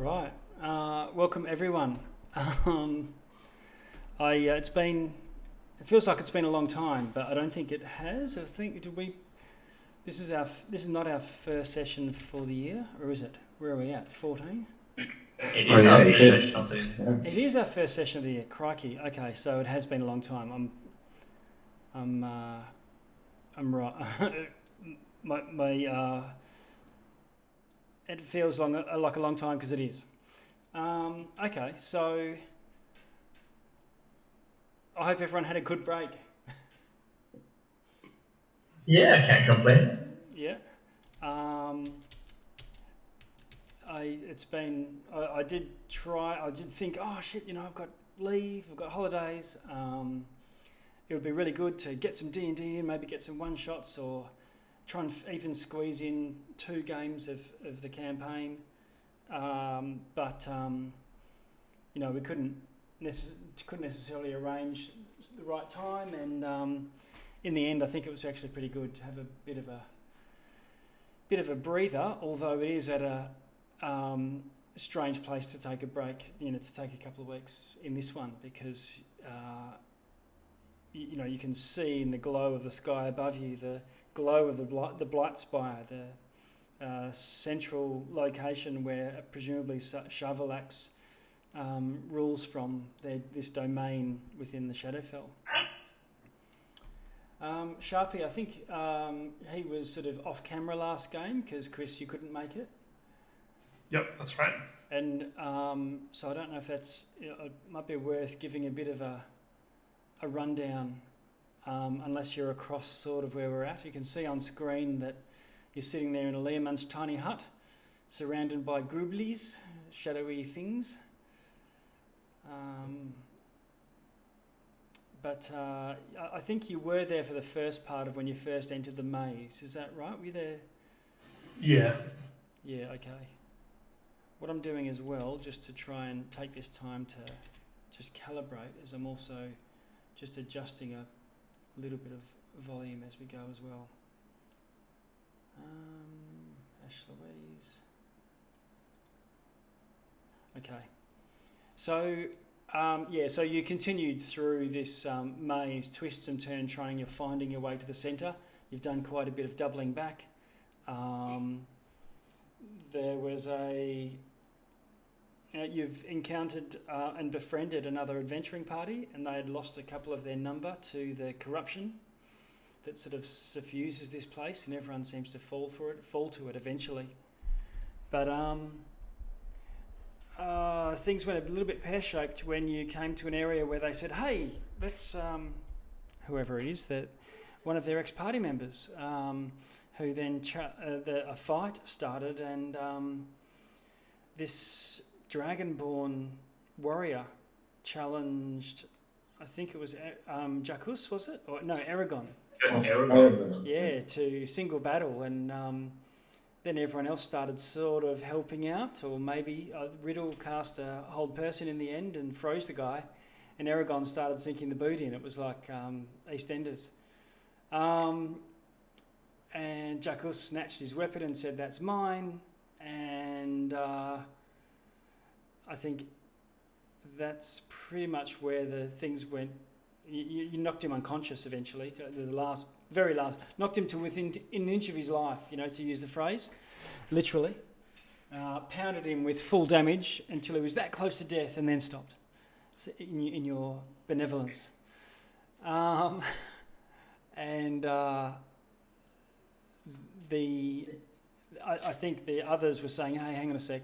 All right. Welcome everyone. Um, it feels like it's been a long time, but I don't think it has. I think this is not our first session for the year, or is it? Where are we at? 14? It is our first session of the year. It is our first session of the year. Crikey. Okay, so it has been a long time. I'm right. It feels like a long time because it is. Okay, so I hope everyone had a good break. Yeah, I can't complain. Yeah. I did think, oh shit, I've got leave, I've got holidays. It would be really good to get some D&D in, maybe get some one-shots or try and even squeeze in 2 games of the campaign. But we couldn't necessarily arrange the right time, and in the end I think it was actually pretty good to have a bit of a breather, although it is at a strange place to take a break, to take a couple of weeks in this one, because you can see in the glow of the sky above you the glow of the Blightspire, the central location where presumably Shavolak's rules from this domain within the Shadowfell. Sharpie, I think he was sort of off camera last game because Chris, you couldn't make it. Yep, that's right. And so I don't know if that's it might be worth giving a bit of a rundown, unless you're across sort of where we're at. You can see on screen that you're sitting there in a Learman's tiny hut, surrounded by grublies, shadowy things. But I think you were there for the first part of when you first entered the maze. Is that right? Were you there? Yeah. Yeah, okay. What I'm doing as well, just to try and take this time to just calibrate, is I'm also just adjusting a little bit of volume as we go as well. Ash Louise. Okay. So, so you continued through this maze, twists and turns, you're finding your way to the centre. You've done quite a bit of doubling back. There was you've encountered and befriended another adventuring party, and they had lost a couple of their number to the corruption that sort of suffuses this place, and everyone seems to fall to it eventually. But things went a little bit pear-shaped when you came to an area where they said, hey, that's whoever it is, that one of their ex-party members, who then a fight started, and this dragonborn warrior challenged, I think it was Jacus, was it? Or no, Aragon. Aragon. Yeah, to single battle, and then everyone else started sort of helping out, or maybe Riddle cast a hold person in the end and froze the guy, and Aragon started sinking the boot in. It was like EastEnders. And Jacus snatched his weapon and said, that's mine, and I think that's pretty much where the things went. You knocked him unconscious eventually, very last, knocked him to within an inch of his life, to use the phrase, literally. Pounded him with full damage until he was that close to death, and then stopped, in your benevolence. I think the others were saying, hey, hang on a sec,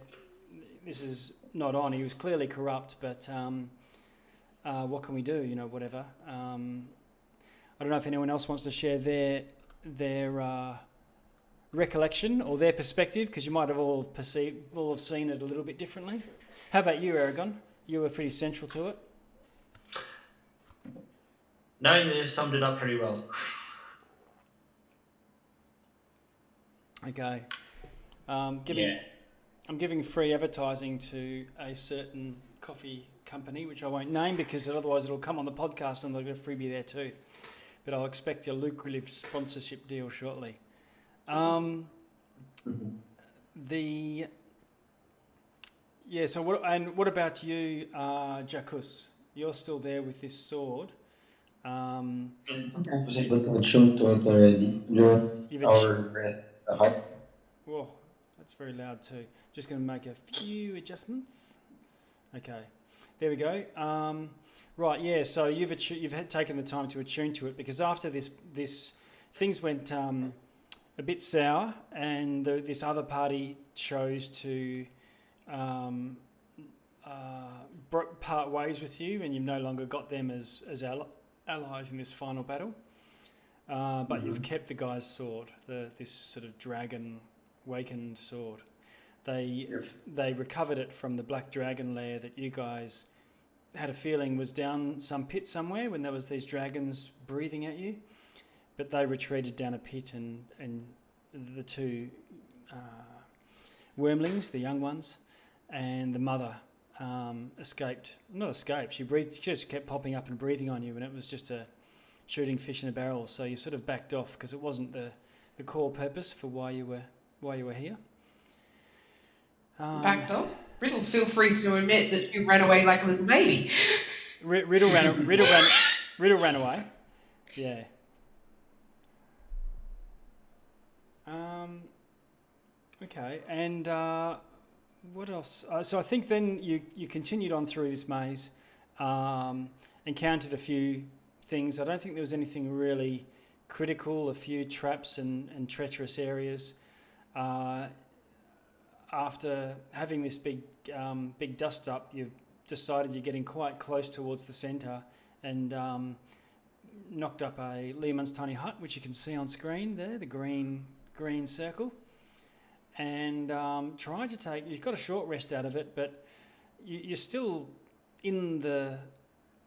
this is not on. He was clearly corrupt, but what can we do? Whatever. I don't know if anyone else wants to share their recollection or their perspective, because you might have all have seen it a little bit differently. How about you, Aragon? You were pretty central to it. No, you summed it up pretty well. Okay. I'm giving free advertising to a certain coffee company, which I won't name because otherwise it'll come on the podcast and they'll get a freebie there too. But I'll expect a lucrative sponsorship deal shortly. Yeah. So what about you, Jacus? You're still there with this sword. Um, I was able to attune to it already during you've our rest hut. Whoa, that's very loud too. Just going to make a few adjustments. Okay, there we go. Right, yeah. So you've had taken the time to attune to it because after this things went a bit sour, and this other party chose to um, part ways with you, and you've no longer got them as allies in this final battle. But you've kept the guy's sword, this sort of dragon wakened sword. They recovered it from the black dragon lair that you guys had a feeling was down some pit somewhere when there was these dragons breathing at you. But they retreated down a pit, and the two wormlings, the young ones, and the mother escaped. Not escaped. She just kept popping up and breathing on you, and it was just a shooting fish in a barrel. So you sort of backed off because it wasn't the core purpose for why you were here. Backed off. Riddle, feel free to admit that you ran away like a little baby. Riddle ran away. Yeah. Okay, and what else? So I think then you continued on through this maze, encountered a few things. I don't think there was anything really critical, a few traps and treacherous areas. After having this big dust up, you've decided you're getting quite close towards the centre and knocked up a Lehman's tiny hut, which you can see on screen there, the green circle. And tried to take, you've got a short rest out of it, but you're still in the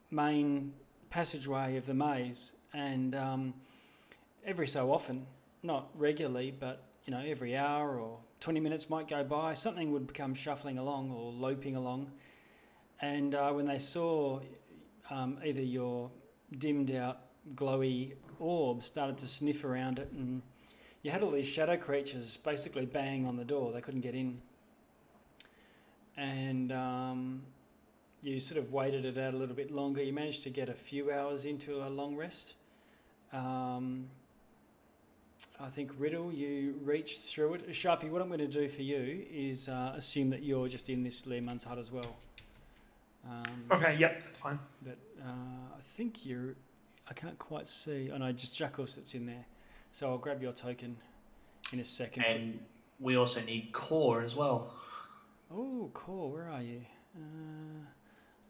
main passageway of the maze, and every so often, not regularly, but every hour or 20 minutes might go by, something would come shuffling along or loping along, and when they saw either your dimmed out glowy orb started to sniff around it, and you had all these shadow creatures basically bang on the door. They couldn't get in. And you sort of waited it out a little bit longer. You managed to get a few hours into a long rest. I think Riddle, you reached through it. Sharpie, what I'm going to do for you is assume that you're just in this Lehman's hut as well. Okay, yep, that's fine. But I think I can't quite see. Oh no, just Jackals that's in there. So I'll grab your token in a second. And we also need core as well. Oh, core, where are you?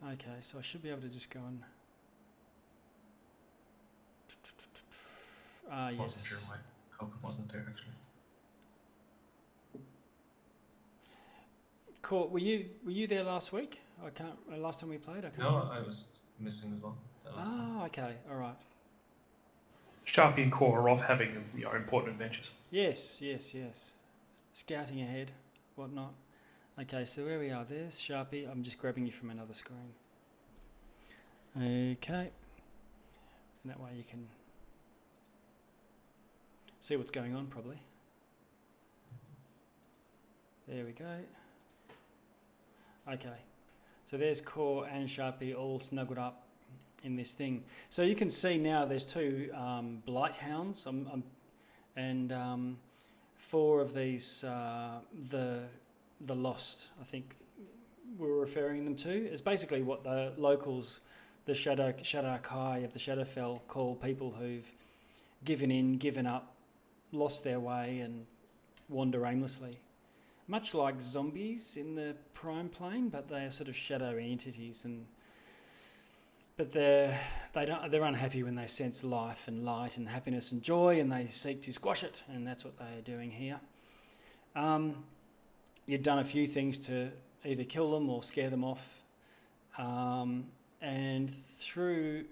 Okay, so I should be able to just go and... I yes. wasn't sure why Coco wasn't there actually. Core, were you there last week? Last time we played? I can't No, remember. I was missing as well. That last time. Okay, all right. Sharpie and Core are off having important adventures. Yes. Scouting ahead, whatnot. Okay, so where we are, there's Sharpie. I'm just grabbing you from another screen. Okay. And that way you can see what's going on, probably. There we go. Okay. So there's Core and Sharpie all snuggled up in this thing. So you can see now there's two blight hounds and 4 of these, the Lost, I think we're referring them to. It's basically what the locals, the Shadow Kai of the Shadowfell, call people who've given up, lost their way and wander aimlessly. Much like zombies in the Prime Plane, but they are sort of shadow entities, but they're unhappy when they sense life and light and happiness and joy, and they seek to squash it, and that's what they are doing here. You've done a few things to either kill them or scare them off, and through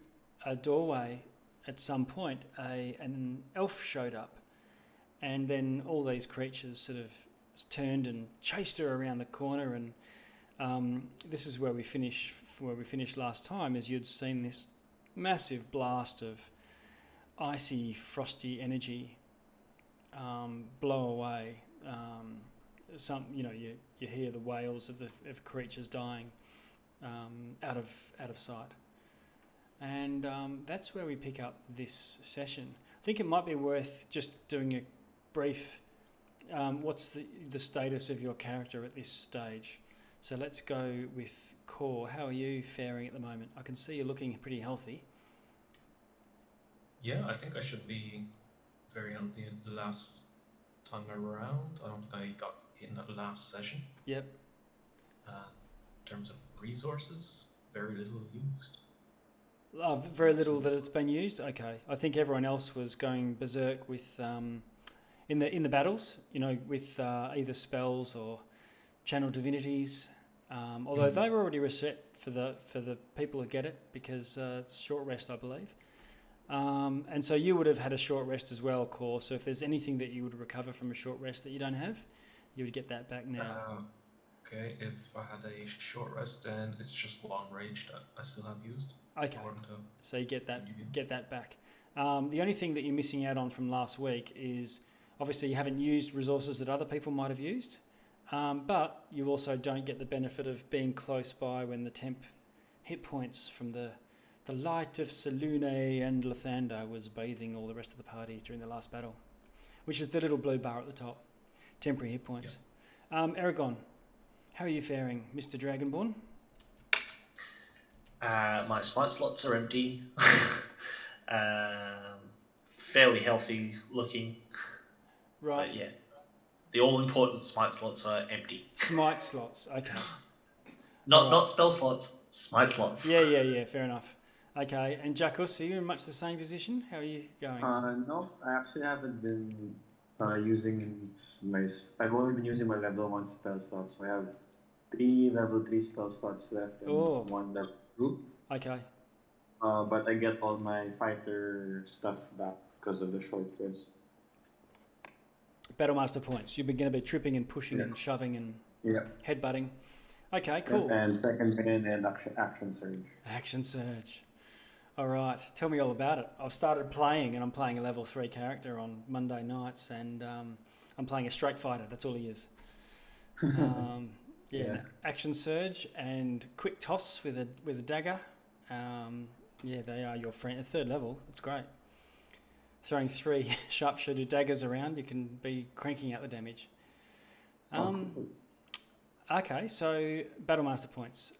a doorway at some point an elf showed up, and then all these creatures sort of turned and chased her around the corner, and this is where we finished last time, as you'd seen this massive blast of icy, frosty energy blow away you hear the wails of creatures dying out of sight. And that's where we pick up this session. I think it might be worth just doing a brief, what's the status of your character at this stage? So let's go with Core. How are you faring at the moment? I can see you're looking pretty healthy. Yeah, I think I should be very healthy at the last time around. I don't think I got in that last session. Yep. In terms of resources, very little used. Very little that it's been used. Okay, I think everyone else was going berserk with in the battles. With either spells or channel divinities. Although they were already reset for the people who get it because it's short rest, I believe. And so you would have had a short rest as well, Core. So if there's anything that you would recover from a short rest that you don't have, you would get that back now. Okay, if I had a short rest, then it's just one rage that I still have used. Okay, so you get that back. The only thing that you're missing out on from last week is obviously you haven't used resources that other people might have used, but you also don't get the benefit of being close by when the temp hit points from the light of Selune and Lathander was bathing all the rest of the party during the last battle, which is the little blue bar at the top, temporary hit points. Yep. Aragon, how are you faring, Mr. Dragonborn? My smite slots are empty. Fairly healthy looking. Right. But yeah, the all-important smite slots are empty. Smite slots, okay. Not spell slots, smite slots. Yeah, fair enough. Okay, and Jackus, are you in much the same position? How are you going? No, I actually haven't been using I've only been using my level 1 spell slots. So I have 3 level 3 spell slots left and 1 level 2. Okay. But I get all my fighter stuff back because of the short rest. Battlemaster points. You're going to be tripping and pushing and shoving and headbutting. Okay, cool. And second main and action surge. Action surge. All right, tell me all about it. I've started playing, and I'm playing a level 3 character on Monday nights, and I'm playing a straight fighter. That's all he is. Action surge and quick toss with a dagger. They are your friend. 3rd level. That's great. Throwing 3 sharpshooter daggers around, you can be cranking out the damage. Cool. Okay, so Battlemaster points.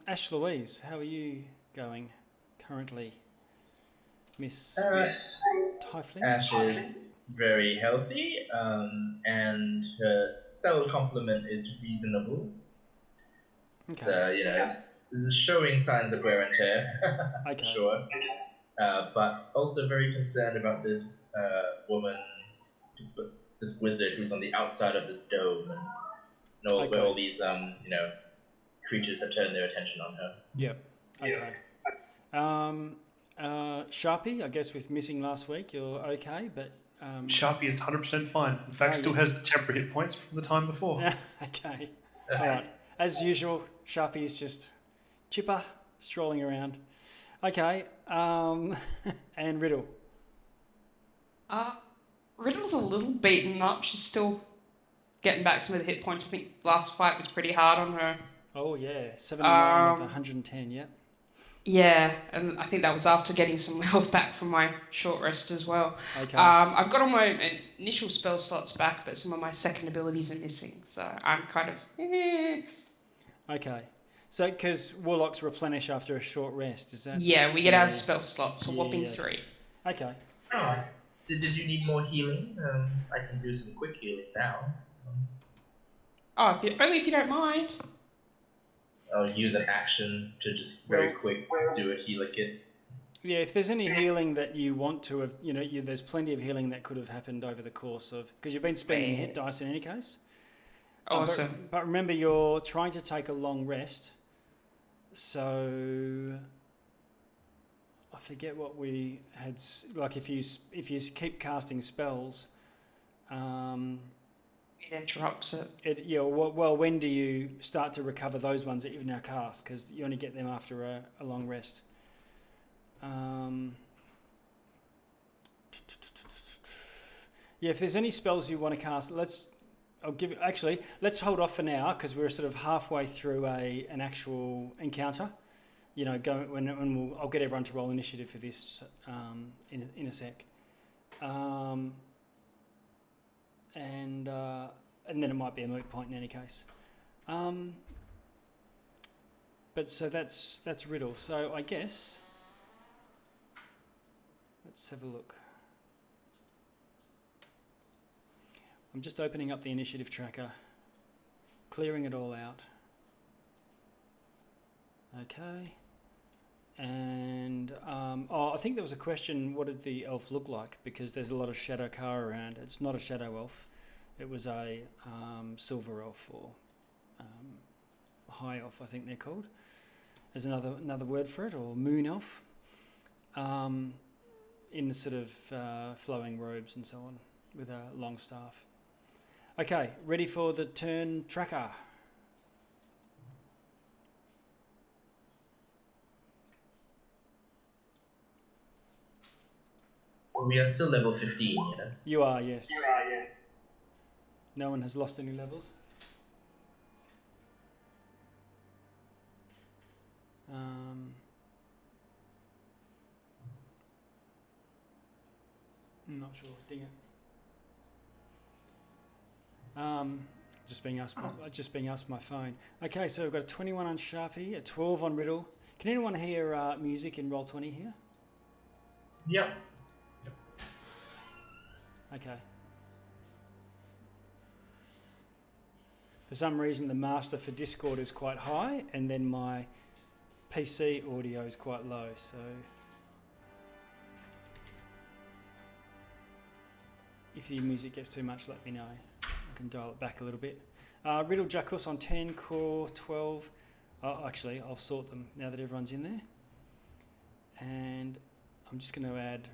Ash Louise, how are you going currently, Miss Tyfling? Ash is very healthy, and her spell complement is reasonable. Okay. So, it's showing signs of wear and tear, okay. Sure. But also very concerned about this woman, this wizard who's on the outside of this dome, and where all these creatures have turned their attention on her. Yep. Okay. Sharpie, I guess with missing last week, you're okay, but Sharpie is 100% fine. In fact, still has the temporary hit points from the time before. Okay. All right. As usual, Sharpie is just chipper, strolling around. Okay. And Riddle. Riddle's a little beaten up. She's still getting back some of the hit points. I think last fight was pretty hard on her. Oh, yeah. 79 of 110, yep. Yeah, and I think that was after getting some health back from my short rest as well. Okay. I've got all my initial spell slots back, but some of my second abilities are missing, so I'm kind of... Okay. So, because Warlocks replenish after a short rest, is that... Yeah, we get our spell slots, a whopping 3. Okay. Oh, did you need more healing? I can do some quick healing now. Only if you don't mind. I'll use an action to just very quick do a healer kit. Yeah, if there's any healing that you want to have, there's plenty of healing that could have happened over the course of... Because you've been spending hit dice in any case. Awesome. But remember, you're trying to take a long rest. So... I forget what we had... Like, if you keep casting spells... It interrupts it. Well, when do you start to recover those ones that you've now cast? Because you only get them after a long rest. If there's any spells you want to cast, I'll give you, actually, let's hold off for now because we're sort of halfway through an actual encounter. You know, I'll get everyone to roll initiative for this in a sec. And then it might be a moot point in any case. But so that's Riddle. So I guess let's have a look. I'm just opening up the initiative tracker, clearing it all out. Okay. And I think there was a question, what did the elf look like? Because there's a lot of shadow car around. It's not a shadow elf. It was a silver elf or high elf, I think they're called. There's another word for it, or moon elf. In the sort of flowing robes and so on, with a long staff. Okay, ready for the turn tracker. We are still level 15, yes? You are, yes. No one has lost any levels. I'm not sure. Ding it. Just being asked my phone. Okay, so we've got a 21 on Sharpie, a 12 on Riddle. Can anyone hear music in Roll20 here? Yep. Okay. For some reason, the master for Discord is quite high, and then my PC audio is quite low. So, if the music gets too much, let me know. I can dial it back a little bit. Riddle Jackus on 10, Core 12. Actually, I'll sort them now that everyone's in there. And I'm just going to add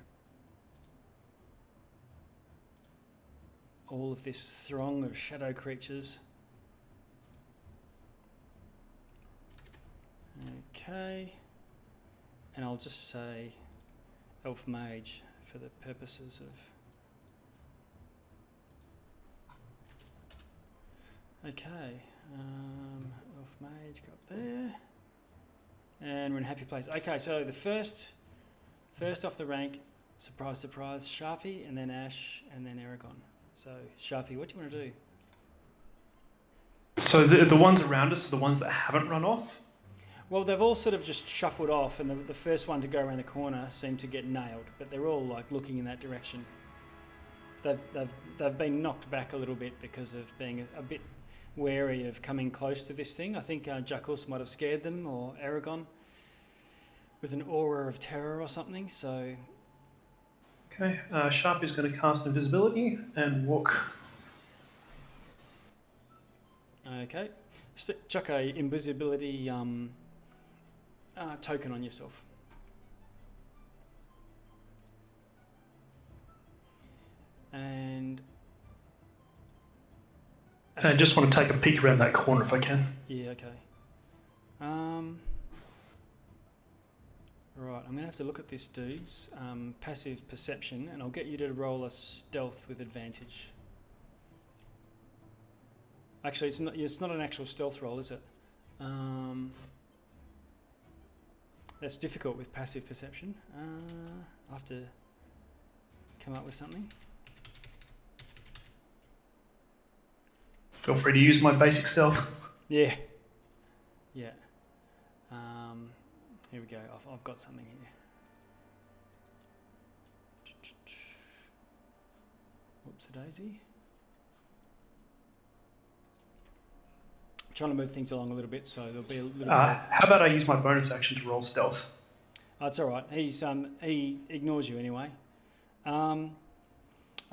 all of this throng of shadow creatures. Okay. And I'll just say Elf Mage for the purposes of... Okay, Elf Mage, go up there, and we're in a happy place. Okay, so the first off the rank, surprise, surprise, Sharpie, and then Ash, and then Aragon. So Sharpie, what do you want to do? So the ones around us are the ones that haven't run off? Well, they've all sort of just shuffled off, and the first one to go around the corner seemed to get nailed, but they're all like looking in that direction. They've been knocked back a little bit because of being a bit wary of coming close to this thing. I think Jackus might have scared them, or Aragon, with an aura of terror or something, so... Okay, Sharpie's going to cast Invisibility and walk. Okay. Chuck a invisibility token on yourself. And... I just want to take a peek around that corner if I can. Yeah, okay. Right, I'm going to have to look at this dude's passive perception, and I'll get you to roll a stealth with advantage. Actually, it's not an actual stealth roll, is it? That's difficult with passive perception. I'll have to come up with something. Feel free to use my basic stealth. Yeah. Yeah. Here we go. I've got something here. Whoops-a-daisy. I'm trying to move things along a little bit, so there'll be a little bit of... How about I use my bonus action to roll stealth? That's all right. He ignores you anyway.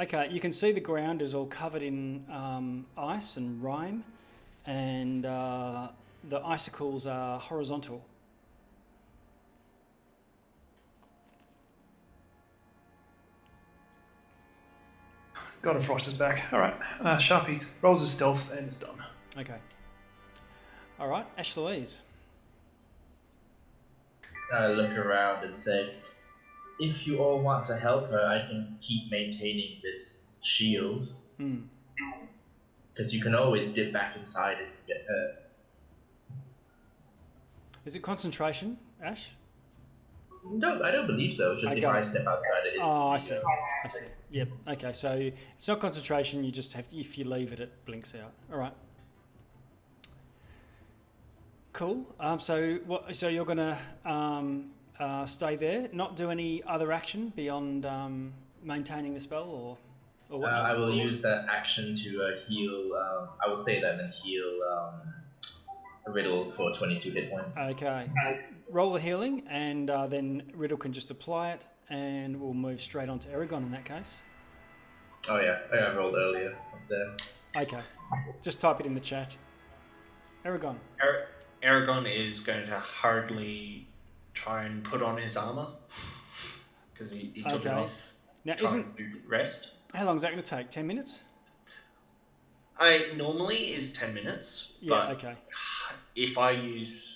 Okay, you can see the ground is all covered in ice and rime, and the icicles are horizontal. Got a Frost is back. All right, Sharpie rolls his stealth and it's done. Okay. All right, Ash Louise. I look around and say, if you all want to help her, I can keep maintaining this shield. because you can always dip back inside and get hurt. Is it concentration, Ash? No, I don't believe so. It's just if I step outside, it is. Oh, I see. I see. Yep. Okay. So it's not concentration. You just have to, if you leave it, it blinks out. All right. Cool. So you're gonna stay there, not do any other action beyond maintaining the spell, or what? I will use that action to heal. I will say that and heal Riddle for 22 hit points. Okay. Roll the healing, and then Riddle can just apply it, and we'll move straight on to Aragon in that case. Oh yeah, I rolled earlier up there. Okay. Just type it in the chat. Aragon. Aragon is going to hurriedly try and put on his armor because he took it off. Now, trying to rest. How long is that going to take? 10 minutes? Normally is 10 minutes. Yeah. But Okay. if I use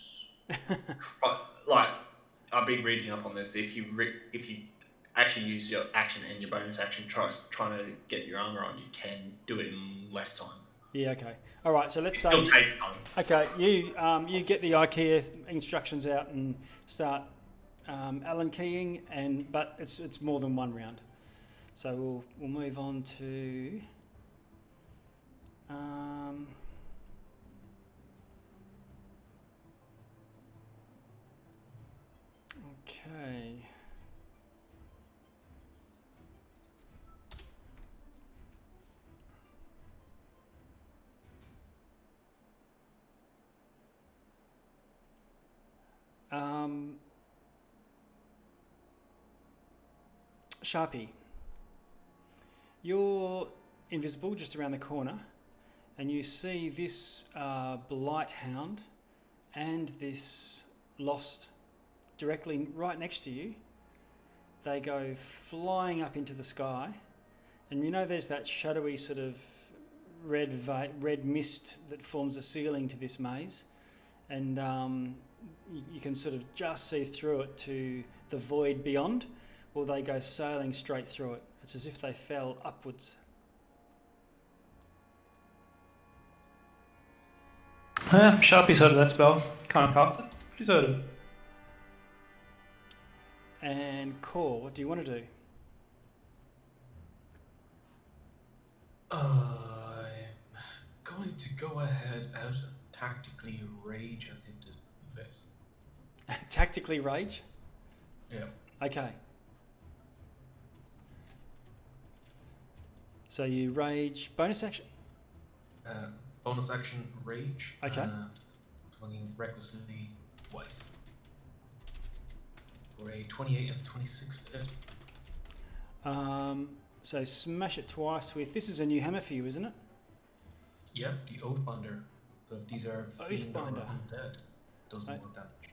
like I've been reading up on this, if you actually use your action and your bonus action trying to get your armor on, you can do it in less time. Yeah. Okay. All right. So let's say. Still takes time. Okay. You get the IKEA instructions out and start Allen keying, but it's more than one round. So we'll move on to. Okay. Sharpie, you're invisible just around the corner, and you see this Blighthound and this Lost directly right next to you. They go flying up into the sky, and you know there's that shadowy sort of red mist that forms a ceiling to this maze, and you can sort of just see through it to the void beyond. Or they go sailing straight through it. It's as if they fell upwards. Sharpie's heard of that spell. Can't cast it. She's heard of it. And Core, what do you want to do? I'm going to go ahead and tactically rage at him to the face. Tactically rage? Yeah. Okay. So you rage, bonus action? Bonus action rage. Okay. And swinging recklessly twice. For a 28 and 26 to hit. So smash it twice with, this is a new hammer for you, isn't it? Yeah, the Oathbinder. So if these are fiends that are Oathbinder. undead, it does more damage.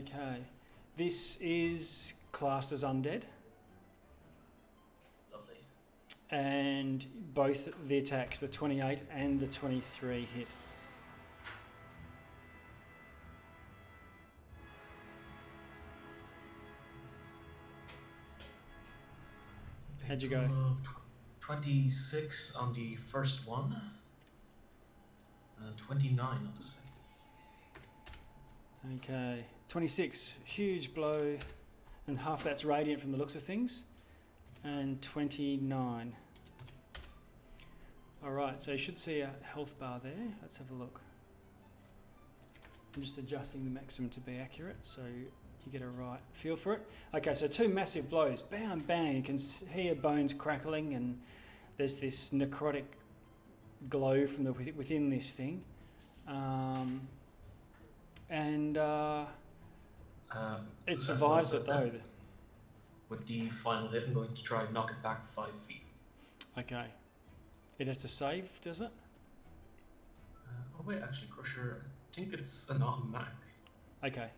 Okay. This is classed as undead. Lovely. And both the attacks, the 28 and the 23 hit. How'd you go? 26 on the first one, and 29 on the second. Okay, 26, huge blow, and half that's radiant from the looks of things, and 29. All right, so you should see a health bar there. Let's have a look. I'm just adjusting the maximum to be accurate, so you get a right feel for it. Okay, so two massive blows, bang, bang. You can hear bones crackling, and there's this necrotic glow from the within this thing. It survives it though. With the final hit, I'm going to try and knock it back 5 feet. Okay. It has to save, does it? Oh wait, actually, Crusher, I think it's an automatic. Okay.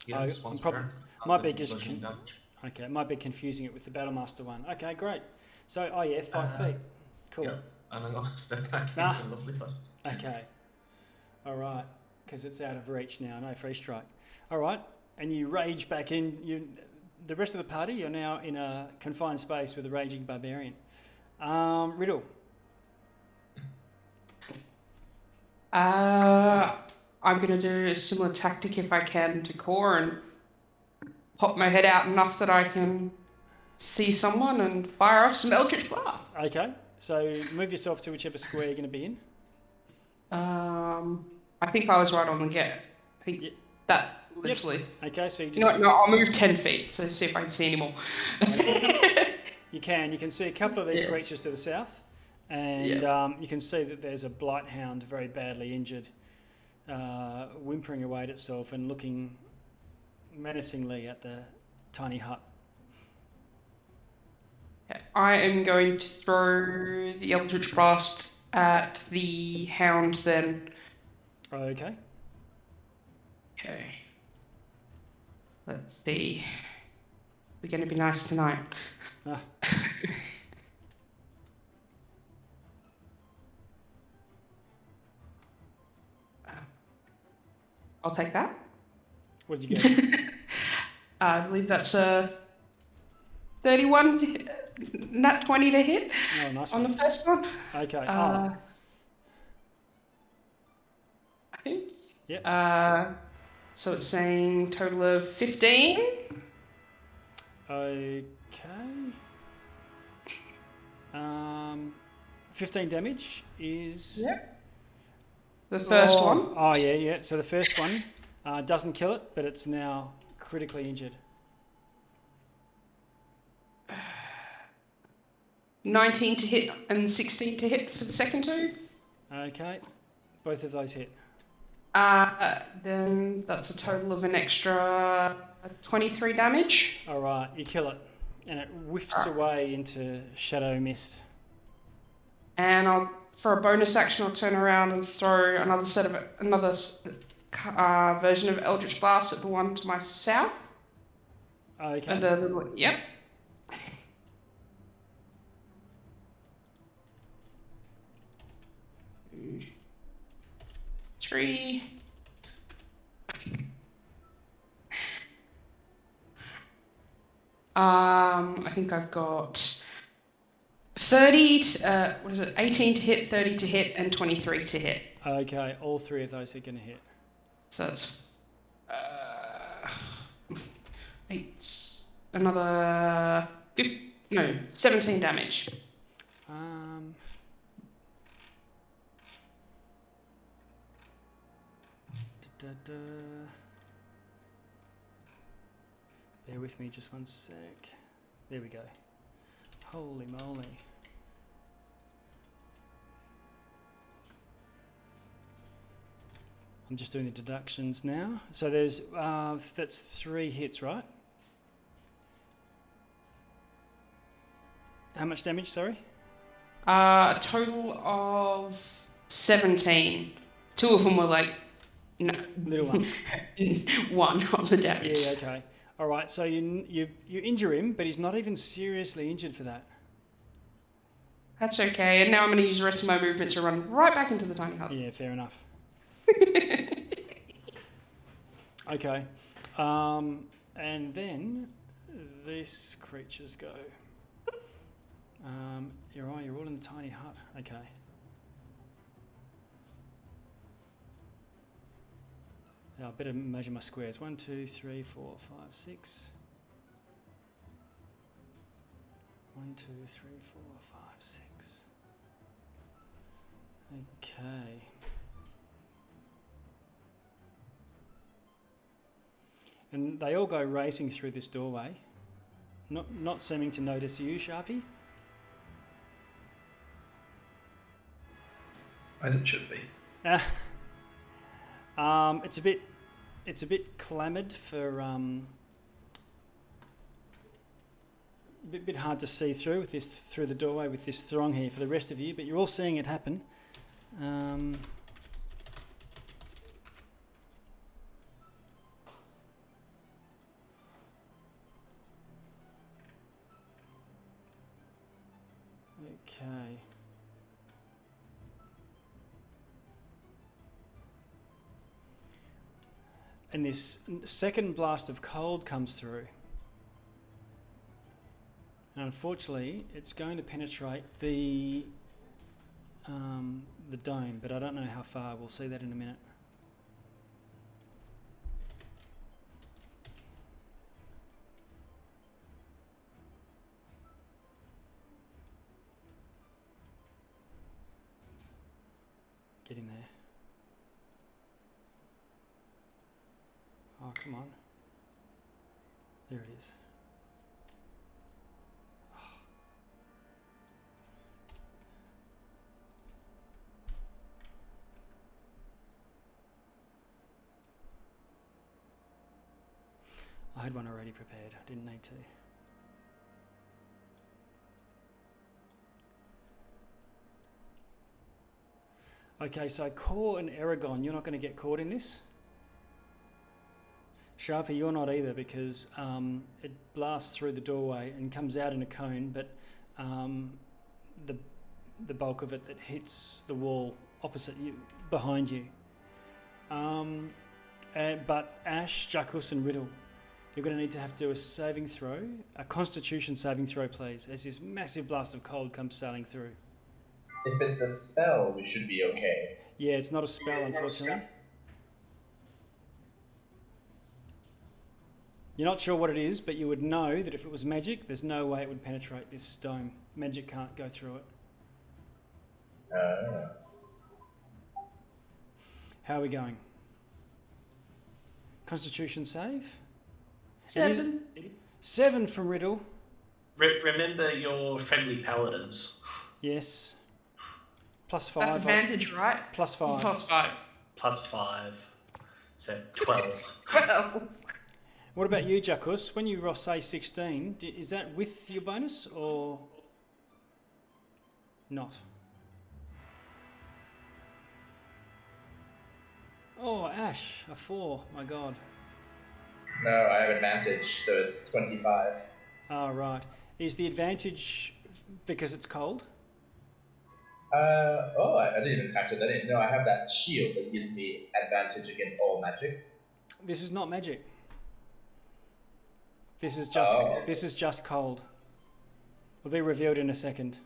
Yeah, just once per turn. Might be That's just bludgeoning damage. okay. It might be confusing it with the Battlemaster one. Okay, great. So, oh yeah, 5 feet. Cool. Yeah, and I'm gonna step back Nah. into lovely hut. Okay. All right, because it's out of reach now. No free strike. All right, and you rage back in. The rest of the party, you're now in a confined space with a raging barbarian. Riddle. I'm going to do a similar tactic if I can to Core and pop my head out enough that I can see someone and fire off some Eldritch Blast. Okay, so move yourself to whichever square you're going to be in. I think I was right on the get. I think that literally. Yep. Okay, so you just... You know what, no, I'll move 10 feet, so see if I can see any more. Okay. You can see a couple of these creatures to the south, and you can see that there's a blight hound very badly injured, whimpering away at itself and looking menacingly at the tiny hut. I am going to throw the Eldritch Blast at the hound then. Okay. Okay. Let's see. We're going to be nice tonight. Ah. I'll take that. What did you get? I believe that's a 31 to hit, nat 20 to hit Nice on one. the first one. Okay. I think. Yeah. So it's saying total of 15. Okay. 15 damage is... Yep. The first one. Oh, yeah. So the first one doesn't kill it, but it's now critically injured. 19 to hit and 16 to hit for the second two. Okay. Both of those hit. Then that's a total of an extra 23 damage. All right, you kill it, and it whiffs away into shadow mist. And for a bonus action, I'll turn around and throw another version of Eldritch Blast at the one to my south. Okay. And the little, yep. Three. I think I've got 30, 18 to hit, 30 to hit, and 23 to hit. Okay, all three of those are going to hit. So that's another 17 damage. Bear with me just one sec. There we go. Holy moly. I'm just doing the deductions now. So there's that's 3 hits, right? How much damage, sorry? A total of 17. 2 of them were like little one. 1 on the damage. Yeah, okay. All right, so you injure him, but he's not even seriously injured for that. That's okay. And now I'm going to use the rest of my movement to run right back into the tiny hut. Yeah, fair enough. Okay. And then these creatures go. You're all in the tiny hut. Okay. Now I better measure my squares. 1, 2, 3, 4, 5, 6. 1, 2, 3, 4, 5, 6. Okay. And they all go racing through this doorway, not seeming to notice you, Sharpie. As it should be. It's a bit clamoured for a bit hard to see through through the doorway with this throng here for the rest of you, but you're all seeing it happen. Okay. And this second blast of cold comes through. And unfortunately, it's going to penetrate the the dome, but I don't know how far. We'll see that in a minute. Get in there. Oh, come on. There it is. I had one already prepared. I didn't need to. Okay, so Core and Aragon, you're not going to get caught in this. Sharpie, you're not either, because it blasts through the doorway and comes out in a cone, but the bulk of it that hits the wall opposite you, behind you. But Ash, Jackus and Riddle, you're going to need to have to do a saving throw, a Constitution saving throw, please, as this massive blast of cold comes sailing through. If it's a spell, we should be okay. Yeah, it's not a spell, unfortunately. You're not sure what it is, but you would know that if it was magic, there's no way it would penetrate this dome. Magic can't go through it. How are we going? Constitution save? 7. 7 from Riddle. Remember your friendly paladins. Yes. +5. That's advantage, right? +5. +5. +5. So 12. 12. What about you, Jackus? When you say 16, is that with your bonus or not? Oh, Ash, a 4. My God. No, I have advantage, so it's 25. Oh, right. Is the advantage because it's cold? I didn't even factor that in. No, I have that shield that gives me advantage against all magic. This is not magic. This is just cold. Will be revealed in a second.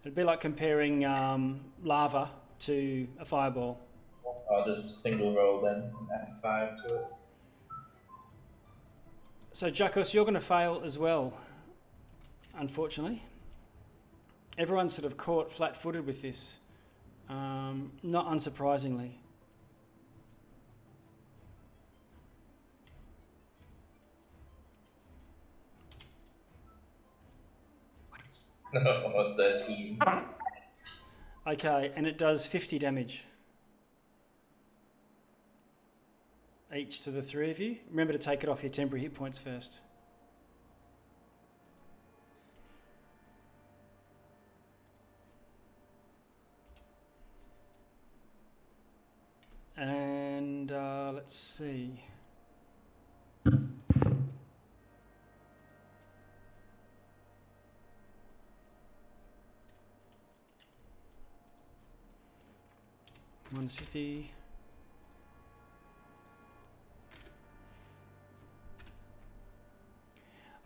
It'd be like comparing lava to a fireball. I'll just single roll then, add 5 to it. So, Jackus, you're going to fail as well, unfortunately. Everyone's sort of caught flat-footed with this, not unsurprisingly. No, 13. Okay, and it does 50 damage. Each to the 3 of you. Remember to take it off your temporary hit points first. And let's see. -50.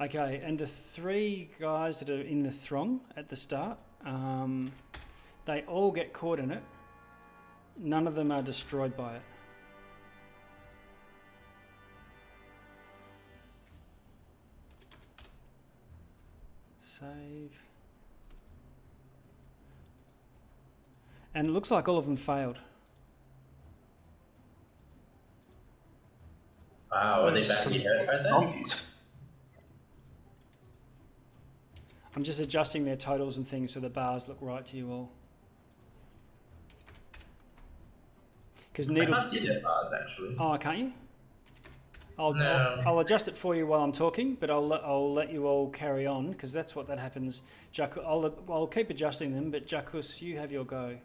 Okay, and the 3 guys that are in the throng at the start, they all get caught in it. None of them are destroyed by it. Save. And it looks like all of them failed. Wow, are they badly hurt by that? I'm just adjusting their totals and things so the bars look right to you all. Because I can't see their bars actually. Oh, can't you? No. I'll adjust it for you while I'm talking, but I'll let you all carry on because that's what that happens. I'll keep adjusting them, but Jackus, you have your go.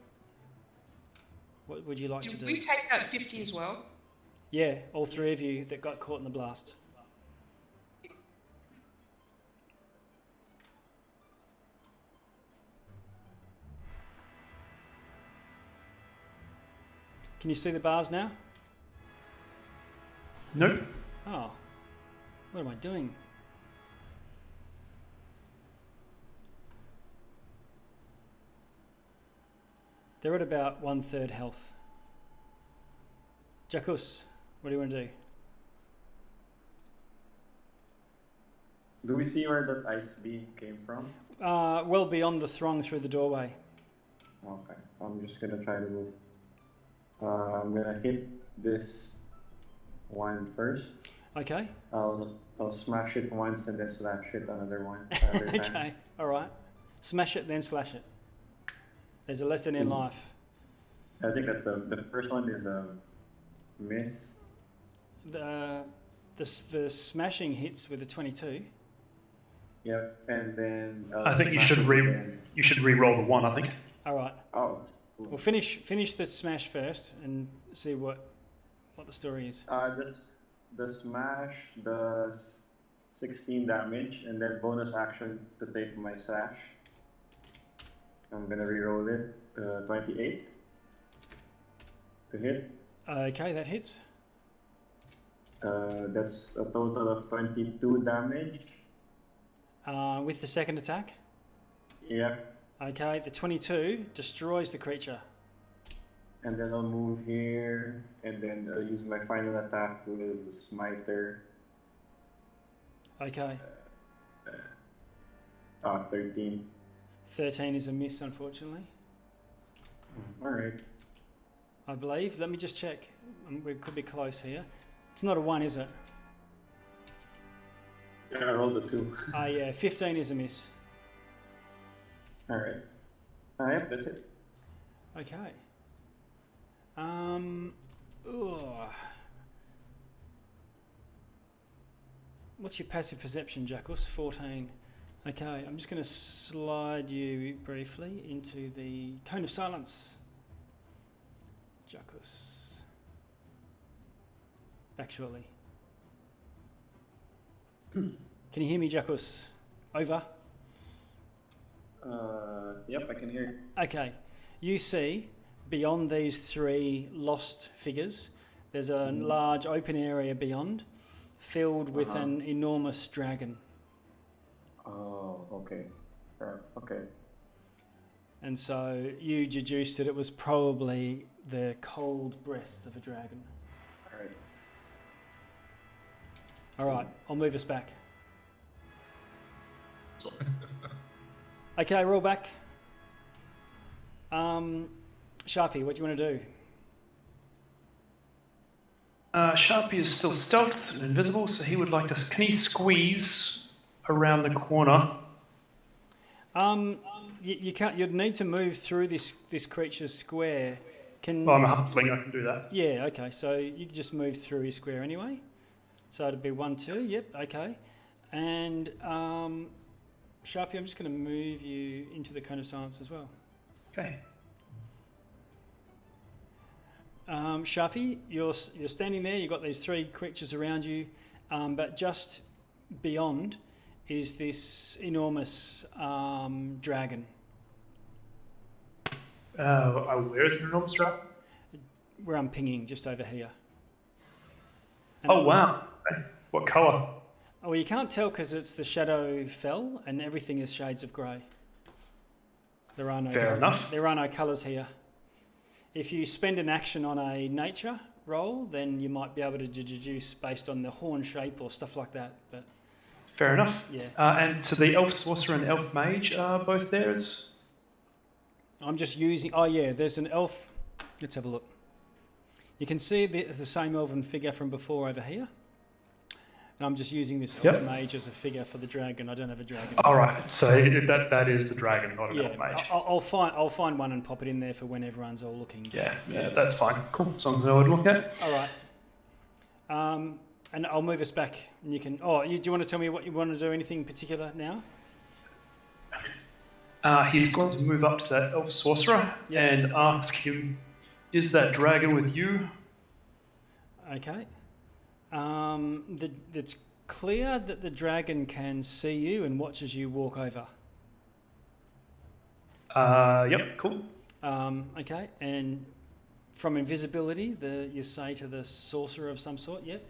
What would you like to do? Did we take that 50 as well? Yeah, all 3 of you that got caught in the blast. Can you see the bars now? Nope. Oh, what am I doing? They're at about 1/3 health. Jackus, what do you want to do? Do we see where that ice beam came from? Well beyond the throng through the doorway. Okay, I'm just gonna try to move. I'm gonna hit this one first. Okay. I'll smash it once and then slash it another one. Okay, Time. all right. Smash it, then slash it. There's a lesson in life. I think that's the first one is a miss. The smashing hits with a 22. Yep, and then I think you should re-roll the 1. I think. All right. Oh. Well, finish the smash first and see what the story is. The smash does 16 damage, and then bonus action to take my slash. I'm gonna re-roll it. 28 to hit. Okay, that hits. That's a total of 22 damage. With the second attack. Yeah. Okay, the 22 destroys the creature. And then I'll move here, and then I'll use my final attack with the Smiter. Okay. 13. 13 is a miss, unfortunately. Alright. I believe. Let me just check. We could be close here. It's not a 1, is it? Yeah, I rolled a 2. Yeah, 15 is a miss. Alright. Yep, that's it. Okay. What's your passive perception, Jackus? 14. Okay, I'm just going to slide you briefly into the Cone of Silence. Jackus. Back shortly. Can you hear me, Jackus? Over. Yep, I can hear you. Okay. You see, beyond these 3 lost figures, there's a large open area beyond, filled with an enormous dragon. Oh, okay. Okay. And so you deduced that it was probably the cold breath of a dragon. Alright. Alright, I'll move us back. Okay, roll back. Sharpie, what do you want to do? Sharpie is still stealthed and invisible, so he would like to... Can he squeeze around the corner? You can't. You'd need to move through this creature's square. Well, I'm a halfling, I can do that. Yeah, okay, so you can just move through his square anyway. So it'd be 1, 2, yep, okay. And Sharpie, I'm just going to move you into the Cone of Silence as well. Okay. Sharpie, you're standing there, you've got these 3 creatures around you, but just beyond is this enormous dragon. Where is an enormous dragon? Where I'm pinging, just over here. And Oh, wow. Okay. What colour? Well, you can't tell because it's the shadow fell and everything is shades of grey. There are no Fair enough. There are no colours here. If you spend an action on a nature roll, then you might be able to deduce based on the horn shape or stuff like that. But Fair enough. yeah, And so the elf sorcerer and elf mage are both there. I'm just using. Oh yeah, there's an elf. Let's have a look. You can see the same elven figure from before over here. And I'm just using this elf mage as a figure for the dragon. I don't have a dragon. All right, so that is the dragon, not an elf mage. I'll find one and pop it in there for when everyone's all looking. Yeah, that's fine. Cool. As long as I would look at. All right. And I'll move us back, and you can. Oh, do you want to tell me what you want to do? Anything particular now? He's going to move up to that elf sorcerer and ask him, "Is that dragon with you?" Okay. It's clear that the dragon can see you and watches you walk over. Yep, cool. Okay, and from invisibility, you say to the sorcerer of some sort, "Yep,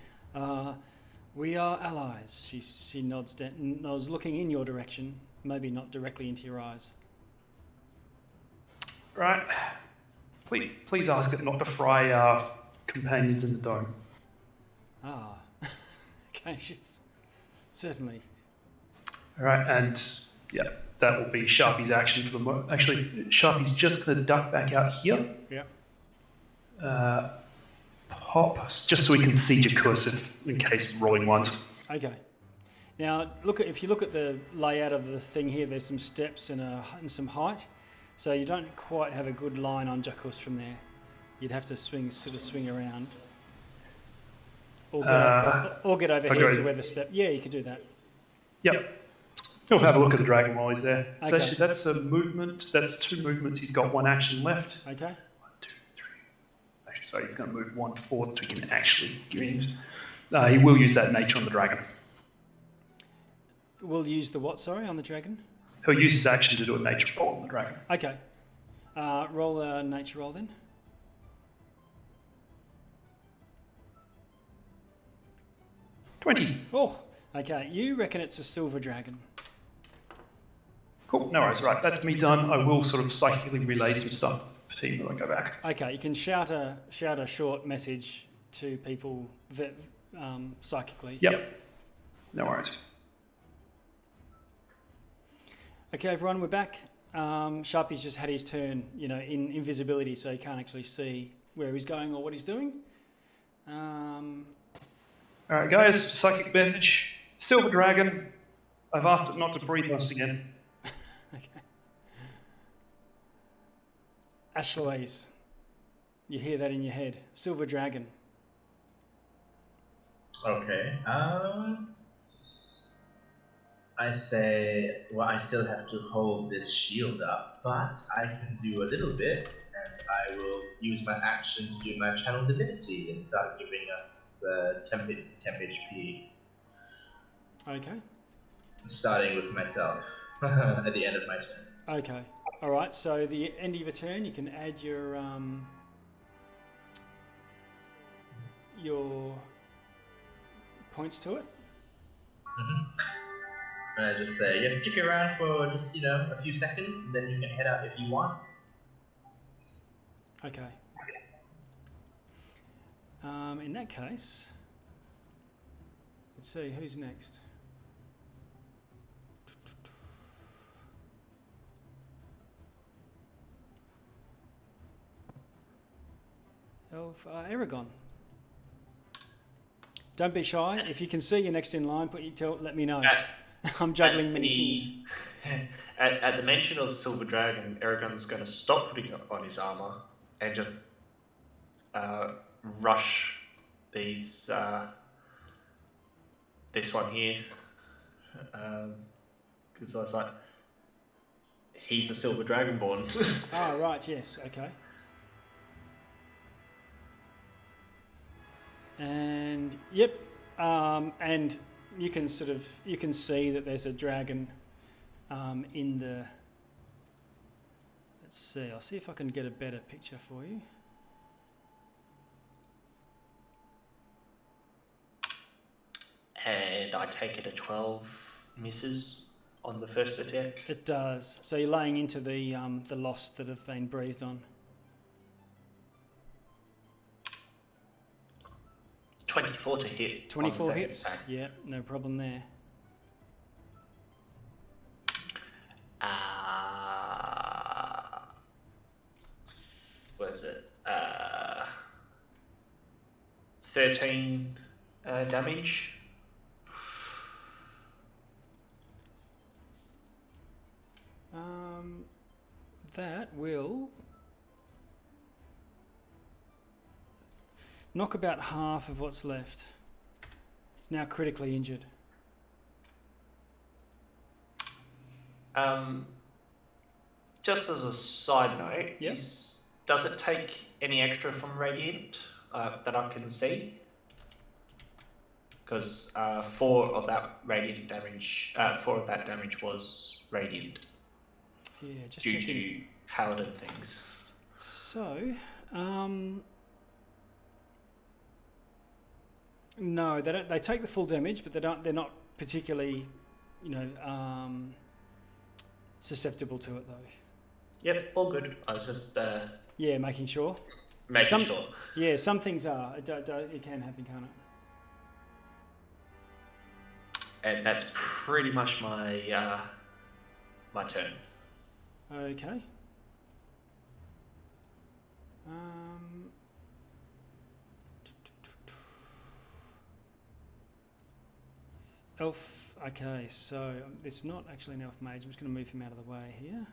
we are allies." She nods looking in your direction, maybe not directly into your eyes. Right. Please ask it not to fry our companions in the dome. Ah, okay, certainly. All right, and yeah, that will be Sharpie's action for the moment. Actually, Sharpie's just going to duck back out here. Yeah. Pop, just so we can see your cursor in case of rolling ones. Okay. Now, if you look at the layout of the thing here, there's some steps and some height, so you don't quite have a good line on Jacuz from there. You'd have to swing around, or get over here to where the step. Yeah, you could do that. Yep. He'll have a look at the dragon while he's there. So Okay. actually, that's a movement. That's 2 movements. He's got 1 action left. Okay. 1, 2, 3. Actually, sorry, he's going to move 1 forward so we can actually give him. He will use that nature on the dragon. We'll use the what? Sorry, on the dragon. He'll use his action to do a nature roll on the dragon. Okay. Roll a nature roll then. $20. Oh, okay. You reckon it's a silver dragon? Cool. No worries. Right, that's me done. I will sort of psychically relay some stuff to you when I go back. Okay, you can shout a short message to people that psychically. Yep. No worries. Okay, everyone, we're back. Sharpie's just had his turn, in invisibility, so he can't actually see where he's going or what he's doing. All right, guys. Psychic message. Silver dragon. I've asked it not to breathe us again. Okay. Ashlois, you hear that in your head. Silver dragon. Okay. I say, well, I still have to hold this shield up, but I can do a little bit, and I will use my action to do my channel divinity and start giving us temp HP. Okay. Starting with myself at the end of my turn. Okay. All right. So the end of your turn, you can add your points to it. Mm-hmm. And I just say, yeah, stick around for just a few seconds, and then you can head out if you want. Okay. In that case, let's see who's next. Aragon. Don't be shy. If you can see you're next in line, let me know. I'm juggling many things. At the mention of Silver Dragon, Aragon's going to stop putting on his armor and just rush this one here. Because I was like, he's a Silver Dragonborn. Oh, right, yes, okay. And, yep, and you can see that there's a dragon in the, let's see, I'll see if I can get a better picture for you. And I take it a 12 misses on the first attack. It does. So you're laying into the lost that have been breathed on. 24 to hit. 24 hits? Attack. Yeah, no problem there. What is it? 13 damage. That will knock about half of what's left. It's now critically injured. Just as a side note, yep. Does it take any extra from Radiant that I can see? Because 4 of that damage was Radiant. Yeah, just due to paladin things. So, no, they don't. They take the full damage, but they're not particularly, susceptible to it though. Yep, all good. I was just Yeah, making sure. Making sure. Yeah, some things are. It can happen, can't it? And that's pretty much my my turn. Okay. Elf. Okay, so it's not actually an elf mage. I'm just going to move him out of the way here.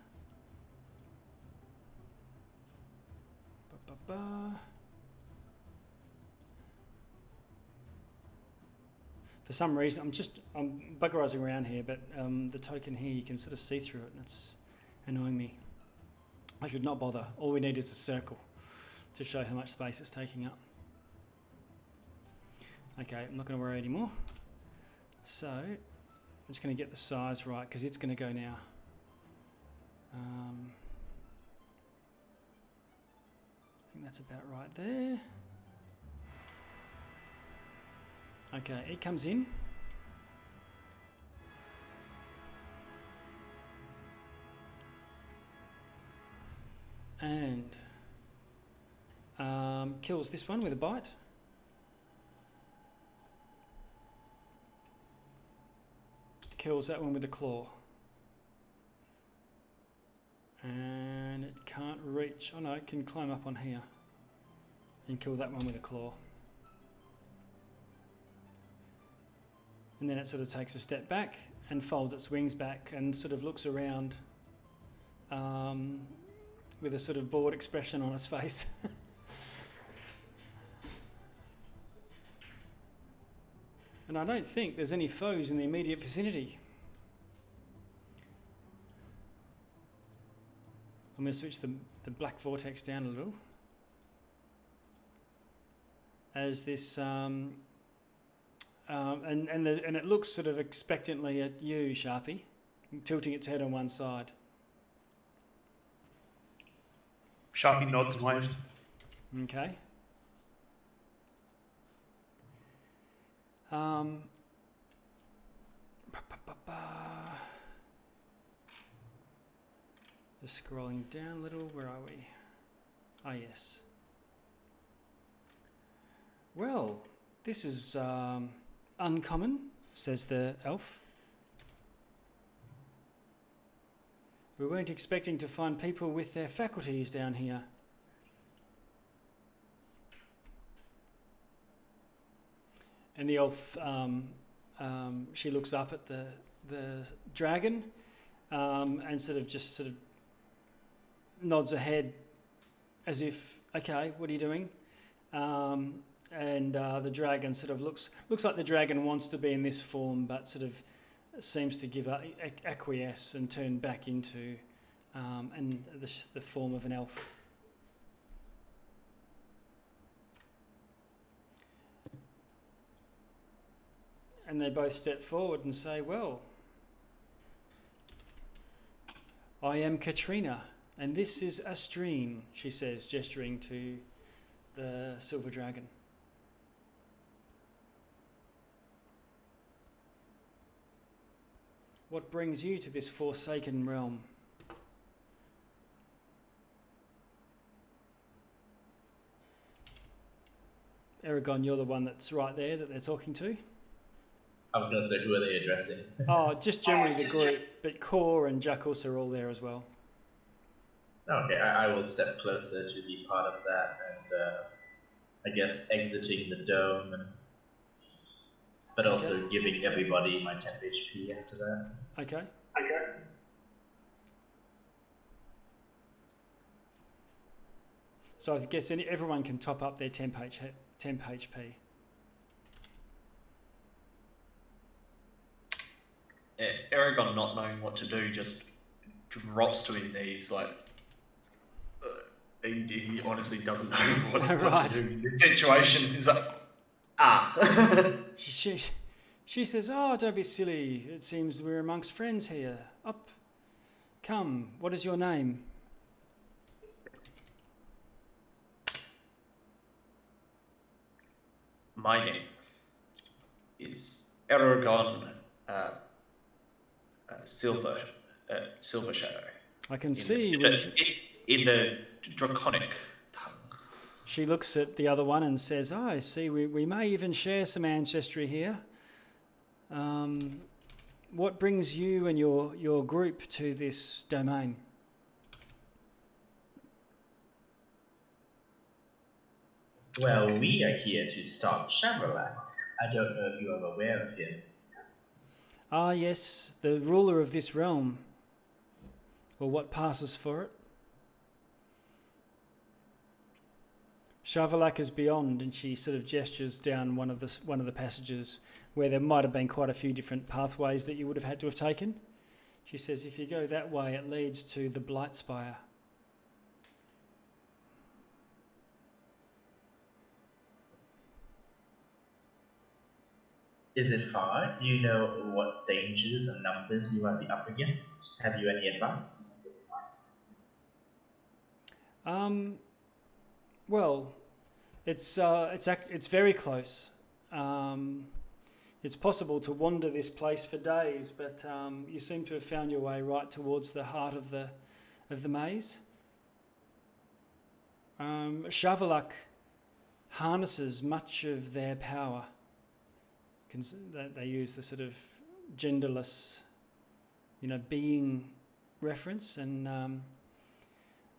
For some reason, I'm buggerizing around here, but the token here, you can sort of see through it, and it's annoying me. I should not bother. All we need is a circle to show how much space it's taking up. Okay, I'm not going to worry anymore. So, I'm just going to get the size right, because it's going to go now. I think that's about right there. Okay, it comes in. And kills this one with a bite. Kills that one with a claw. And it can't reach. Oh no, it can climb up on here and kill that one with a claw. And then it sort of takes a step back and folds its wings back and sort of looks around with a sort of bored expression on its face. And I don't think there's any foes in the immediate vicinity. I'm going to switch the black vortex down a little. As this, and it looks sort of expectantly at you, Sharpie, tilting its head on one side. Sharpie nods and waves. Okay. Just scrolling down a little. Where are we? Ah, yes. Well, this is uncommon, says the elf. We weren't expecting to find people with their faculties down here. And the elf, she looks up at the dragon and sort of nods her head as if, okay, what are you doing? And the dragon sort of looks like the dragon wants to be in this form, but sort of seems to give acquiesce and turn back into the form of an elf. And they both step forward and say, well, I am Katrina, and this is Astrine, she says, gesturing to the silver dragon. What brings you to this forsaken realm? Aragon, you're the one that's right there that they're talking to. I was going to say, who are they addressing? Oh, just generally the group, but Core and Jackals are all there as well. Okay, I will step closer to be part of that, and I guess exiting the dome, but also giving everybody my 10 HP after that. Okay. So I guess everyone can top up their 10 HP. Aragon, not knowing what to do, just drops to his knees. Like he honestly doesn't know what to do in this situation. He's like, She says, "Oh, don't be silly. It seems we're amongst friends here. Up, come. What is your name?" My name is Aragon Silver Shadow. I can see In the draconic tongue. She looks at the other one and says, "Oh, I see, we may even share some ancestry here. What brings you and your group to this domain?" Well, we are here to stop Shavolak. I don't know if you are aware of him. Ah, yes, the ruler of this realm, or what passes for it. Shavolak is beyond, and she sort of gestures down one of the passages where there might have been quite a few different pathways that you would have had to have taken. She says, if you go that way, it leads to the Blightspire. Is it far? Do you know what dangers or numbers we might be up against? Have you any advice? Well, it's very close. It's possible to wander this place for days, but you seem to have found your way right towards the heart of the maze. Shavolak harnesses much of their power. They use the sort of genderless, being reference, and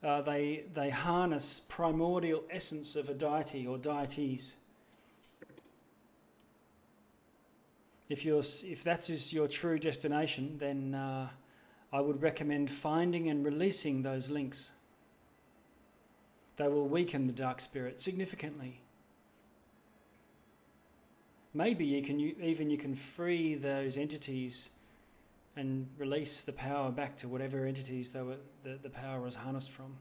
they harness primordial essence of a deity or deities. If that is your true destination, then I would recommend finding and releasing those links. They will weaken the dark spirit significantly. Maybe you can free those entities and release the power back to whatever entities the power was harnessed from.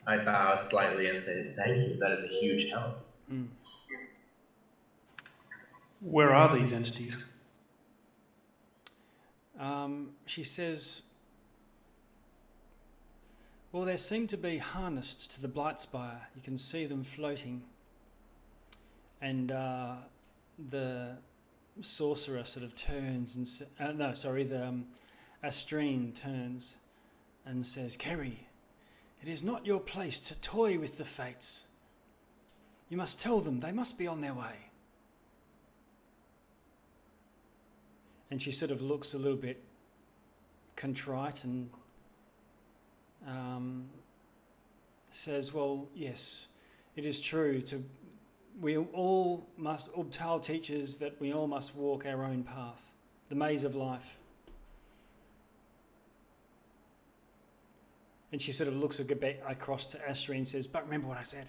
I bow slightly and say, thank you, that is a huge help. Mm. Where are these entities? She says, well, they seem to be harnessed to the Blightspire. You can see them floating. And the sorcerer sort of turns and... the Astrine turns and says, Kerry, it is not your place to toy with the fates. You must tell them they must be on their way. And she sort of looks a little bit contrite and says, well, yes, it is true. Ubtal teaches that we all must walk our own path, the maze of life. And she sort of looks a bit across to Astrid and says, but remember what I said.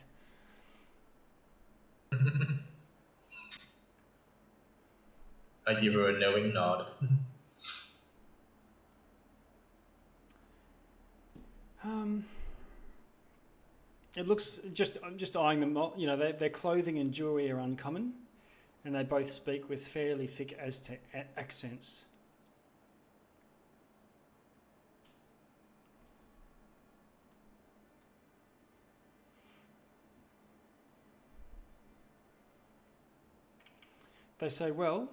I give her a knowing nod. It looks, just eyeing them, their clothing and jewellery are uncommon, and they both speak with fairly thick Aztec accents. They say, well,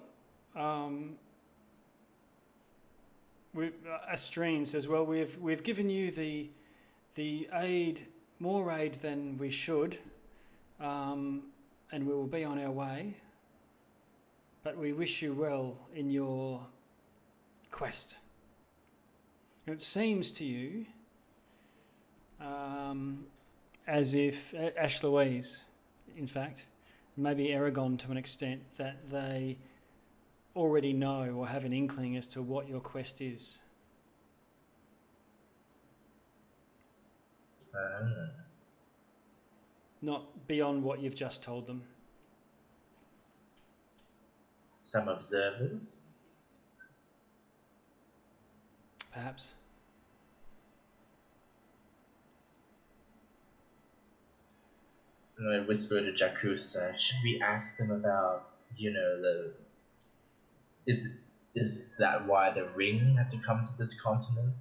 Astrine says, well, we've given you the aid, more aid than we should, and we will be on our way. But we wish you well in your quest. And it seems to you as if Ash Louise, in fact, maybe Aragon to an extent, that they already know or have an inkling as to what your quest is. Not beyond what you've just told them. Some observers? Perhaps. And I whisper to Jacusa, should we ask them about, is that why the ring had to come to this continent?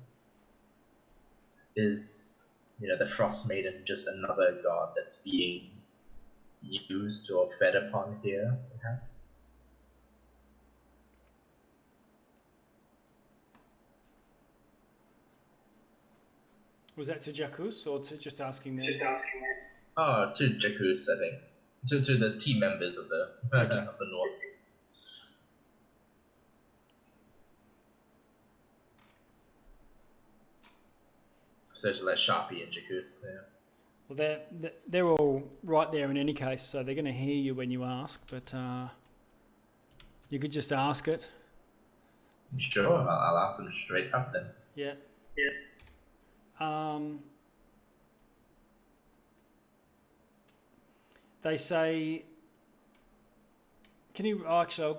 Is, the Frost Maiden just another god that's being used or fed upon here, perhaps? Was that to Jacuz or to just asking them? Oh, to Jacuz, I think. To the team members of the Okay. of the North. So to like Sharpie and Jacuz, yeah. Well, they're all right there in any case, so they're going to hear you when you ask, but you could just ask it. Sure, I'll ask them straight up then. Yeah. They say, can you? Oh, actually, I'll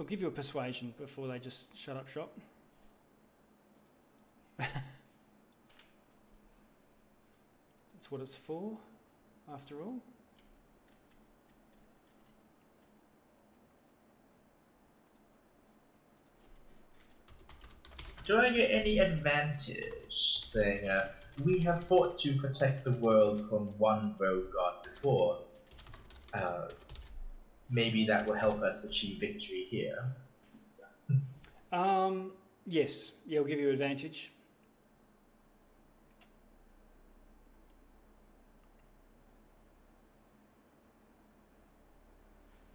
give you a persuasion before they just shut up shop. That's what it's for, after all. Do I get any advantage saying, we have fought to protect the world from one rogue god before? Maybe that will help us achieve victory here. Yes, yeah, I'll give you advantage.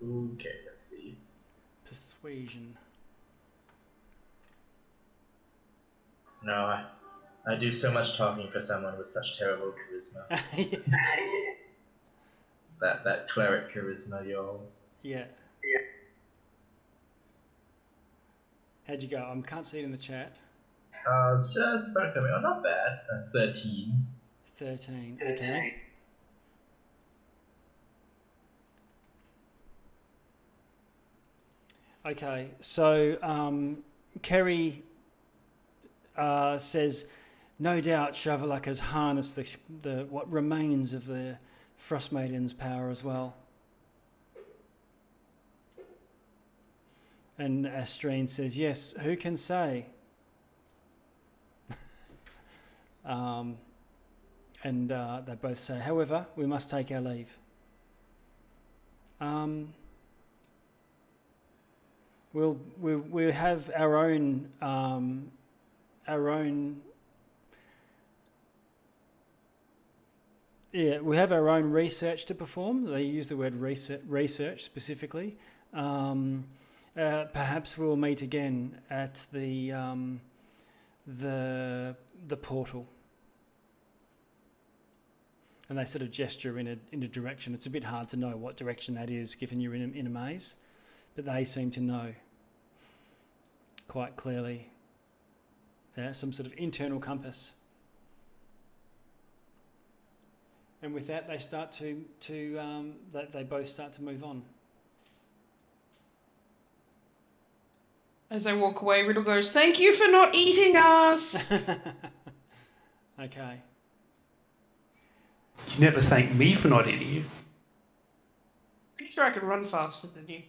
Okay, let's see. Persuasion. No, I do so much talking for someone with such terrible charisma. That cleric charisma, y'all. Yeah. How'd you go? I can't see it in the chat. It's just about coming on. Not bad. 13. 13. Okay. Okay. So Kerry says, no doubt Shavolak has harnessed the what remains of the Frost Maiden's power as well. And Astrine says, yes, who can say? And they both say, however, we must take our leave. We'll have our own we have our own research to perform. They use the word research specifically. Perhaps we'll meet again at the portal. And they sort of gesture in a direction. It's a bit hard to know what direction that is, given you're in a maze, but they seem to know quite clearly. Yeah, some sort of internal compass. And with that, they start they both start to move on. As I walk away, Riddle goes, "Thank you for not eating us." Okay. You never thank me for not eating you. Pretty sure I could run faster than you.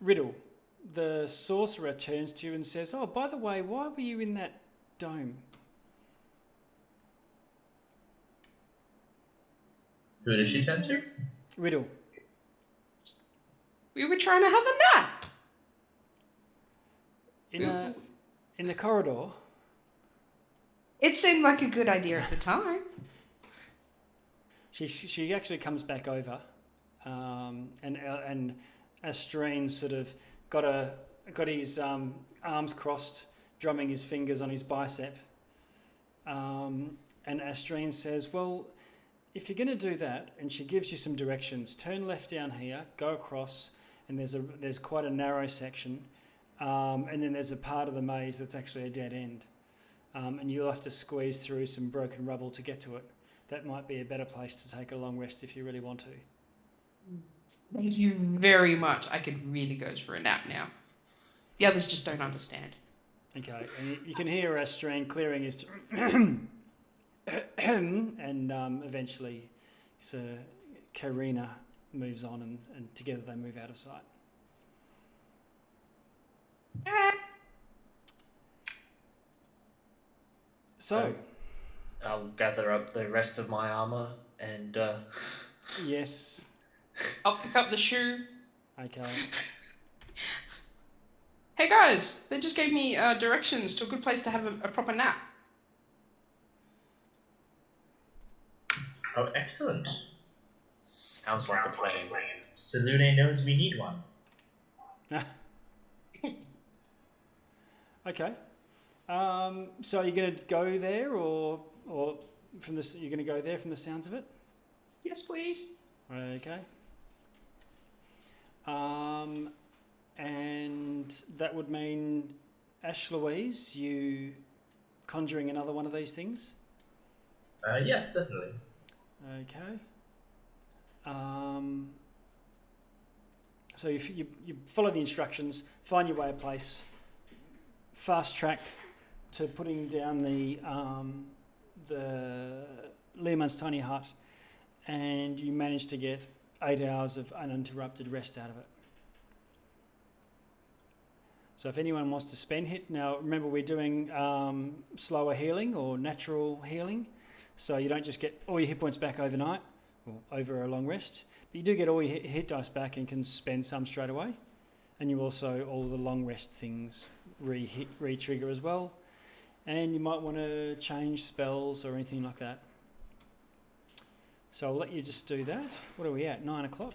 Riddle, the sorcerer turns to you and says, "Oh, by the way, why were you in that dome?" Who did she turn to? Riddle. We were trying to have a nap. In the corridor. It seemed like a good idea at the time. She actually comes back over, and Astrine sort of got his arms crossed, drumming his fingers on his bicep. And Astrine says, "Well, if you're going to do that," and she gives you some directions, turn left down here, go across, and there's quite a narrow section, and then there's a part of the maze that's actually a dead end, and you'll have to squeeze through some broken rubble to get to it. That might be a better place to take a long rest if you really want to. Thank you very much. I could really go for a nap now. The others just don't understand. Okay, and you can hear Astrine clearing his and eventually Karina moves on and together they move out of sight. So, I'll gather up the rest of my armor and yes. I'll pick up the shoe. Okay. Hey guys, they just gave me directions to a good place to have a proper nap. Oh, excellent. Sounds like a plan. Salune knows we need one. Okay. So are you going to go there, or from the you're going to go there from the sounds of it? Yes, please. Okay. And that would mean, Ash Louise, you conjuring another one of these things? Yes, certainly. Okay. So you follow the instructions, find your way a place, fast track to putting down the Leomund's tiny hut, and you manage to get 8 hours of uninterrupted rest out of it. So if anyone wants to spend hit, now remember we're doing slower healing or natural healing, so you don't just get all your hit points back overnight or over a long rest, but you do get all your hit dice back and can spend some straight away, and you also, all the long rest things re-trigger as well, and you might want to change spells or anything like that. So I'll let you just do that. What are we at? 9 o'clock.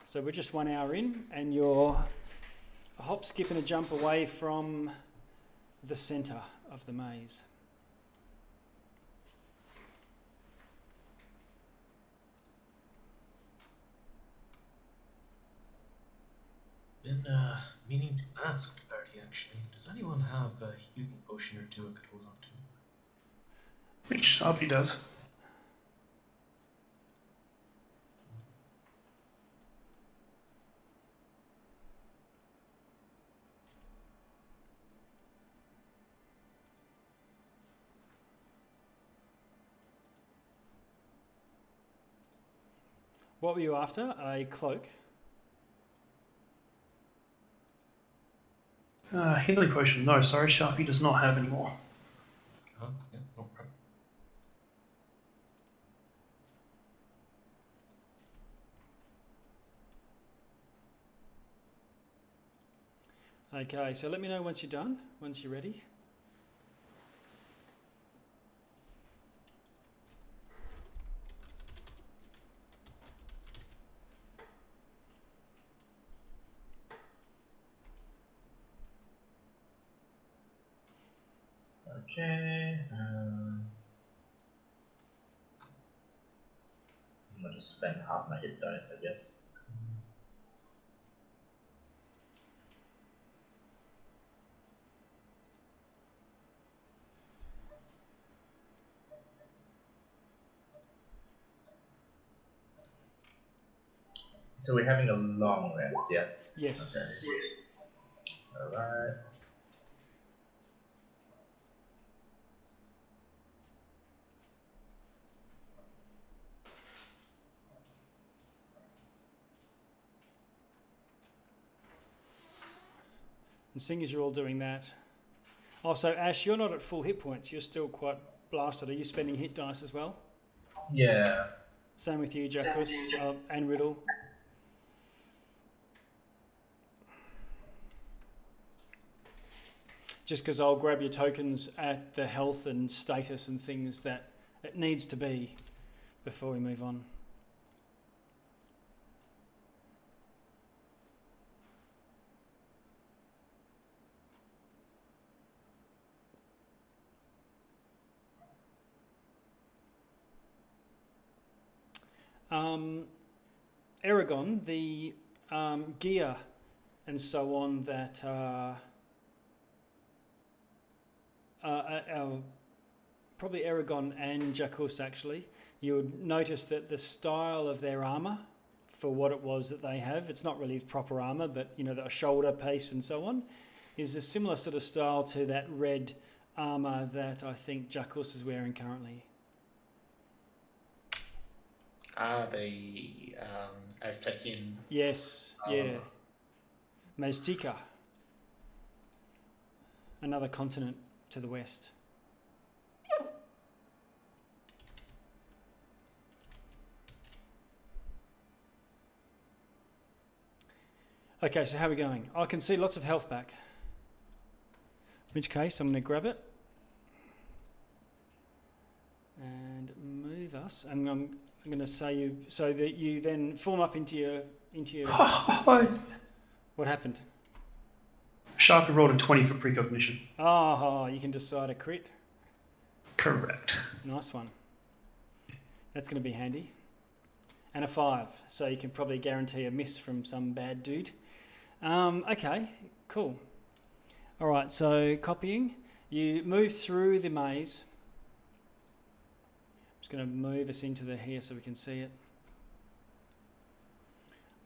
So we're just 1 hour in, and you're a hop, skip, and a jump away from the centre of the maze. Been meaning to ask, Bertie, actually. Does anyone have a healing potion or two I could hold on to? Which Sharpie does. What were you after? A cloak? Healing potion. No, sorry, Sharpie does not have any more. Yeah, no problem. Okay, so let me know once you're done, once you're ready. Okay. I'm gonna just spend half my hit dice, I guess. So we're having a long rest, yes? Yes. Okay. Alright. And seeing as you're all doing that. Also, Ash, you're not at full hit points. You're still quite blasted. Are you spending hit dice as well? Yeah. Same with you, Jackus, and Riddle. Just because I'll grab your tokens at the health and status and things that it needs to be before we move on. Aragon, the gear and so on that probably Aragon and Jackus actually, you would notice that the style of their armour, for what it was that they have, it's not really proper armour, but you know, the shoulder piece and so on, is a similar sort of style to that red armour that I think Jackus is wearing currently. The Aztecian. Yes, yeah. Maztica. Another continent to the west. Okay, so how are we going? I can see lots of health back. In which case, I'm going to grab it and move us. And I'm going to say you so that you then form up into your What happened? Sharpie rolled a 20 for precognition. Oh, you can decide a crit. Correct. Nice one. That's going to be handy. And a 5, so you can probably guarantee a miss from some bad dude. Okay, cool. All right, so copying. You move through the maze. I'm just going to move us into here so we can see it.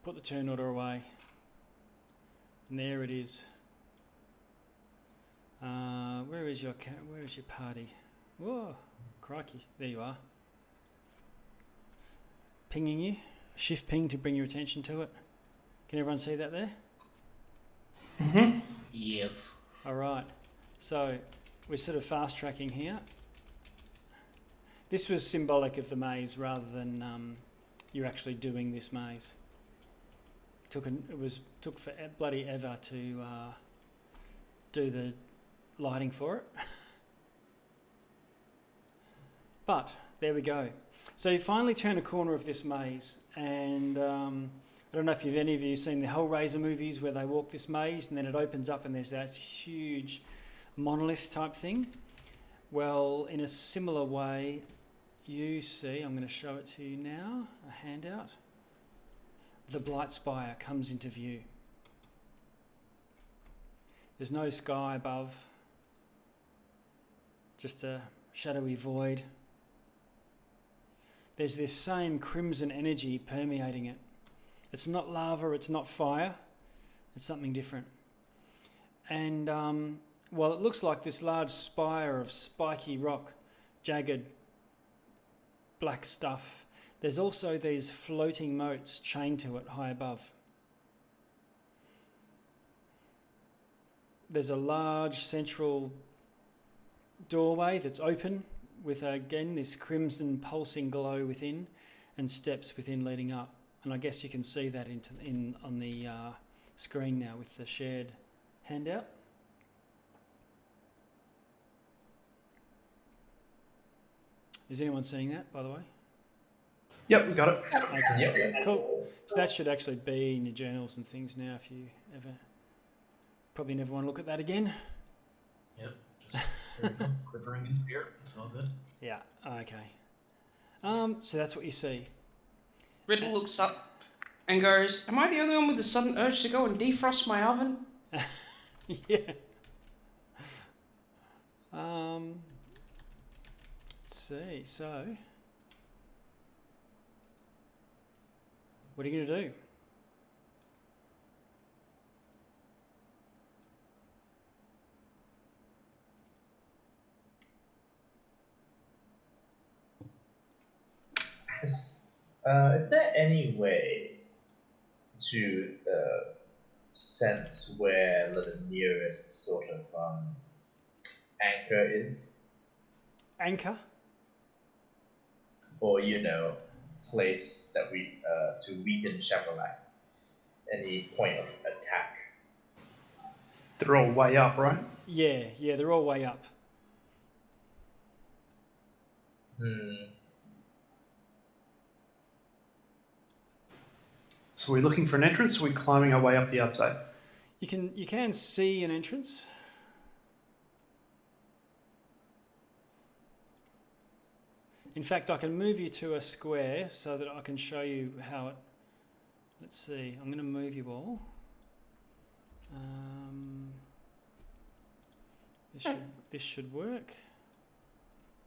Put the turn order away. And there it is. Where is your party? Whoa, crikey! There you are. Pinging you. Shift ping to bring your attention to it. Can everyone see that there? Mm-hmm. Yes. All right. So we're sort of fast tracking here. This was symbolic of the maze rather than you're actually doing this maze. It took for bloody ever to do the lighting for it. But there we go. So you finally turn a corner of this maze, and I don't know if any of you seen the Hellraiser movies where they walk this maze and then it opens up and there's that huge monolith type thing. Well, in a similar way, you see, I'm going to show it to you now, a handout. The Blightspire comes into view. There's no sky above, just a shadowy void. There's this same crimson energy permeating it. It's not lava, it's not fire, it's something different. And while it looks like this large spire of spiky rock, jagged black stuff, there's also these floating moats chained to it high above. There's a large central doorway that's open with, again, this crimson pulsing glow within and steps within leading up. And I guess you can see that on the screen now with the shared handout. Is anyone seeing that, by the way? Yep, we got it. Okay, Yep. cool. So that should actually be in your journals and things now if you ever... Probably never want to look at that again. Yep, just there we go, quivering in fear. It's all good. Yeah, okay. So that's what you see. Riddle looks up and goes, "Am I the only one with the sudden urge to go and defrost my oven?" Yeah. Let's see, so... What are you going to do? Is there any way to sense where the nearest sort of anchor is? Anchor? Or, place that we to weaken Shavolak? Any point of attack? They're all way up, right? Yeah, they're all way up. So we're looking for an entrance, or are we climbing our way up the outside? You can see an entrance. In fact, I can move you to a square so that I can show you how it... Let's see, I'm going to move you all. This should work.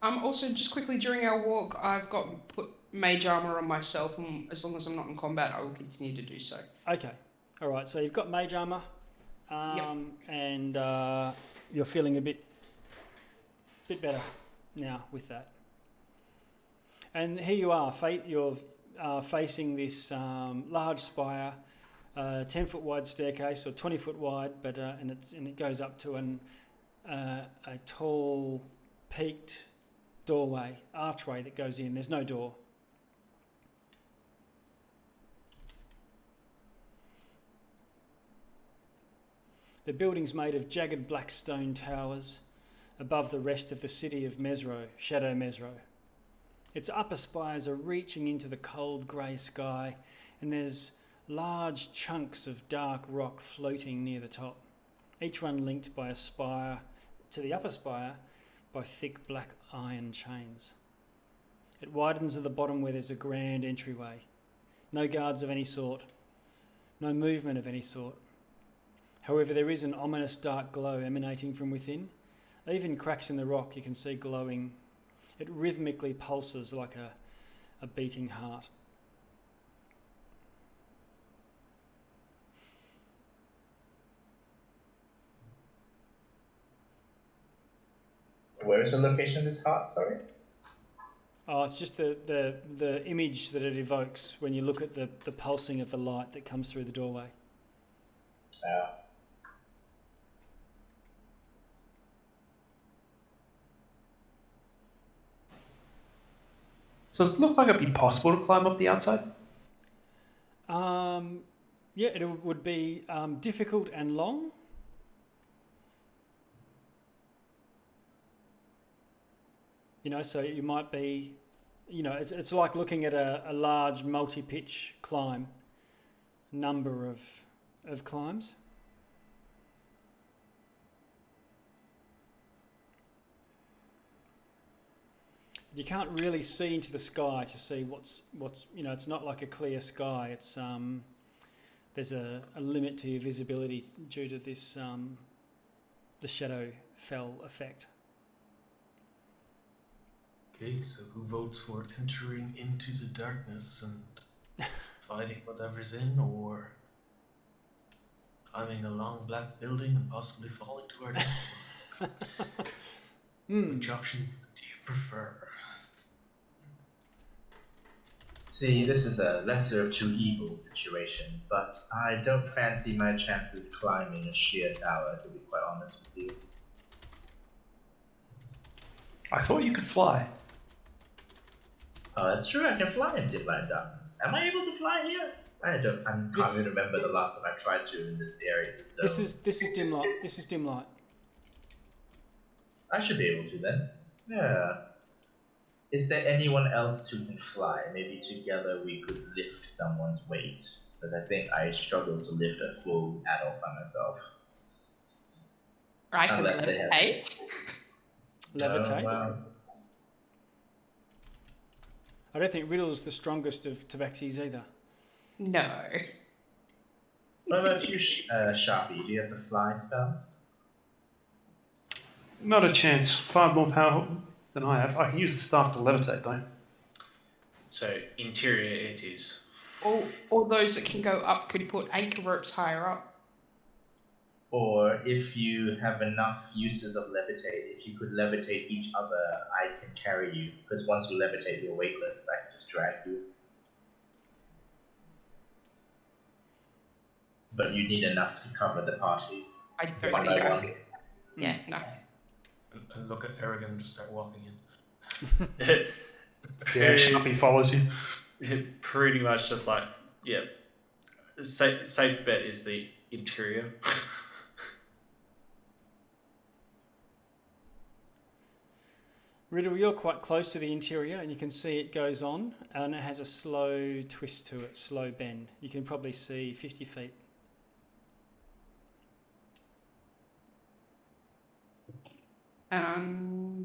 Also, just quickly, during our walk, I've put mage armor on myself, and as long as I'm not in combat, I will continue to do so. Okay, all right, so you've got mage armor, and you're feeling a bit better now with that. And here you are, you're facing this large spire, 10-foot wide staircase, or 20-foot wide, but and it goes up to a tall, peaked archway that goes in. There's no door. The building's made of jagged black stone towers above the rest of the city of Mezro, Shadow Mezro. Its upper spires are reaching into the cold grey sky, and there's large chunks of dark rock floating near the top, each one linked by a spire to the upper spire by thick black iron chains. It widens at the bottom where there's a grand entryway. No guards of any sort, no movement of any sort. However, there is an ominous dark glow emanating from within. Even cracks in the rock you can see glowing. It rhythmically pulses like a beating heart. Where is the location of this heart, sorry? Oh, it's just the image that it evokes when you look at the pulsing of the light that comes through the doorway. So does it look like it'd be possible to climb up the outside? Yeah, it would be difficult and long. You know, so you might be, you know, it's like looking at a large multi-pitch climb, number of climbs. You can't really see into the sky to see what's you know, it's not like a clear sky. It's there's a limit to your visibility due to this the shadow fell effect. Okay, so who votes for entering into the darkness and fighting whatever's in, or climbing a long black building and possibly falling to our death? Which option do you prefer? See, this is a lesser of two evils situation, but I don't fancy my chances climbing a sheer tower, to be quite honest with you. I thought you could fly. Oh, that's true, I can fly in dim light darkness. Am I able to fly here? I can't even remember the last time I tried to in this area. So This is dim light. This is dim light. I should be able to then. Yeah. Is there anyone else who can fly? Maybe together we could lift someone's weight. Because I think I struggle to lift a full adult by myself. I can Unless they have- levitate. Levitate. Wow. I don't think Riddle's the strongest of tabaxis either. No. What about you, Sharpie? Do you have the fly spell? Not a chance. Far more power than I have. I can use the staff to levitate, though. So interior it is. Or those that can go up could put anchor ropes higher up. Or if you have enough uses of levitate, if you could levitate each other, I can carry you. Because once you levitate, you're weightless. I can just drag you. But you need enough to cover the party. I don't One think by I one. Yeah, no. And look at Aragon and just start walking in. Yeah, Sharpie follows you. Pretty much just like, yeah. Safe bet is the interior. Riddle, you're quite close to the interior and you can see it goes on and it has a slow twist to it, slow bend. You can probably see 50 feet.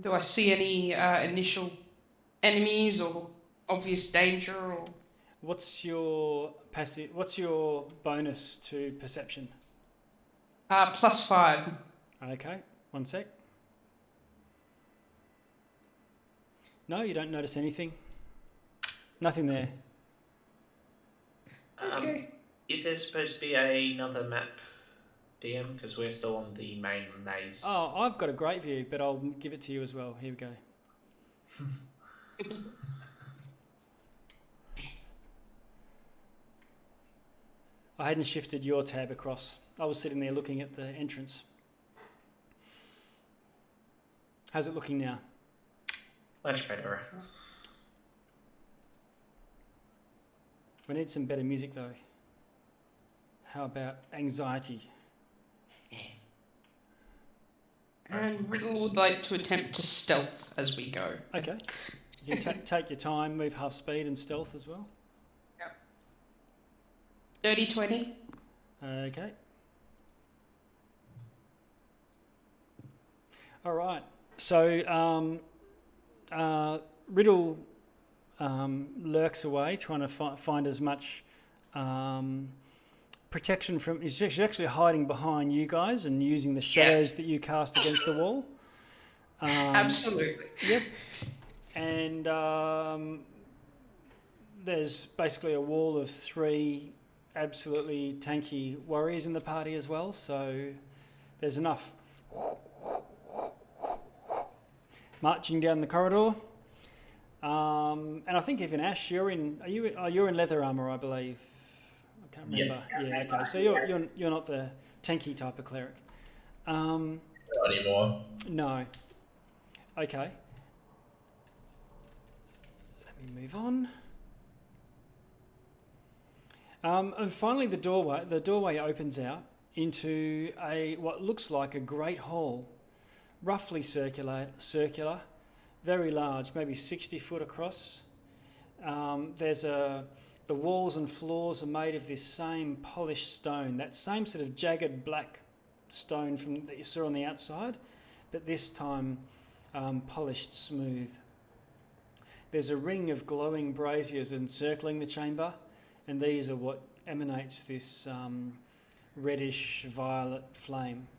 Do I see any initial enemies or obvious danger or? What's your passive? What's your bonus to perception? +5. Okay, one sec. No, you don't notice anything. Nothing there. Okay. Is there supposed to be another map, DM? Because we're still on the main maze. Oh, I've got a great view, but I'll give it to you as well. Here we go. I hadn't shifted your tab across. I was sitting there looking at the entrance. How's it looking now? Much better. We need some better music though. How about Anxiety? And Riddle would like to attempt to stealth as we go. Okay. You can take your time, move half speed and stealth as well. Yep. Dirty 20. Okay. All right. So Riddle lurks away, trying to find as much protection from. She's actually hiding behind you guys and using the shadows that you cast against the wall. Absolutely. Yep. And there's basically a wall of 3 absolutely tanky warriors in the party as well. So there's enough marching down the corridor. And I think even Ash, you're in leather armor, I believe. I can't remember. Yes. Yeah. Okay. So you're not the tanky type of cleric. Not anymore. No. Okay. Let me move on. And finally, the doorway opens out into what looks like a great hall, roughly circular, very large, maybe 60 foot across. The walls and floors are made of this same polished stone, that same sort of jagged black stone that you saw on the outside, but this time polished smooth. There's a ring of glowing braziers encircling the chamber, and these are what emanates this reddish violet flame.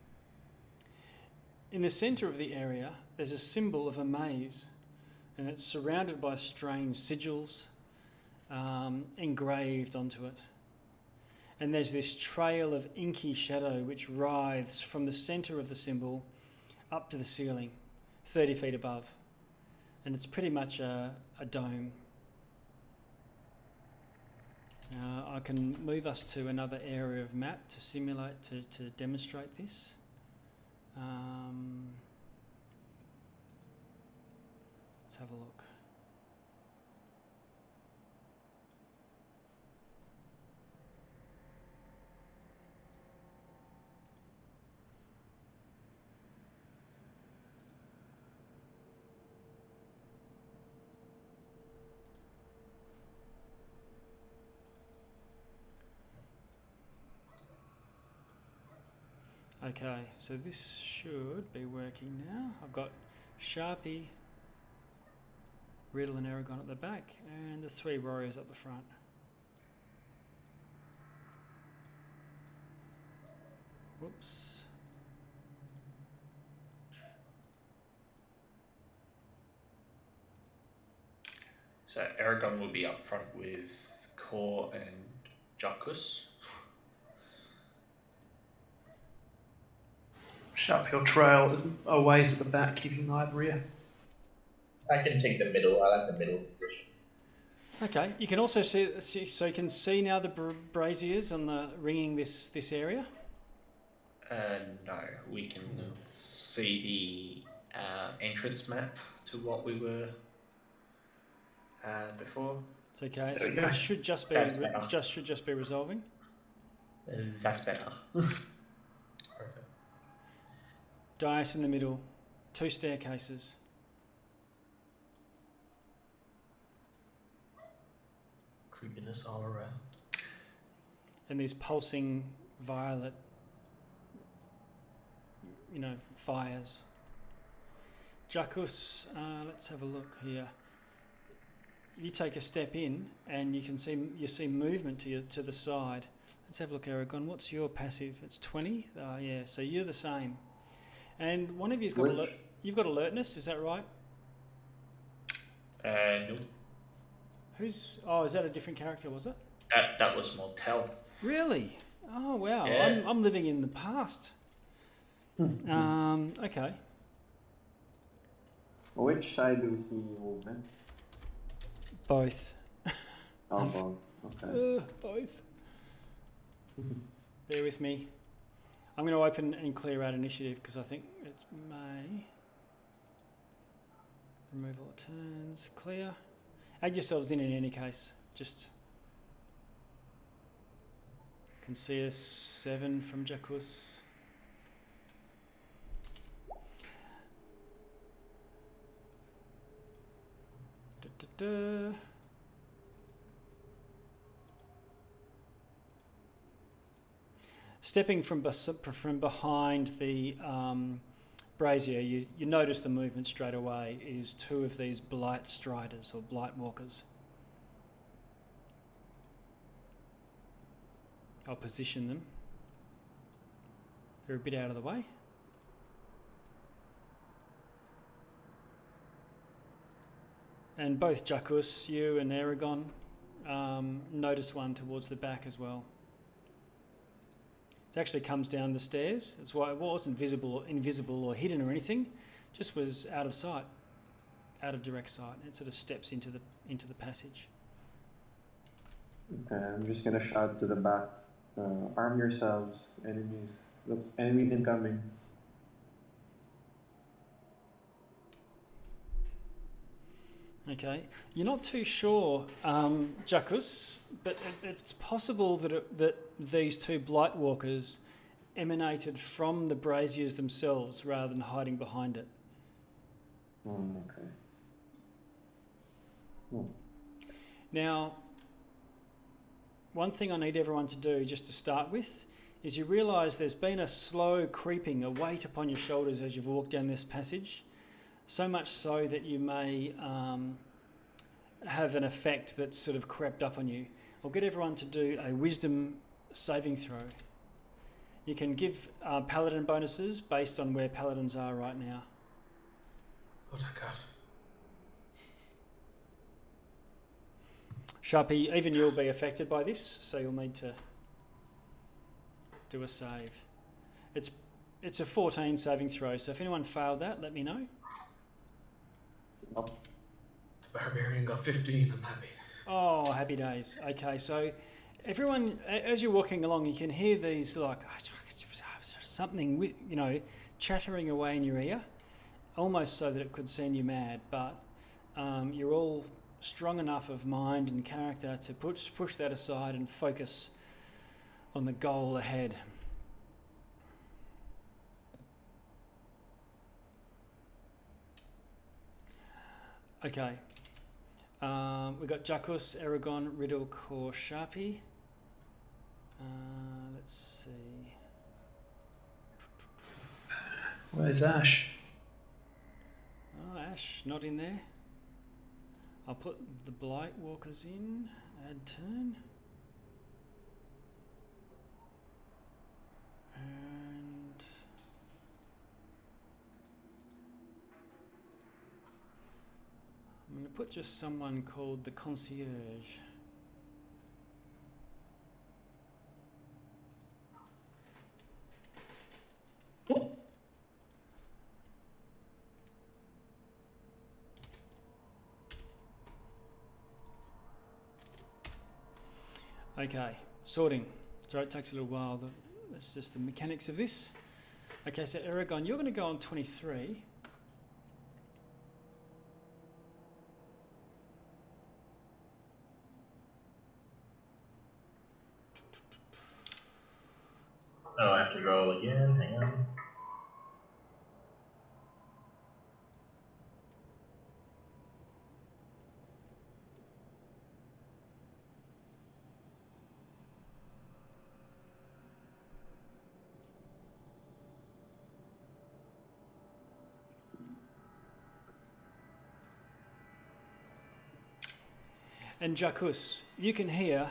In the centre of the area, there's a symbol of a maze, and it's surrounded by strange sigils engraved onto it. And there's this trail of inky shadow which writhes from the centre of the symbol up to the ceiling, 30 feet above. And it's pretty much a dome. I can move us to another area of map to simulate, to demonstrate this. Let's have a look. Okay, so this should be working now. I've got Sharpie, Riddle and Aragon at the back, and the 3 warriors up the front. Whoops. So Aragon will be up front with Kor and Jacques. Sharp Hill Trail a ways at the back, keeping an eye at the rear. I can take the middle. I like the middle position. Okay, you can also see so you can see now the braziers on the ringing this area. No, we can see the entrance map to what we were before. It's okay. There we go. It should just be should just be resolving. That's better. Perfect. Dais in the middle, 2 staircases. Creepiness all around. And these pulsing violet, fires. Jacques, let's have a look here. You take a step in, and you see movement to the side. Let's have a look, Aragon. What's your passive? It's 20. Yeah. So you're the same. And one of you's got you've got alertness. Is that right? No. Who's? Oh, is that a different character? Was it? That was Mortel. Really? Oh wow. Yeah. I'm living in the past. Okay. Which side do we see movement? Both. Oh, both. Okay. Both. Bear with me. I'm going to open and clear out initiative because I think it may. Remove all turns. Clear. Add yourselves in any case. Just. Can see a 7 from Jacques. Stepping from behind the brazier, you notice the movement straight away is two of these Blightstriders or Blightwalkers. I'll position them. They're a bit out of the way. And both Jacus, you and Aragon, notice one towards the back as well. It actually comes down the stairs. That's why it wasn't invisible or hidden or anything. Just was out of sight, out of direct sight. It sort of steps into the passage. Okay, I'm just gonna shout to the back. Arm yourselves, enemies. Looks enemies incoming. Okay, you're not too sure, Jacus, but it's possible that these two Blightwalkers emanated from the braziers themselves rather than hiding behind it. Okay. Now, one thing I need everyone to do just to start with is you realise there's been a slow creeping, a weight upon your shoulders as you've walked down this passage. So much so that you may have an effect that's sort of crept up on you. I'll get everyone to do a wisdom saving throw. You can give paladin bonuses based on where paladins are right now. Oh, thank God. Sharpie, even you'll be affected by this, so you'll need to do a save. It's a 14 saving throw, so if anyone failed that, let me know. Oh. The barbarian got 15, I'm happy. Oh, happy days. Okay, so everyone, as you're walking along, you can hear these like something, chattering away in your ear, almost so that it could send you mad. But you're all strong enough of mind and character to push that aside and focus on the goal ahead. Okay. We've got Jacus, Aragon, Riddle, Core, Sharpie. Let's see. Where's Ash? Oh, Ash, not in there. I'll put the Blightwalkers in. Add turn. And I'm going to put just someone called the Concierge. Okay, sorting. So it takes a little while. That's just the mechanics of this. Okay, so Aragon, you're going to go on 23. Oh, I have to roll again. Hang on. And Jacus, you can hear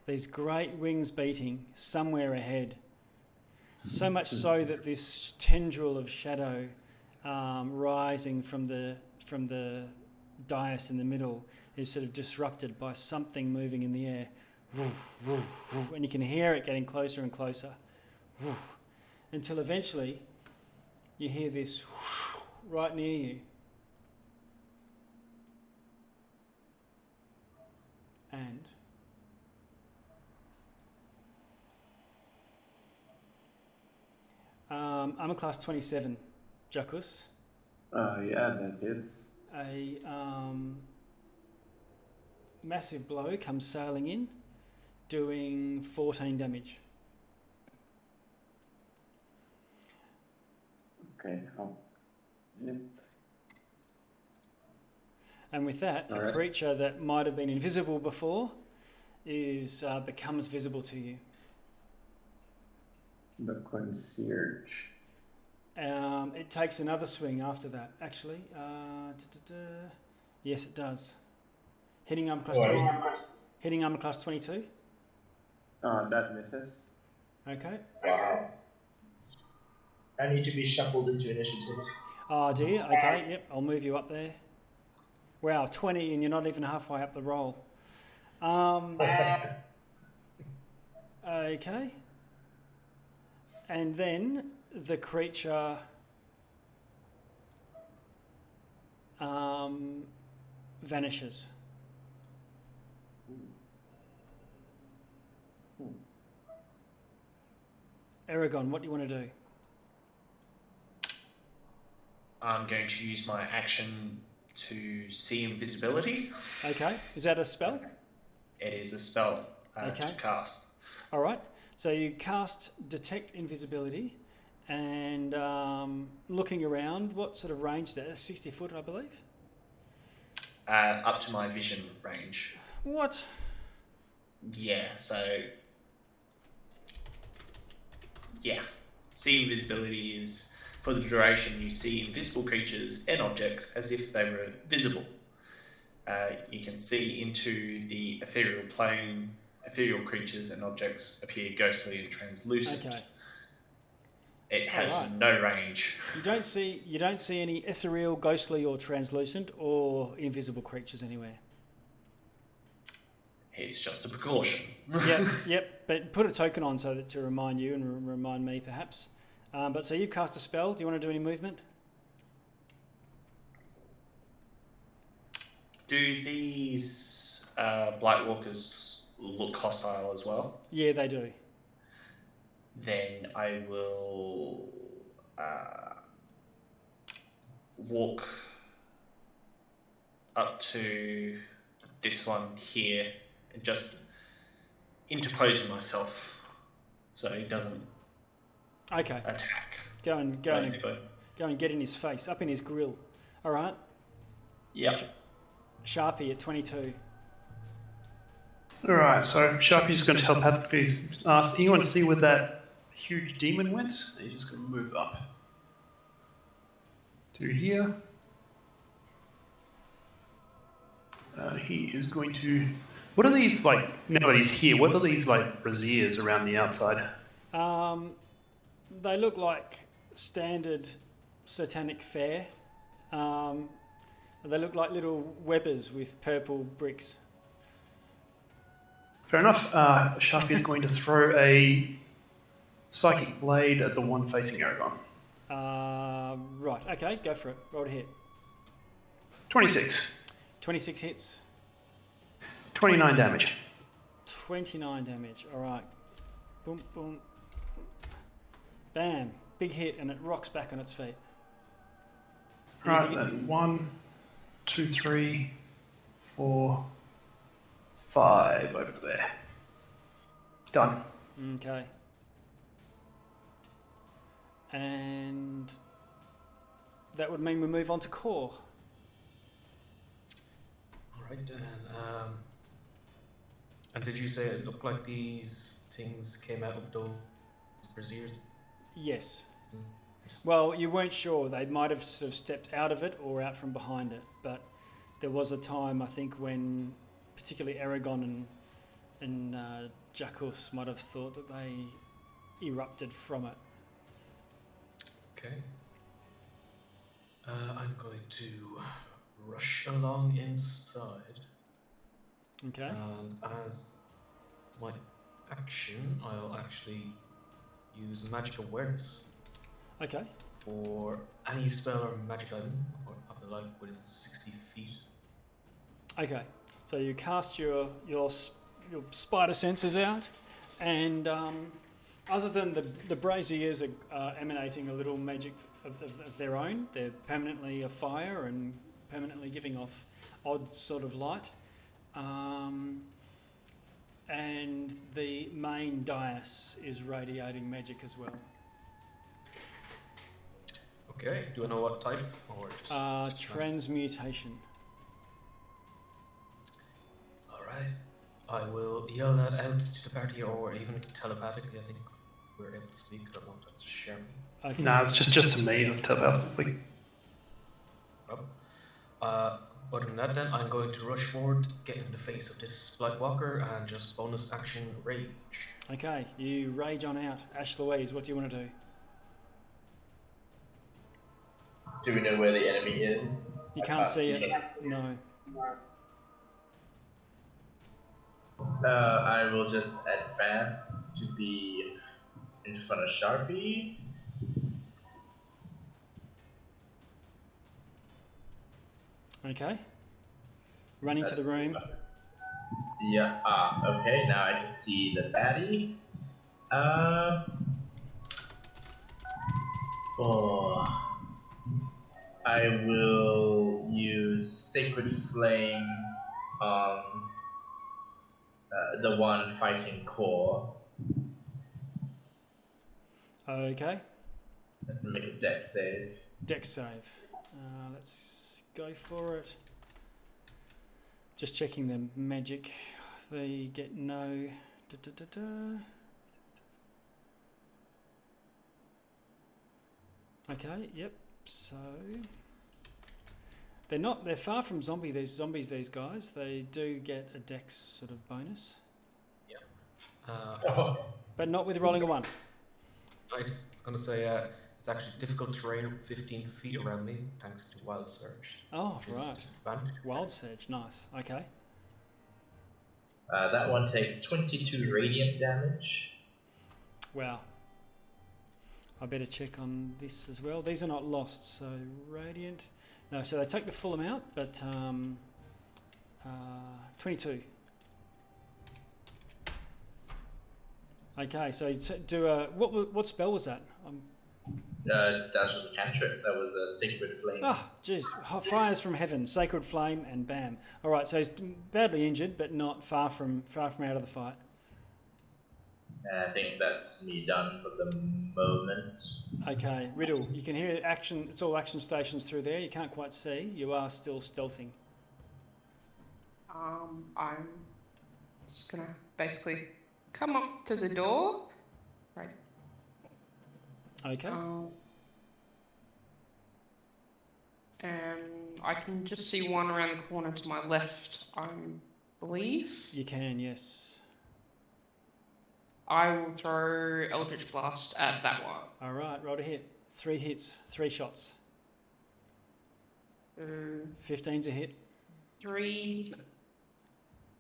these great wings beating somewhere ahead. So much so that this tendril of shadow rising from the dais in the middle is sort of disrupted by something moving in the air. And you can hear it getting closer and closer. Until eventually you hear this right near you. And I'm a class 27, Jacus. Yeah, that hits. A massive blow comes sailing in, doing 14 damage. Okay. Oh. Yep. And with that, a Alright. creature that might have been invisible before becomes visible to you. The concierge. It takes another swing after that, actually. Yes, it does. Hitting armor class 20, hitting armor class 22. That misses. Okay. Wow. I need to be shuffled into initiative. Oh, do you? Okay, yep, I'll move you up there. Wow, 20 and you're not even halfway up the roll. Okay. And then the creature vanishes. Aragon, what do you want to do? I'm going to use my action to see invisibility. Okay, is that a spell? It is a spell Okay. to cast. All right, so you cast Detect Invisibility and looking around, what sort of range is that? 60 foot, I believe? Up to my vision range. What? Yeah, so... Yeah. See invisibility is, for the duration, you see invisible creatures and objects as if they were visible. You can see into the ethereal plane. Ethereal creatures and objects appear ghostly and translucent. Okay. It has Alright. no range. You don't see any ethereal, ghostly, or translucent, or invisible creatures anywhere. It's just a precaution. Yep. But put a token on so that to remind you and remind me, perhaps. But so you've cast a spell. Do you want to do any movement? Do these Blightwalkers look hostile as well? Yeah, they do. Then I will walk up to this one here and just interposing myself so he doesn't Okay. attack. Go and get in his face, up in his grill. All right. Yep. Sharpie at 22. All right, so Sharpie's going to telepathically ask anyone to see where that huge demon went. He's just going to move up to here. He is going to. What are these like? Now that he's here, what are these like braziers around the outside? They look like standard satanic fare. They look like little Webbers with purple bricks. Fair enough. Sharpie is going to throw a psychic blade at the one facing Aragon. Right, okay, go for it. Roll to hit. 26. 26 hits. 29 damage. 29 damage, alright. Boom, boom. Bam. Big hit and it rocks back on its feet. Right, then 1, 2, 3, 4, 5 over there. Done. Okay. And that would mean we move on to core. Alright then. And did you say it looked like these things came out of those braziers? Yes. Well, you weren't sure. They might have sort of stepped out of it or out from behind it. But there was a time, I think, when particularly Aragon and Jacques might have thought that they erupted from it. Okay. I'm going to rush along inside. Okay. And as my action, I'll actually use magic awareness Okay. for any spell or magic item or of the like within 60 feet. Okay. So you cast your spider senses out, and other than the braziers are emanating a little magic of their own, they're permanently afire and permanently giving off odd sort of light. And the main dais is radiating magic as well. Okay, do I know what type or just Transmutation. I will yell that out to the party, or even telepathically. I think we're able to speak. I don't know if that's sharing. Okay. No, it's just to me telepathically. Other than that, then I'm going to rush forward, get in the face of this Blightwalker, and just bonus action rage. Okay, you rage on out. Ash Louise, what do you want to do? Do we know where the enemy is? You I can't see it. No. I will just advance to be in front of Sharpie. Okay. Run into the room. Yeah. Okay. Now I can see the baddie. I will use Sacred Flame on the one fighting Core. Okay. That's to make a dex save. Dex save. Let's go for it. Just checking the magic. They get no. Okay. Yep. So they're far from zombies these guys. They do get a dex sort of bonus. Yeah. But not with rolling a 1. Nice. I was going to say, it's actually difficult terrain 15 feet around me, thanks to Wild Surge. Oh, right. Wild Surge, nice. Okay. That one takes 22 radiant damage. Wow. I better check on this as well. These are not lost, so radiant. No, so they take the full amount, but 22. Okay, so do a what spell was that? That was a cantrip. That was a Sacred Flame. Oh, jeez. Fires from heaven, Sacred Flame, and bam. All right, so he's badly injured, but not far from out of the fight. I think that's me done for the moment. Okay, Riddle, you can hear action. It's all action stations through there. You can't quite see. You are still stealthing. I'm just gonna basically come up to the door. Right. Okay. And I can just see one around the corner to my left, I believe. You can, yes. I will throw Eldritch Blast at that one. All right, roll to hit. 3 hits, 3 shots. 15's a hit. 3,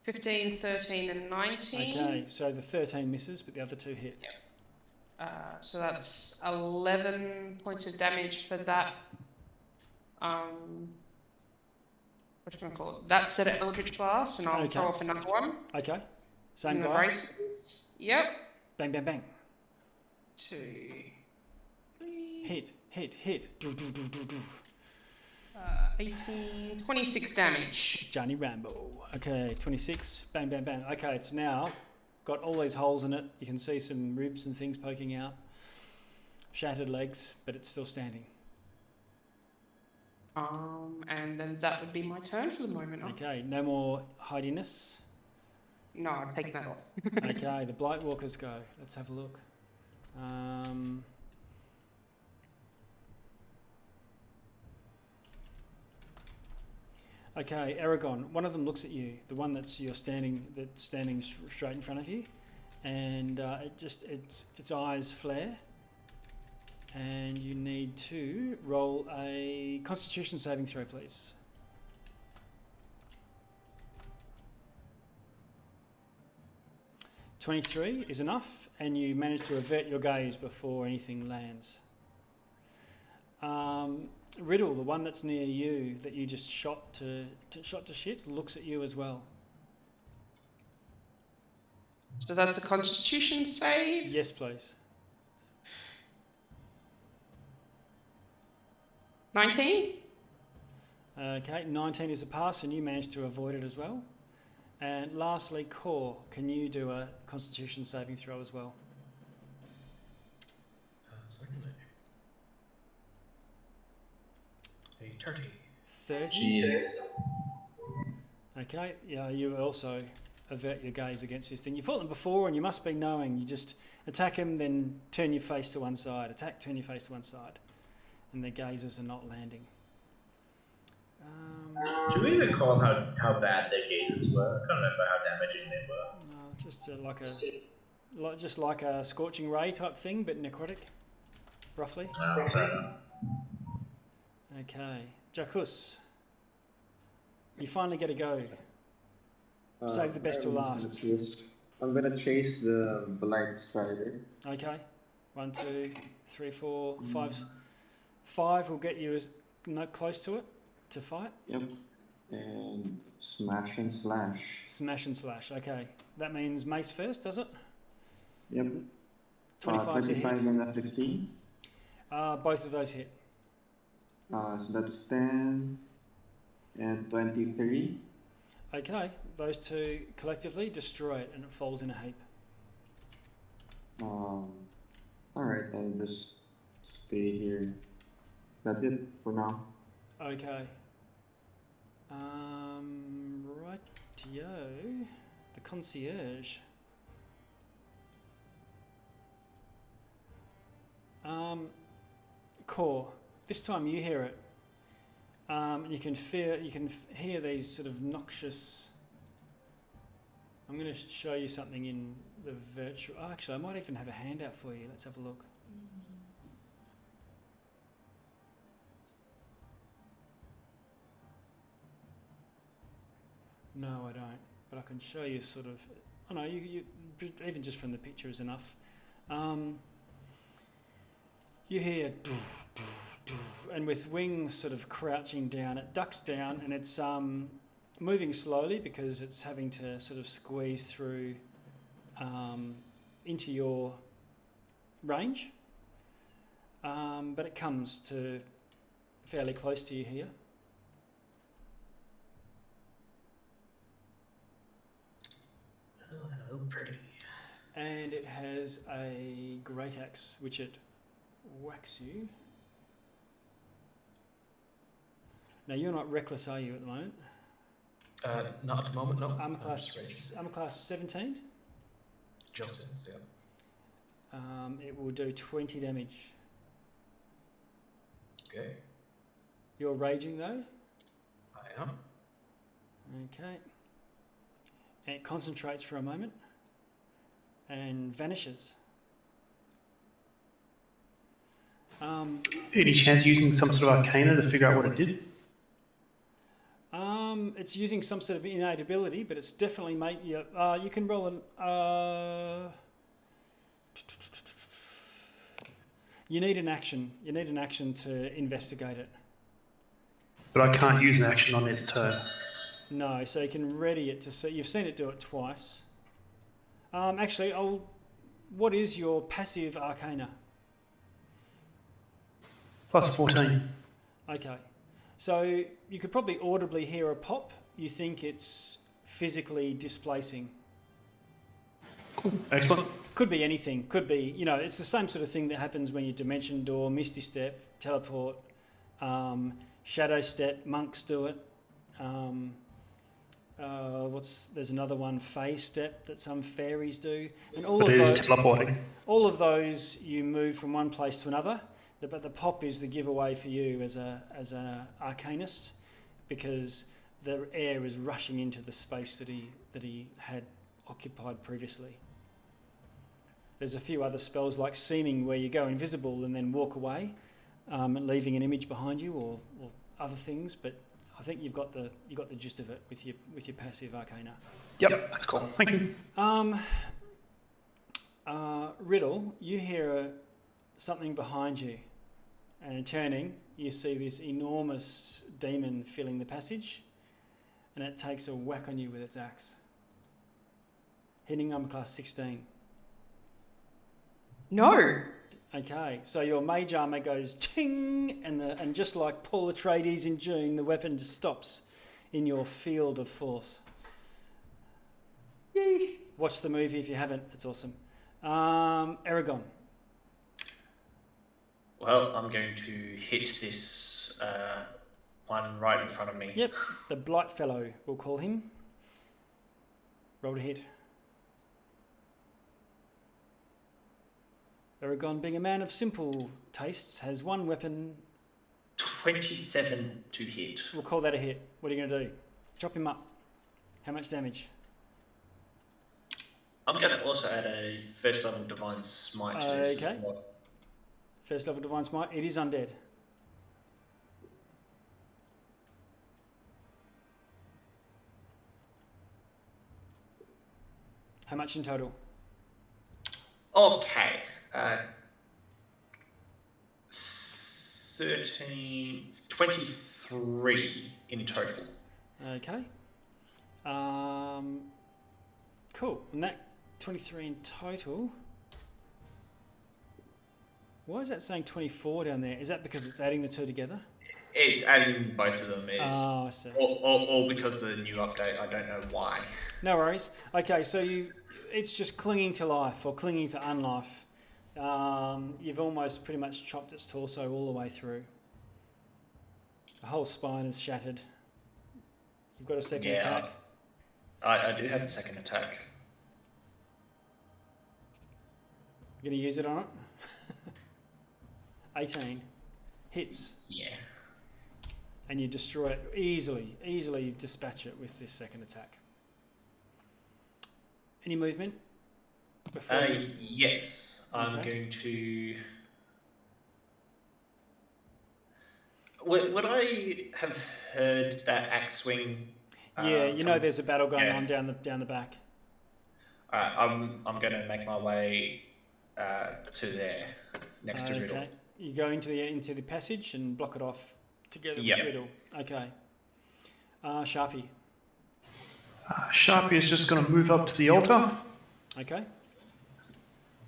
15, 13, and 19. Okay, so the 13 misses, but the other 2 hit. Yep. So that's 11 points of damage for that. What do you want to call it? That set of Eldritch Blast, and I'll throw off another one. Okay. Same guy. Braces. Yep. Bang, bang, bang. 2, 3. Hit. Do. 18, 26 damage. Johnny Rambo. Okay, 26. Bang, bang, bang. Okay, it's now got all these holes in it. You can see some ribs and things poking out. Shattered legs, but it's still standing. And then that would be my turn for the moment. Okay, no more hidiness. No, I've taken that off. Okay, the Blightwalkers go. Let's have a look. Okay, Aragon. One of them looks at you. The one that's standing straight in front of you, and its eyes flare. And you need to roll a Constitution saving throw, please. .23 is enough, and you manage to avert your gaze before anything lands. Riddle, the one that's near you that you just shot to shit, looks at you as well. So that's a Constitution save? Yes, please. 19? Okay, 19 is a pass, and you managed to avoid it as well. And lastly, Core, can you do a Constitution saving throw as well? Certainly. A 30. 30? Jeez. Okay, yeah, you also avert your gaze against this thing. You've fought them before, and you must be knowing. You just attack them, then turn your face to one side. Attack, turn your face to one side, and their gazes are not landing. Do we recall how bad their gazes were? I can't remember how damaging they were. No, just like a scorching ray type thing, but necrotic, roughly. Oh, fair enough. Okay, Jacuz, you finally get a go. Save the best till last. I'm gonna chase the Blightspire. Okay, 1, 2, 3, 4, 5. 5 will get you close to it to fight. Yep. And smash and slash. Smash and slash. Okay, that means mace first, does it? Yep. 25 to hit. 25 and a 15. Both of those hit. So that's 10 and 23. Okay, those two collectively destroy it, and it falls in a heap. Alright, I'll just stay here. That's it for now. Okay. Rightio. The concierge. Core. This time you hear it. You can hear these sort of noxious. I'm going to show you something in the virtual. Oh, actually, I might even have a handout for you. Let's have a look. No, I don't. But I can show you sort of. Oh no, you even just from the picture is enough. You hear, and with wings sort of crouching down, it ducks down, and it's moving slowly because it's having to sort of squeeze through into your range. But it comes to fairly close to you here. Hello, pretty. And it has a great axe, which it whacks you. Now you're not reckless, are you, at the moment? Not at the moment, no. Armor class 17. Justin's, yeah. It will do 20 damage. Okay. You're raging though? I am. Okay. And it concentrates for a moment and vanishes. Any chance using some sort of arcana to figure out what it did? It's using some sort of innate ability, but it's definitely you can roll an. You need an action. You need an action to investigate it. But I can't use an action on its turn. No, so you can ready it to see. You've seen it do it twice. Actually, what is your passive arcana? Plus 14. Okay. So you could probably audibly hear a pop. You think it's physically displacing. Cool. Excellent. Could be anything. Could be, it's the same sort of thing that happens when you Dimension Door, Misty Step, Teleport, Shadow Step, monks do it. There's another one, Phase Step, that some fairies do. And all but of it those, is teleporting. all of those you move from one place to another. But the pop is the giveaway for you as a arcanist, because the air is rushing into the space that he had occupied previously. There's a few other spells like Seeming, where you go invisible and then walk away, leaving an image behind you, or other things. But I think you got the gist of it with your passive arcana. Yep, that's cool. Thank you. Riddle, you hear something behind you, and turning, you see this enormous demon filling the passage, and it takes a whack on you with its axe. Hitting armor class 16. No. Okay, so your mage armor goes ting, and just like Paul Atreides in Dune, the weapon just stops in your field of force. Yay. Watch the movie if you haven't; it's awesome. Aragon. Well, I'm going to hit this one right in front of me. Yep, the Blight Fellow, we'll call him. Roll to hit. Aragon, being a man of simple tastes, has one weapon. 27 to hit. We'll call that a hit. What are you going to do? Chop him up. How much damage? I'm going to also add a first level Divine Smite to this. Okay. First level Divine Smite. It is undead. How much in total? Okay. 13, 23 in total. Okay. Cool. And that 23 in total. Why is that saying 24 down there? Is that because it's adding the two together? It's adding both of them. Oh, I see. Or because of the new update. I don't know why. No worries. Okay, so it's just clinging to life or clinging to unlife. You've almost pretty much chopped its torso all the way through. The whole spine is shattered. You've got a second attack. I do have a second attack. You're going to use it on it? 18. Hits. Yeah. And you destroy it easily dispatch it with this second attack. Any movement? Yes. I'm going to... Would I have heard that axe swing? Yeah, there's a battle going on down the back. I'm going to make my way to there, next to Riddle. You go into the passage and block it off together with Riddle. Okay. Sharpie. Sharpie is just going to move up to the altar. Okay.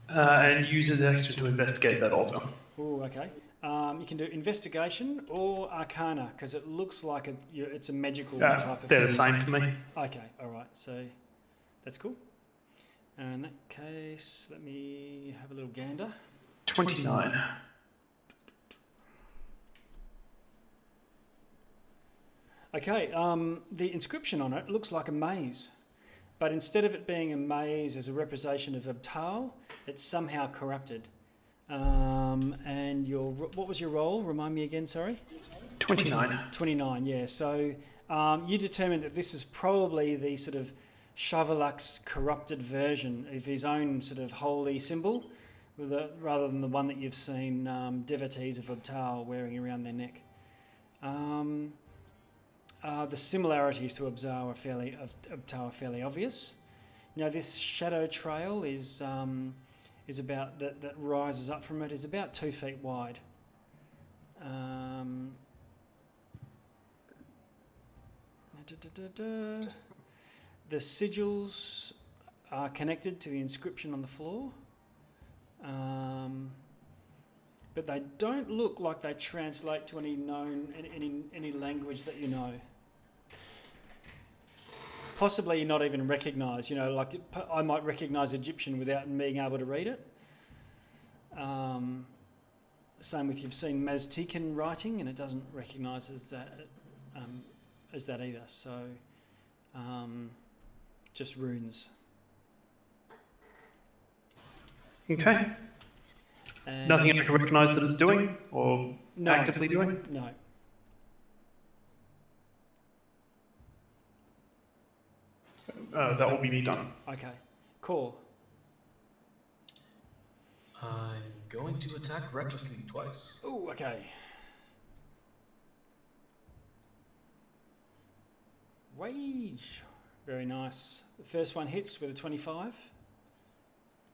And use his extra to investigate that altar. Oh, okay. You can do investigation or arcana because it looks like it's a magical type of they're thing. the same for me. Okay, all right. So that's cool. In that case, let me have a little gander. 29. Okay, the inscription on it looks like a maze, but instead of it being a maze as a representation of Abtal, it's somehow corrupted. And what was your roll? Remind me again, sorry? 29. 29, yeah. So you determined that this is probably the sort of Shavolak's corrupted version of his own sort of holy symbol, rather than the one that you've seen devotees of Abtal wearing around their neck. The similarities to Abtal are fairly obvious. This shadow trail is about that rises up from it is about 2 feet wide. The sigils are connected to the inscription on the floor, but they don't look like they translate to any language that you know. Possibly not even recognise, like I might recognise Egyptian without being able to read it. Same with you've seen Maztecan writing and it doesn't recognise as that either. So just runes. Okay. And nothing I can recognise that it's doing or actively doing? No. That will be me done. Okay. Core. I'm going to attack recklessly twice. Oh, okay. Rage. Very nice. The first one hits with a 25.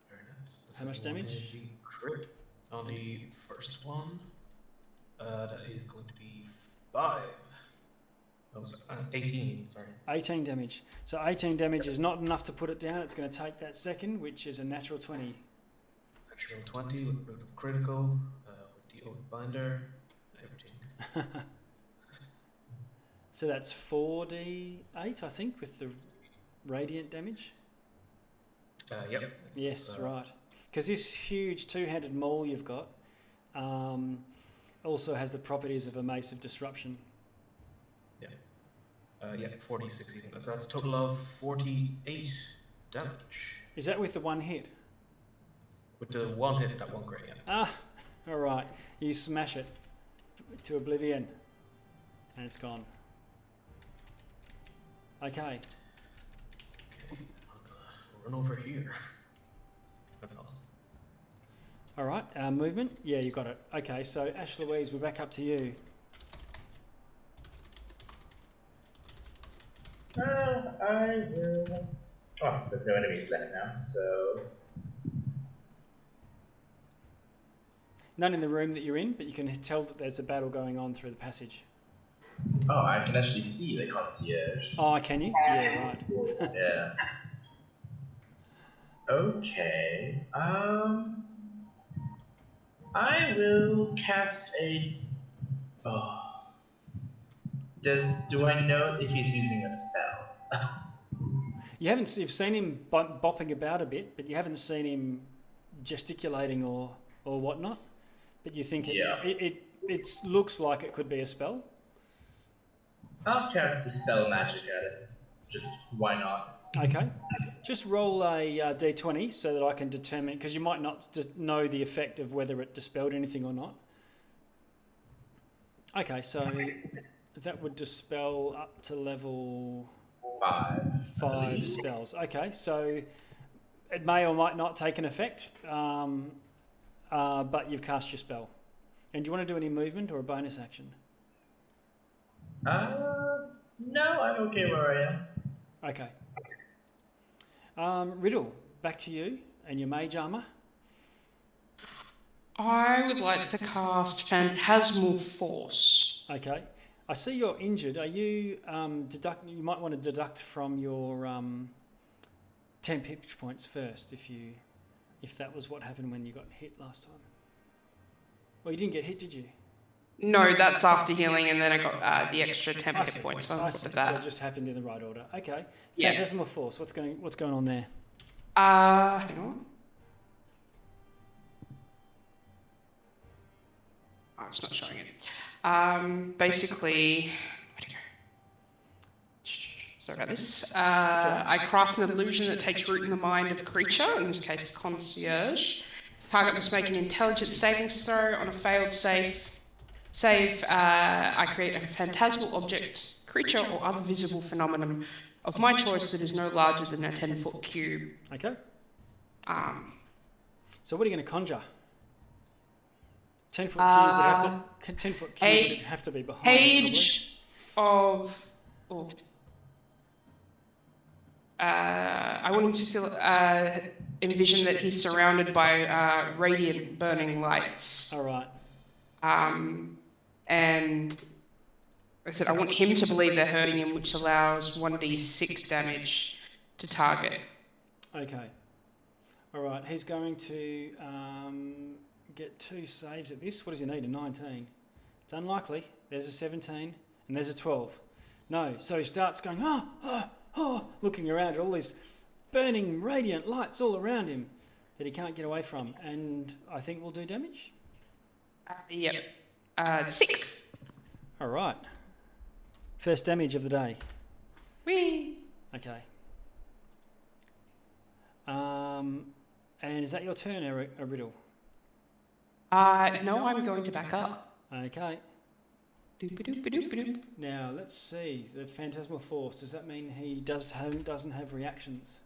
Very nice. How much damage? Crit on the first one. That is going to be 5. Oh, 18, sorry. 18 damage. So 18 damage is not enough to put it down. It's going to take that second, which is a natural 20. Natural 20 with brutal critical, with the oak binder, everything. So that's 4d8, I think, with the radiant damage. Yep. Yes, right. Because this huge two-handed maul you've got also has the properties of a mace of disruption. Yeah. Yeah, 46 even. So that's a total of 48 damage. Is that with the one hit? With the one hit, that one crit, yeah. Ah, all right. You smash it to oblivion, and it's gone. Okay. I'm gonna run over here. That's all. All right. Movement. Yeah, you got it. Okay. So Ash Louise, we're back up to you. I will. Oh, there's no enemies left now, so. None in the room that you're in, but you can tell that there's a battle going on through the passage. Oh, I can actually see the concierge. Oh, can you? Yeah, right. Yeah. Okay. I will cast a. Oh. Do I know if he's using a spell? You've seen him bopping about a bit, but you haven't seen him gesticulating or whatnot. But you think it looks like it could be a spell. I'll cast Dispel Magic at it. Just why not? Okay. Just roll a d20 so that I can determine, because you might not know the effect of whether it dispelled anything or not. Okay, so that would dispel up to level 5 spells. Okay, so it may or might not take an effect, but you've cast your spell. And do you want to do any movement or a bonus action? No, I'm okay where I am. Okay. Riddle, back to you and your mage armor. I would like to cast Phantasmal Force. Okay. I see you're injured. Are you you might want to deduct from your 10 pitch points first if that was what happened when you got hit last time. Well, you didn't get hit, did you? No, that's after healing, and then I got the extra 10 hit points on top of So that. it just happened in the right order. Okay. Yeah. Phantasmal Force. What's going on there? Hang on. Oh, it's not showing it. Basically, where'd it go? Sorry about this. I craft an illusion that takes root in the mind of a creature, in this case the concierge. Target must make an intelligence savings throw. On a failed save, I create a phantasmal object, creature, or other visible phenomenon of my choice that is no larger than a 10-foot cube. Okay. So what are you going to conjure? 10-foot cube would have to. 10-foot cube would have to be behind. Page of. Oh. I want him to feel. Envision that he's surrounded by radiant burning lights. All right. And I said I want him to believe they're hurting him, which allows 1d6 damage to target. Okay. All right. He's going to get 2 saves at this. What does he need? A 19. It's unlikely. There's a 17 and there's a 12. No. So he starts going, looking around at all these burning radiant lights all around him that he can't get away from. And I think we'll do damage. Yep. 6. All right. First damage of the day. Whee! Okay. And is that your turn, a riddle? No, I'm going to back up. Okay. Doop-a-doop-a-doop-a-doop. Now let's see the phantasmal force. Does that mean he doesn't have reactions,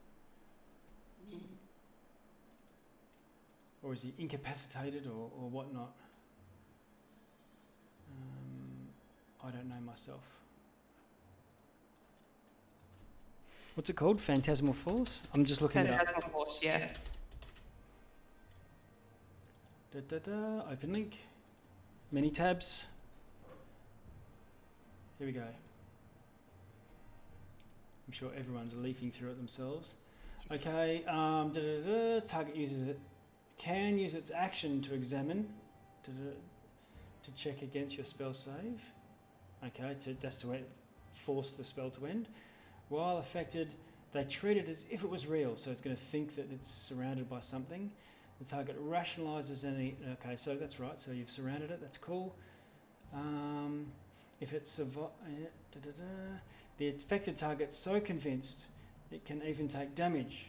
or is he incapacitated or whatnot? I don't know myself. What's it called? Phantasmal force? I'm just looking it up. Phantasmal Force, yeah. Open link. Many tabs. Here we go. I'm sure everyone's leafing through it themselves. Okay. Target can use its action to examine, to check against your spell save. Okay, that's to force the spell to end. While affected, they treat it as if it was real, so it's going to think that it's surrounded by something. The target rationalises any. Okay, so that's right. So you've surrounded it. That's cool. If it's The affected target's so convinced it can even take damage.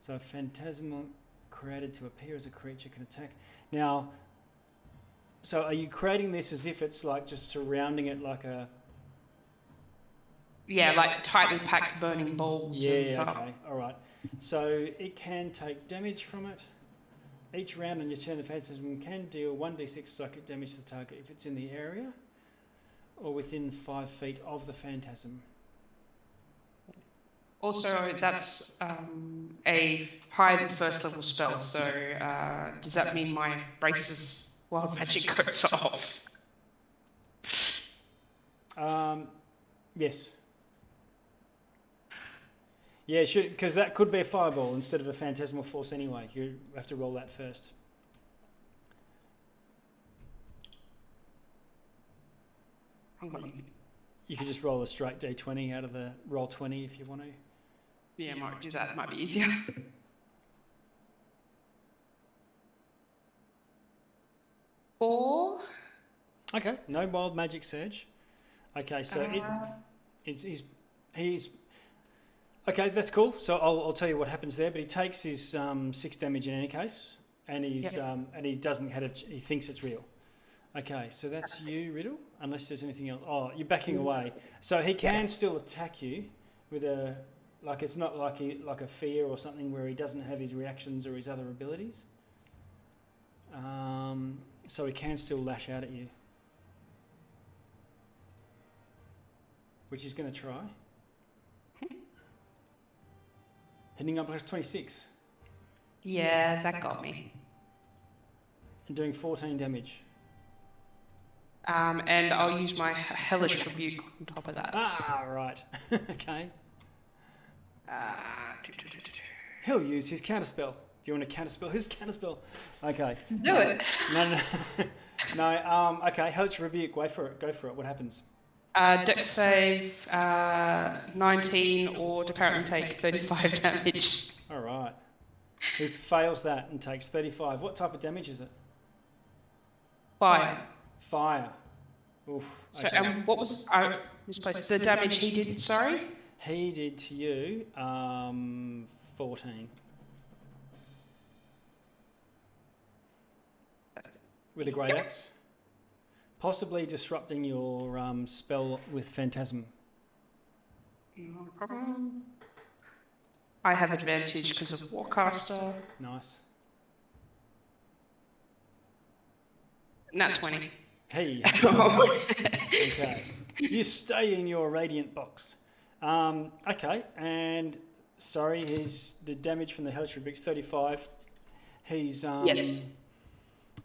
So a phantasmal created to appear as a creature can attack. Now, so are you creating this as if it's like just surrounding it like a... Yeah, like tightly packed burning balls. Yeah, okay, alright. So it can take damage from it. Each round on your turn, the phantasm can deal 1d6 psychic damage to the target if it's in the area or within 5 feet of the phantasm. Also, that's a higher than first level spell, so does that mean my braces wild magic goes off? Yes. Yeah, because that could be a fireball instead of a phantasmal force anyway. You have to roll that first. You could just roll a straight d20 out of the roll 20 if you want to. Yeah, I might do that. It might be easier. 4. Okay, no wild magic surge. Okay, so he's okay. That's cool. So I'll tell you what happens there. But he takes his 6 damage in any case, and he's and he doesn't he thinks it's real. Okay, so that's you, Riddle. Unless there's anything else. Oh, you're backing away. So he can still attack you with a it's not like a fear or something where he doesn't have his reactions or his other abilities. So he can still lash out at you. Which he's going to try. Hitting up plus 26. Yeah, that got me. And doing 14 damage. And I'll use my hellish rebuke on top of that. Ah, right. Okay. He'll use his counterspell. Do you want to counterspell his counterspell? Okay. Do it. No. No. Okay. Hellish rebuke. Wait for it. Go for it. What happens? Dex save 19 or apparently take 35 damage. All right. He fails that and takes 35. What type of damage is it? Fire. Fire. Oof. So, Okay. and what was misplaced? The damage he did. Sorry. He did to you 14. With a great axe. Possibly disrupting your spell with Phantasm. No problem. I have advantage because of Warcaster. Nice. Nat 20. Hey. Okay. You stay in your radiant box. Okay, and sorry, the damage from the Hellish Rebuke's 35. He's Yes.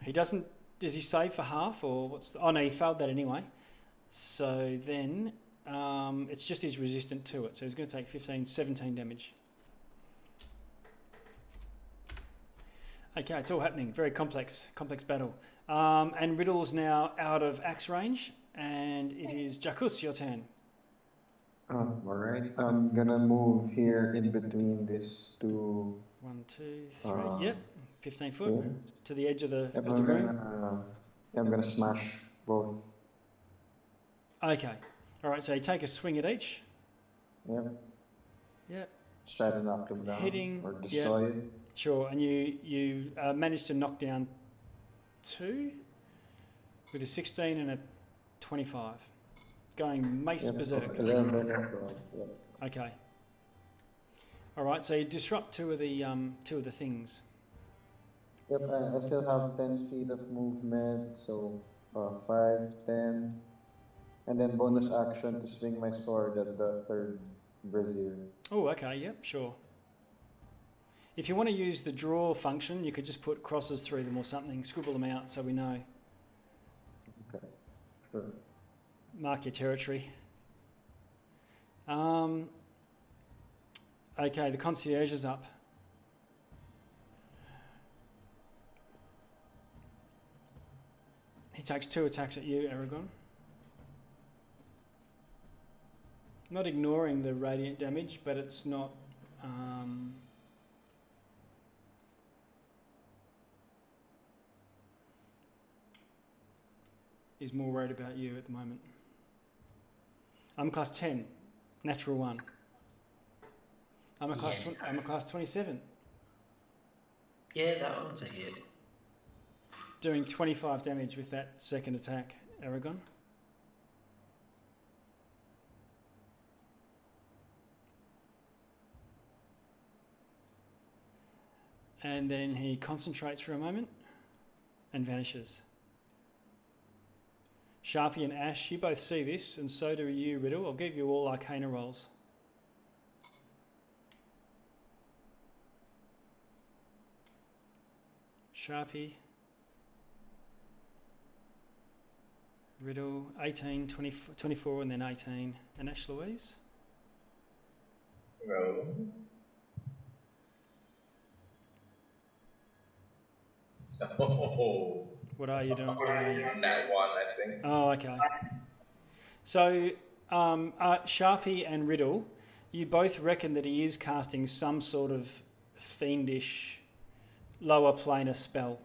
He doesn't. Does he save for half or what's? Oh no, he failed that anyway. So then it's just he's resistant to it. So he's going to take 17 damage. Okay, it's all happening. Very complex battle. And Riddle's now out of axe range, and it is Jacuz, your turn. All right. I'm gonna move here in between these two. 1, 2, 3. Yep, 15 foot Yeah. to the edge of the Yep, room. I'm gonna smash both. Okay. All right. So you take a swing at each. Yep. Yep. Just try to knock them down Hitting, or destroy it. Sure. And you managed to knock down 2 with a 16 and a 25, going mace berserk. Yep. Okay. All right. So you disrupt two of the things. Yep, I still have 10 feet of movement, so 5, 10, and then bonus action to swing my sword at the third brazier. Oh, okay. Yep. Sure. If you want to use the draw function, you could just put crosses through them or something, scribble them out so we know. Okay, sure. Mark your territory. Okay, the concierge is up. He takes 2 attacks at you, Aragon. Not ignoring the radiant damage, but it's not... he's more worried about you at the moment. I'm class 10. Natural 1. I'm a class. Yeah. I'm a class 27. Yeah, that one's a hit. Doing 25 damage with that second attack, Aragon. And then he concentrates for a moment and vanishes. Sharpie and Ash, you both see this, and so do you, Riddle. I'll give you all Arcana rolls. Sharpie. Riddle, 18, 24, and then 18. And Ash Louise? Roll. Oh, What are you doing? What are you? Nat 1, I think. Oh, okay. So, Sharpie and Riddle, you both reckon that he is casting some sort of fiendish lower planar spell.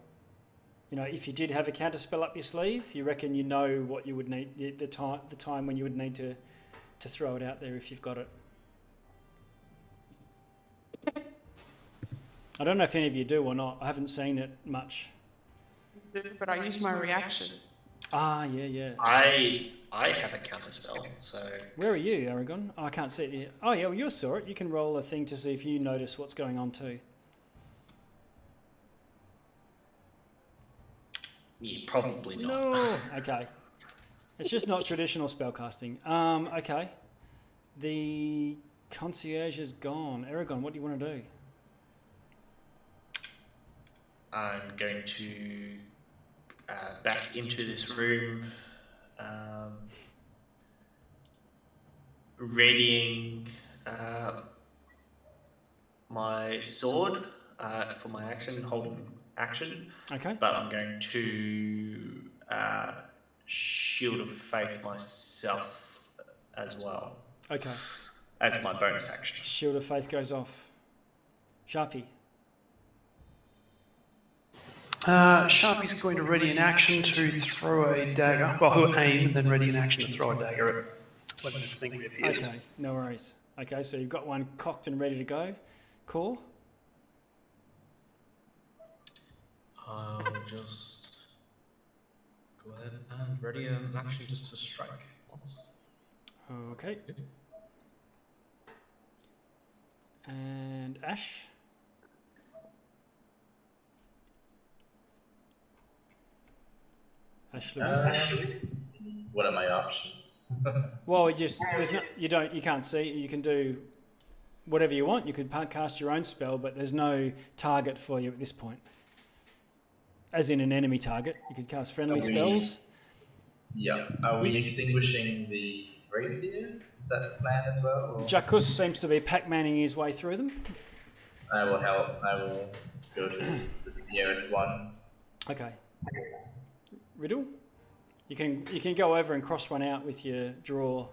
You know, if you did have a counter spell up your sleeve, you reckon you know what you would need, the time when you would need to throw it out there if you've got it. I don't know if any of you do or not. I haven't seen it much. But I use my reaction. Ah, yeah. I have a counter spell, so Where are you, Aragon? Oh, I can't see it yet. Oh, yeah, well, you saw it. You can roll a thing to see if you notice what's going on too. yeah, probably not. No. Okay. It's just not traditional spellcasting. Okay. The concierge is gone. Aragon, what do you want to do? I'm going to back into this room, readying my sword for my action, holding action. Okay. But I'm going to Shield of Faith myself as well. Okay. As my bonus action. Shield of Faith goes off. Sharpie. Sharpie's going to ready an action to throw a dagger. Well, he'll aim and then ready an action to throw a dagger at when this thing reappears. Okay, no worries. Okay, so you've got one cocked and ready to go. Core? I'll just go ahead and ready an action just to strike once. Okay. And Ash? Ashley? What are my options? Well, you can't see. You can do whatever you want. You could cast your own spell, but there's no target for you at this point. As in an enemy target. You could cast friendly spells. Yeah. Are we extinguishing the braziers? Is that the plan as well? Or? Jackus seems to be Pac-Manning his way through them. I will help. I will go to the nearest one. Okay. Riddle? You can go over and cross one out with your draw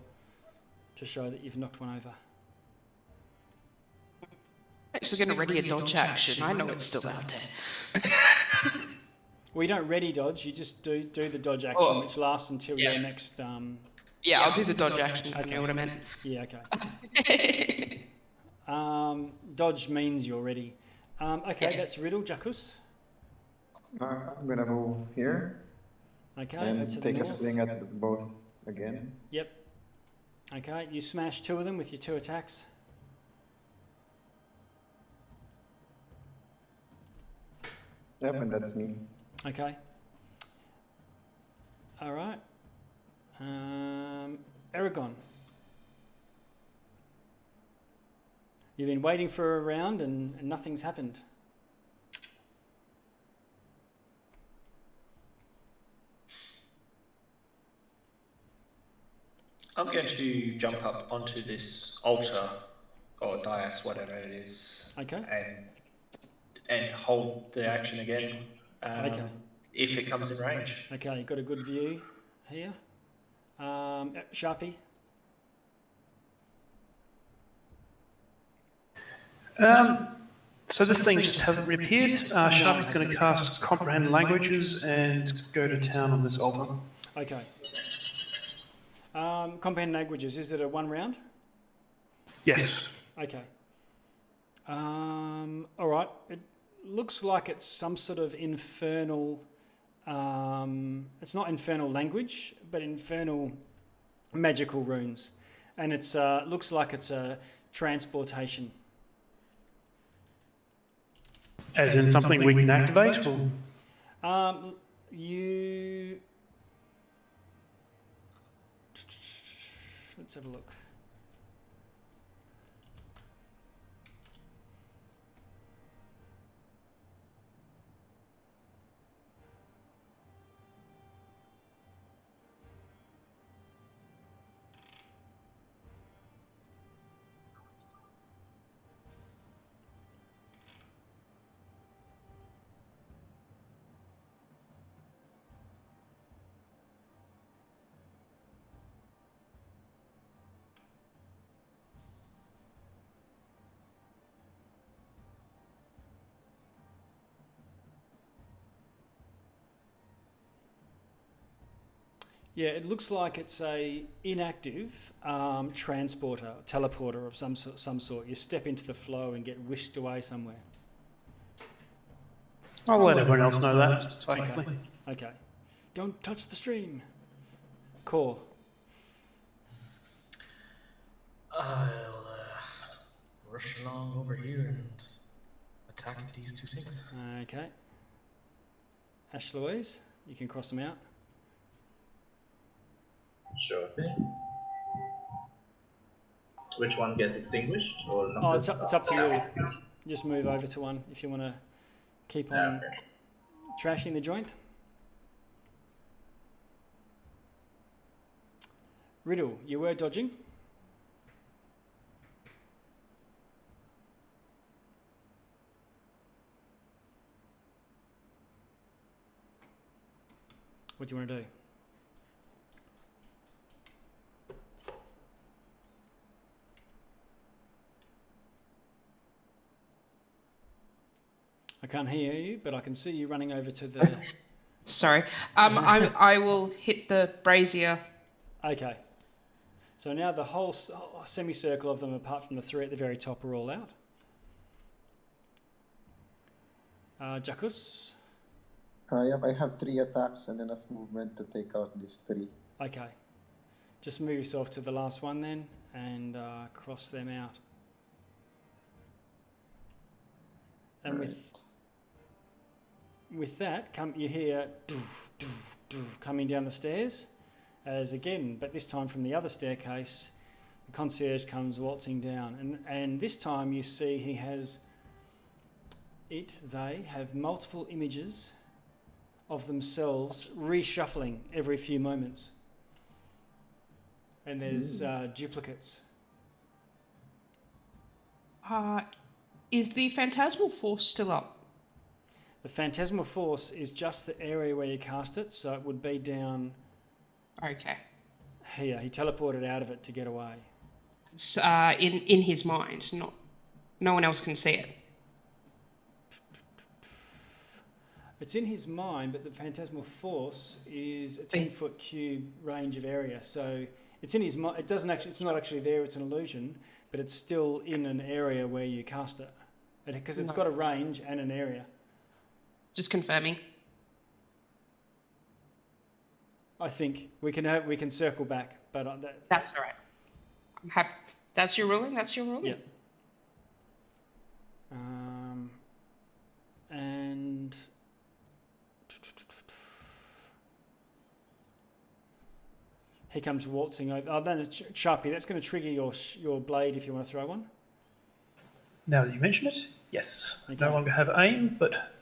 to show that you've knocked one over. Actually going to ready a dodge action. I know it's still out there. Well, you don't ready dodge. You just do the dodge action, which lasts until your next. Yeah, I'll do the dodge action. I know what I meant. Yeah. Okay. Dodge means you're ready. Okay, that's Riddle. Jackus. I'm gonna move here Okay. and over to the take a north. swing at both again. Yep. Okay, you smash two of them with your two attacks. Yep, and that's me. Okay. All right. Aragon. You've been waiting for a round and nothing's happened. I'm going to jump up onto this altar or dais, whatever it is, Okay. and hold the action again. Okay. If it comes in range. Okay, you've got a good view here. Sharpie. So this thing just hasn't reappeared. Sharpie's going to cast Comprehend Languages and go to town on this altar. Okay. Comprehend languages. Is it a one round? Yes. Okay. All right. It looks like it's some sort of infernal. It's not infernal language, but infernal magical runes, and it's looks like it's a transportation. As in something we can activate? Or? You. Let's have a look. Yeah, it looks like it's a inactive transporter, teleporter of some sort. You step into the flow and get whisked away somewhere. I'll let everyone else know that. Safely. Okay. Don't touch the stream. Core. I'll rush along over here and attack these two things. Okay. Ash Louise, you can cross them out. Sure thing. Which one gets extinguished or not? Oh, it's up to you. Just move over to one if you want to keep on trashing the joint. Riddle, you were dodging. What do you want to do? I can't hear you, but I can see you running over to the... Sorry. I will hit the brazier. Okay. So now the whole semicircle of them, apart from the three at the very top, are all out. Jackus? Yep, I have 3 attacks and enough movement to take out these 3. Okay. Just move yourself to the last one then and cross them out. And Right. with that, you hear doof, doof, doof coming down the stairs. As again, but this time from the other staircase, the concierge comes waltzing down. And this time you see they have multiple images of themselves reshuffling every few moments. And there's duplicates. Is the phantasmal force still up? The phantasmal force is just the area where you cast it, so it would be down Okay. here. He teleported out of it to get away. It's in his mind. No one else can see it. It's in his mind, but the phantasmal force is a 10-foot cube range of area. So it's in his mind. It doesn't actually. It's not actually there. It's an illusion, but it's still in an area where you cast it, because it's got a range and an area. Just confirming. I think we can circle back, but That's all right. I'm happy. That's your ruling. That's your ruling. Yeah. And he comes waltzing over. Oh, then it's Sharpie. That's going to trigger your blade if you want to throw one. Now that you mention it, yes. Okay. No longer have aim, but...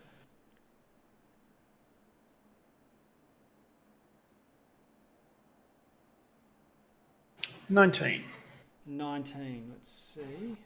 $19. 19. Let's see.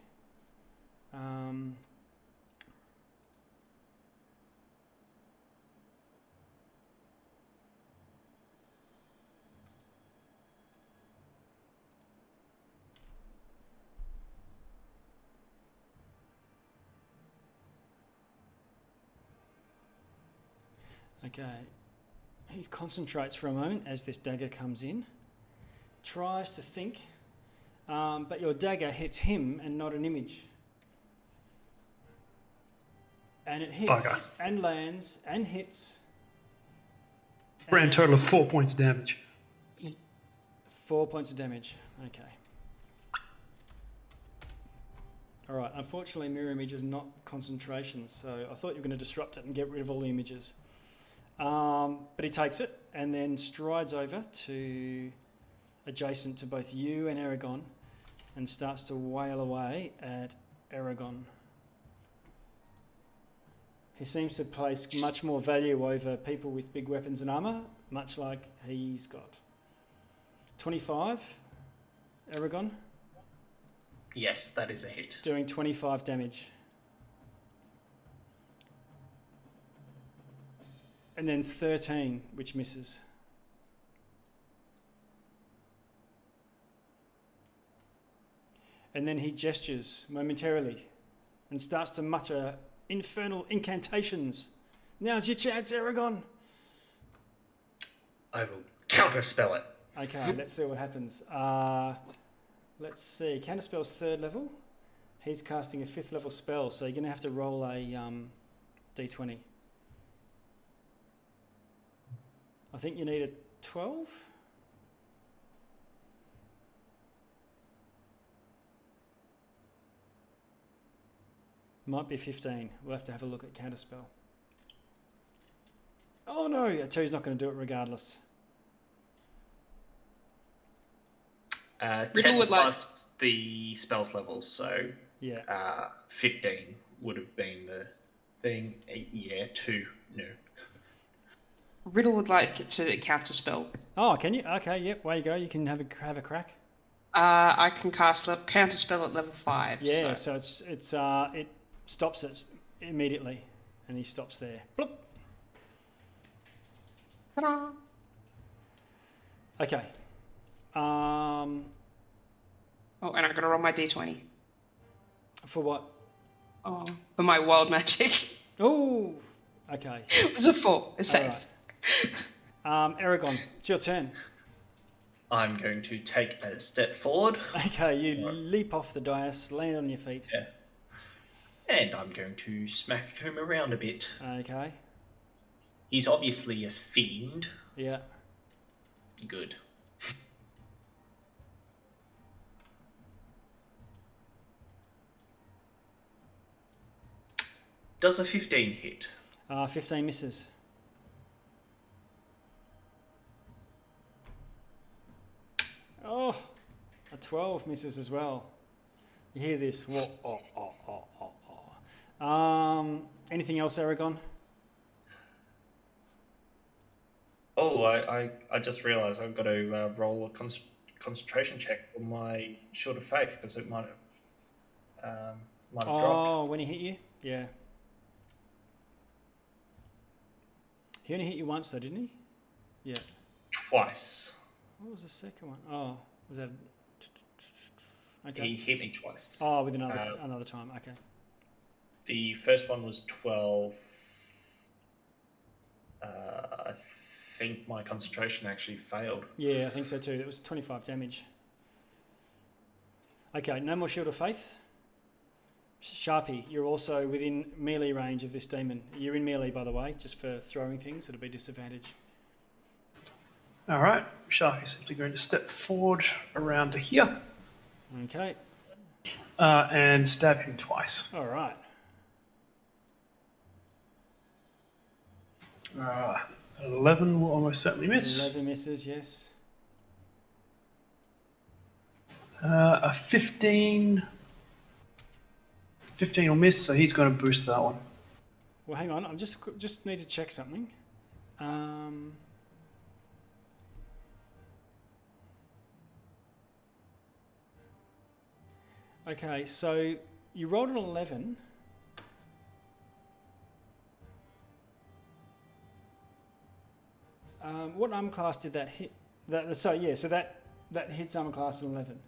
Okay. He concentrates for a moment as this dagger comes in. Tries to think. But your dagger hits him and not an image. And it hits Bugger. and lands and hits. Grand total of 4 points of damage. 4 points of damage. Okay. All right. Unfortunately, mirror image is not concentration, so I thought you were going to disrupt it and get rid of all the images. But he takes it and then strides over to adjacent to both you and Aragon and starts to wail away at Aragon. He seems to place much more value over people with big weapons and armour, much like he's got. 25, Aragon, Yes, that is a hit. doing 25 damage. And then 13, which misses. And then he gestures momentarily and starts to mutter infernal incantations. Now's your chance, Aragon. I will counterspell it. Okay, let's see what happens. Let's see. Counterspell's 3rd level. He's casting a 5th level spell, so you're going to have to roll a d20. I think you need a 12. Might be 15. We'll have to have a look at counterspell. Oh no, I tell you he's not going to do it regardless. 10 would like- plus the spells level, so Yeah. 15 would have been the thing. 2. No. Riddle would like to counterspell. Oh, can you? Okay, yep. Way you go. You can have a crack. I can cast counterspell at level 5. Yeah. So. So it stops it immediately, and he stops there. Bloop. Ta-da! Okay. Oh, and I'm gonna roll my d20. For what? Oh, for my wild magic. Oh. Okay. It was a 4. It's All safe. right. Aragon, it's your turn. I'm going to take a step forward. Okay, you leap off the dais, land on your feet. Yeah. And I'm going to smack him around a bit. Okay. He's obviously a fiend. Yeah. Good. Does a 15 hit? 15 misses. Oh, a 12 misses as well. You hear this? Whoa, anything else, Aragon? Oh, I just realised I've got to roll a concentration check for my Shield of Faith because it might have dropped. Oh, when he hit you? Yeah. He only hit you once though, didn't he? Yeah. Twice. What was the second one? Oh, was that... Okay. He hit me twice. Oh, with another time. Okay. The first one was 12. I think my concentration actually failed. Yeah, I think so too. It was 25 damage. Okay, no more Shield of Faith. Sharpie, you're also within melee range of this demon. You're in melee, by the way, just for throwing things. It'll be disadvantage. All right, Sharpie's simply going to step forward around to here Okay. and stab him twice. All right. 11 will almost certainly miss. 11 misses, yes. A 15. 15 will miss, so he's going to boost that one. Well, hang on. I'm just need to check something. Okay, so you rolled an 11. What armor class did that hit? So that hits armor class an 11.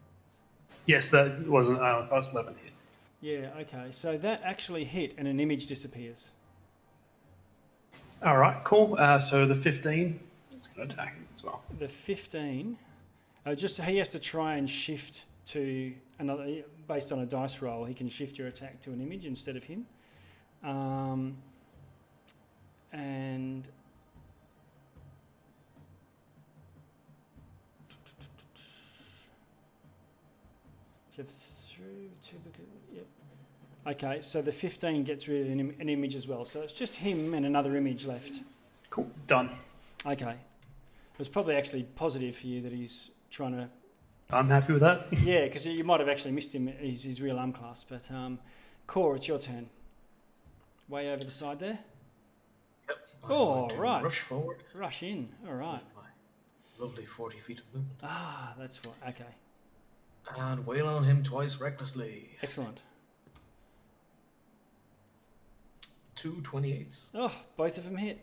Yes, that was an class 11 hit. Yeah, okay. So that actually hit and an image disappears. All right, cool. So the 15 is going to attack him as well. The 15, he has to try and shift to another, based on a dice roll, he can shift your attack to an image instead of him. And yep. Okay, so the 15 gets rid of an image as well. So it's just him and another image left. Cool. Done. Okay. It was probably actually positive for you that he's trying to... I'm happy with that. Yeah, because you might have actually missed him, his real arm class. But Core, it's your turn. Way over the side there. Yep. Oh, right. Rush forward. Rush in. All right. My lovely 40 feet of movement. Ah, that's what... Okay. And wail on him twice recklessly. Excellent. 2 28s. Oh, both of them hit.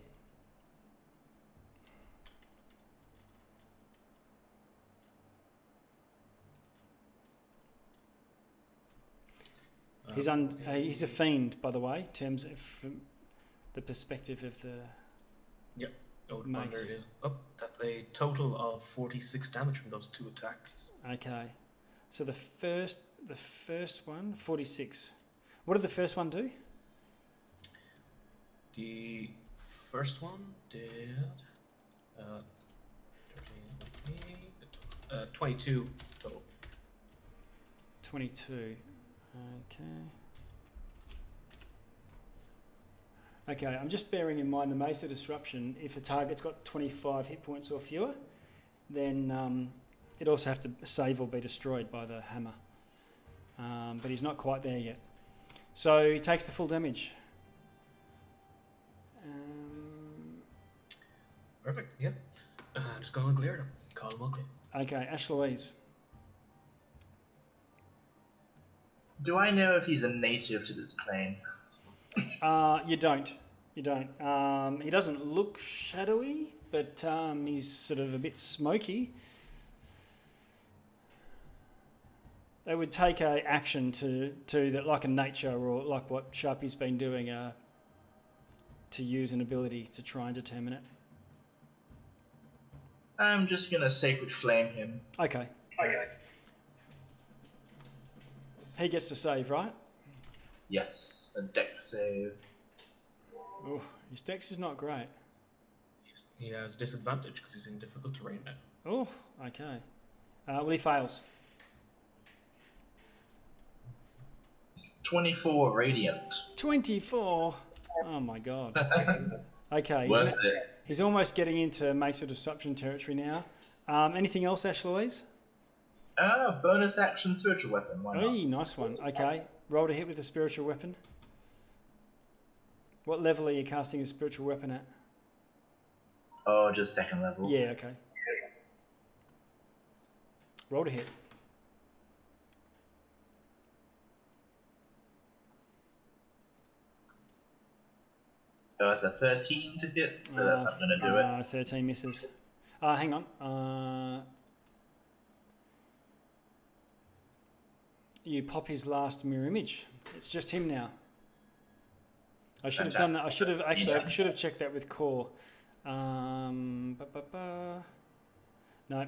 He's a fiend, by the way, in terms of from the perspective of the... Yep. Mace. Under is up. That's a total of 46 damage from those 2 attacks. Okay. So the first one, 46. What did the first one do? The first one did 22 total. 22. Okay, I'm just bearing in mind the Mace of Disruption. If a target's got 25 hit points or fewer, then it also have to save or be destroyed by the hammer. But he's not quite there yet. So he takes the full damage. Perfect, yep. Just gonna clear them. Call them ugly. Okay, Ash Louise. Do I know if he's a native to this plane? You don't. He doesn't look shadowy, but he's sort of a bit smoky. It would take a action to that, like a nature or like what Sharpie's been doing, to use an ability to try and determine it. I'm just gonna Sacred Flame him. Okay. He gets to save, right? Yes, a dex save. Oh, his dex is not great. He has disadvantage because he's in difficult terrain now. Oh, okay. Well, he fails. It's 24 radiant. 24? Oh my god. Okay, Worth it. he's almost getting into Mace of Disruption territory now. Anything else, Ash Louise? Bonus action spiritual weapon. Why not? Hey, nice one. Okay, roll to hit with the spiritual weapon. What level are you casting a spiritual weapon at? Oh, just 2nd level. Yeah, okay. Roll to hit. Oh, it's a 13 to hit, so that's not going to do it. 13 misses. Hang on. You pop his last mirror image. It's just him now. I should have done that. I should have checked that with Core. No,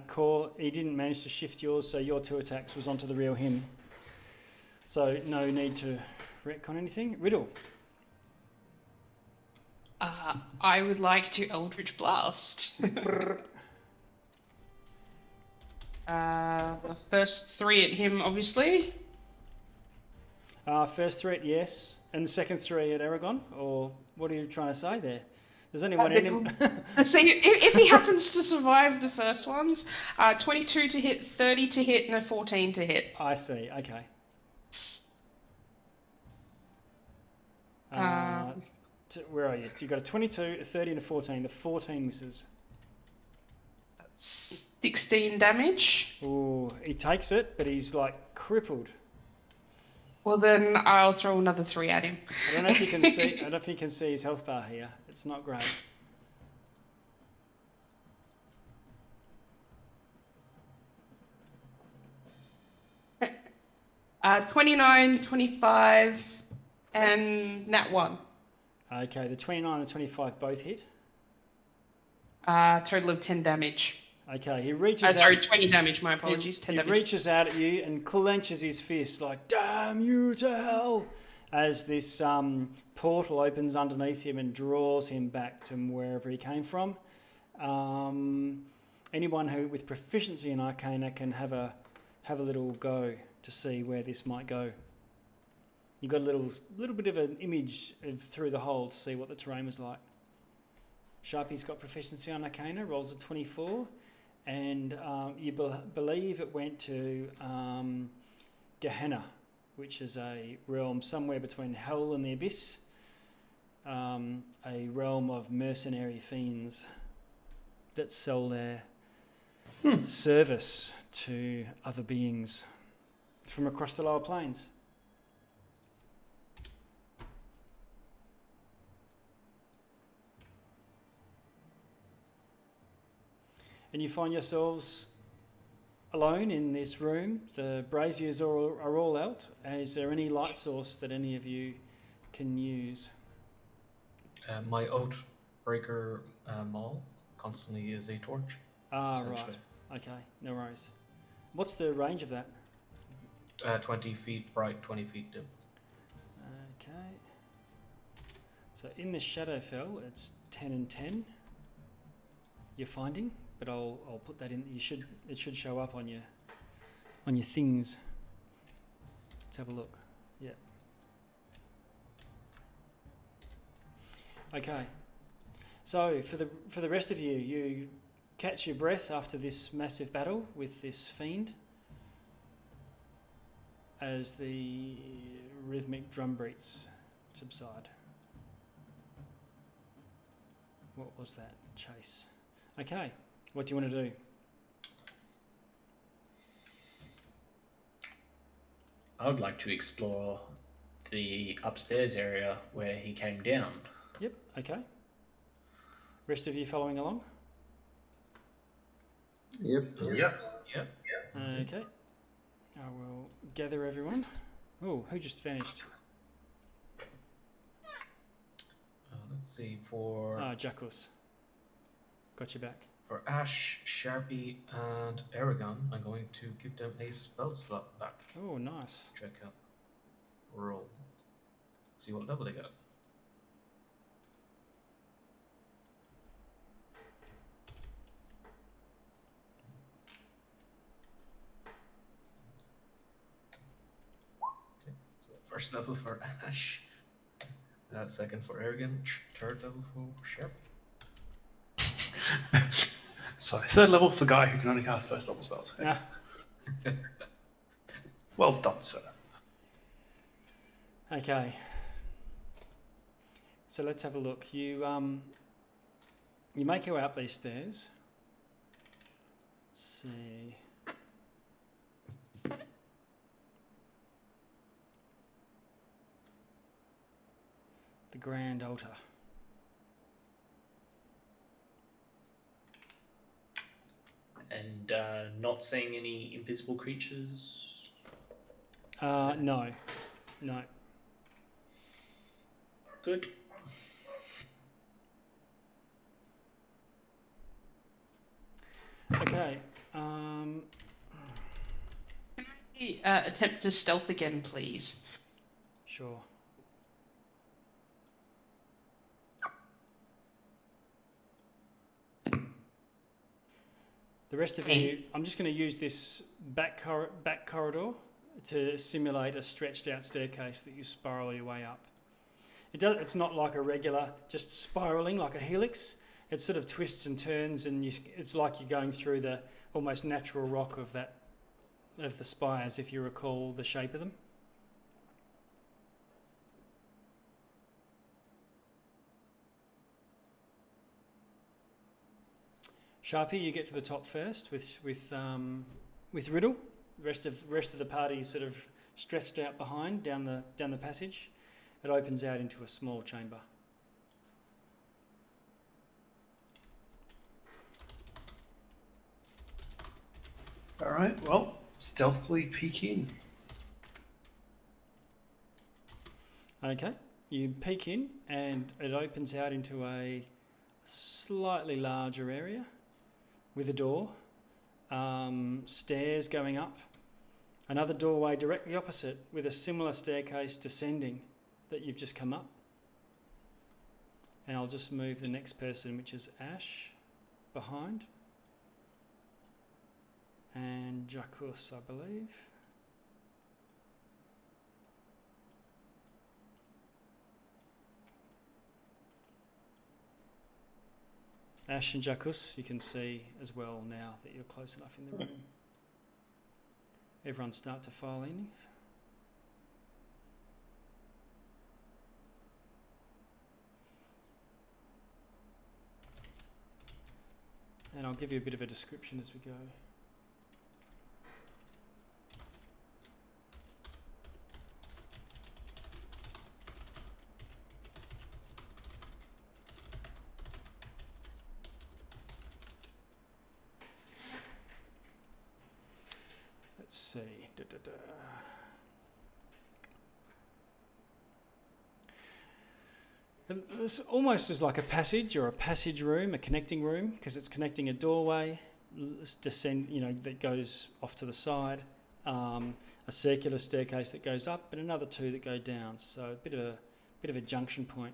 Core, he didn't manage to shift yours, so your 2 attacks was onto the real him. So no need to retcon anything. Riddle. I would like to Eldritch Blast. The first 3 at him, obviously. First 3 at yes, and the second 3 at Aragon, or what are you trying to say there? There's only one enemy. See, if he happens to survive the first ones, 22 to hit, 30 to hit, and a 14 to hit. I see, okay. Where are you? You got a 22, a 30, and a 14. The 14 misses. 16 damage. Ooh, he takes it, but he's like crippled. Well, then I'll throw another 3 at him. I don't know if you can see. I don't know if you can see his health bar here. It's not great. Uh, 29, 25, and nat 1. Okay, the 29 and 25 both hit. Total of 10 damage. Okay, he reaches Sorry, out. 20 damage. My apologies. 10 He damage. reaches out at you and clenches his fist like, damn you to hell, as this portal opens underneath him and draws him back to wherever he came from. Anyone who with proficiency in Arcana can have a little go to see where this might go. You've got a little bit of an image through the hole to see what the terrain was like. Sharpie's got proficiency on Arcana, rolls a 24, and you believe it went to Gehenna, which is a realm somewhere between Hell and the Abyss, a realm of mercenary fiends that sell their service to other beings from across the lower planes. And you find yourselves alone in this room. The braziers are all out. Is there any light source that any of you can use? My Oathbreaker maul constantly uses a torch. Ah, right. Okay, no worries. What's the range of that? 20 feet bright, 20 feet dim. Okay. So in the Shadowfell, it's 10 and 10. You're finding, but I'll put that in. It should show up on your things. Let's have a look. Yeah. Okay. So for the rest of you, you catch your breath after this massive battle with this fiend as the rhythmic drum beats subside. What was that? Chase. Okay, what do you want to do? I would like to explore the upstairs area where he came down. Yep, okay. Rest of you following along? Yep. Yep. Okay. I will gather everyone. Oh, who just vanished? Let's see, for Jackus. Got your back. for Ash, Sharpie, and Aragon, I'm going to give them a spell slot back. Oh, nice. Check out roll. See what level they got. Okay, so first level for Ash, second for Aragon, third level for Sharpie. So, third level for the guy who can only cast first level spells. Yeah. Well done, sir. Okay. So let's have a look. You make your way up these stairs. Let's see. The Grand Altar. And not seeing any invisible creatures. No. Good. Okay. Attempt to stealth again, please. Sure. The rest of you, I'm just going to use this back corridor to simulate a stretched out staircase that you spiral your way up. It's not like a regular, just spiraling like a helix. It sort of twists and turns, and it's like you're going through the almost natural rock of the spires, if you recall the shape of them. Sharpie, you get to the top first with Riddle. The rest of the party is sort of stretched out behind down the passage. It opens out into a small chamber. All right, well, stealthily peek in. Okay, you peek in and it opens out into a slightly larger area with a door stairs going up. Another doorway directly opposite with a similar staircase descending that you've just come up. And I'll just move the next person, which is Ash, behind. And Jacques, I believe. Ash and Jacques, you can see as well now that you're close enough in the room. Everyone start to file in. And I'll give you a bit of a description as we go. Let's see. It's almost as like a passage or a passage room, a connecting room, because it's connecting a doorway, descend, that goes off to the side, a circular staircase that goes up, and another two that go down. So a bit of a junction point.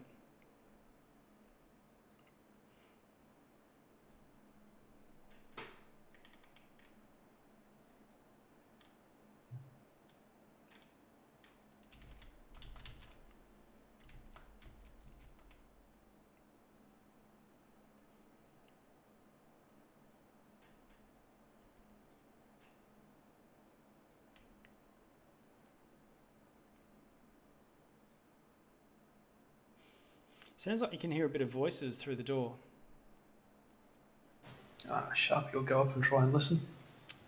Sounds like you can hear a bit of voices through the door. Sharpie will go up and try and listen.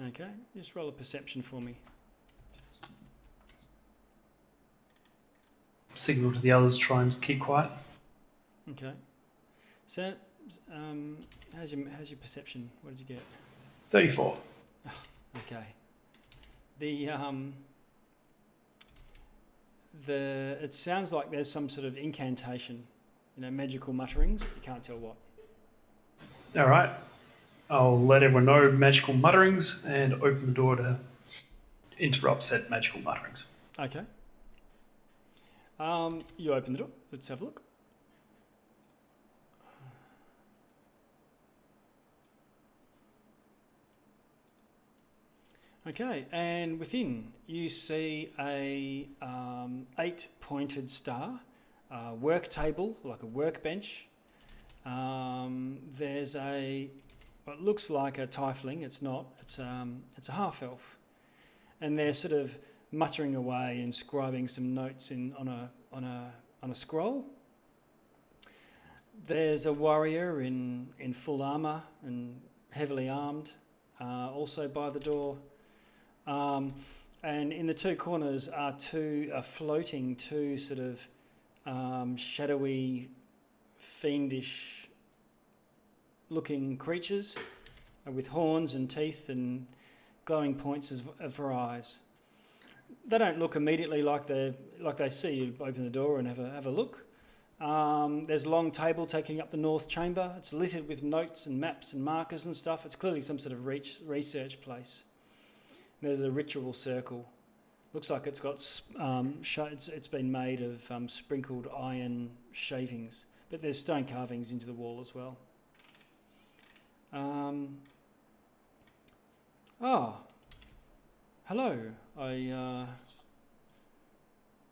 Okay, just roll a perception for me. Signal to the others, try and keep quiet. Okay. So, how's your perception? What did you get? 34. Oh, okay. It sounds like there's some sort of incantation, magical mutterings. You can't tell what. All right. I'll let everyone know magical mutterings and open the door to interrupt said magical mutterings. Okay. You open the door. Let's have a look. Okay, and within you see a 8-pointed star, work table, like a workbench. There's what looks like a tiefling. It's not. It's a half elf, and they're sort of muttering away and scribing some notes on a scroll. There's a warrior in full armour and heavily armed, also by the door. And in the two corners are floating two sort of shadowy, fiendish looking creatures with horns and teeth and glowing points for eyes. They don't look immediately like they see you open the door and have a look. There's a long table taking up the north chamber. It's littered with notes and maps and markers and stuff. It's clearly some sort of research place. There's a ritual circle. Looks like it's got it's been made of sprinkled iron shavings, but there's stone carvings into the wall as well. Hello. I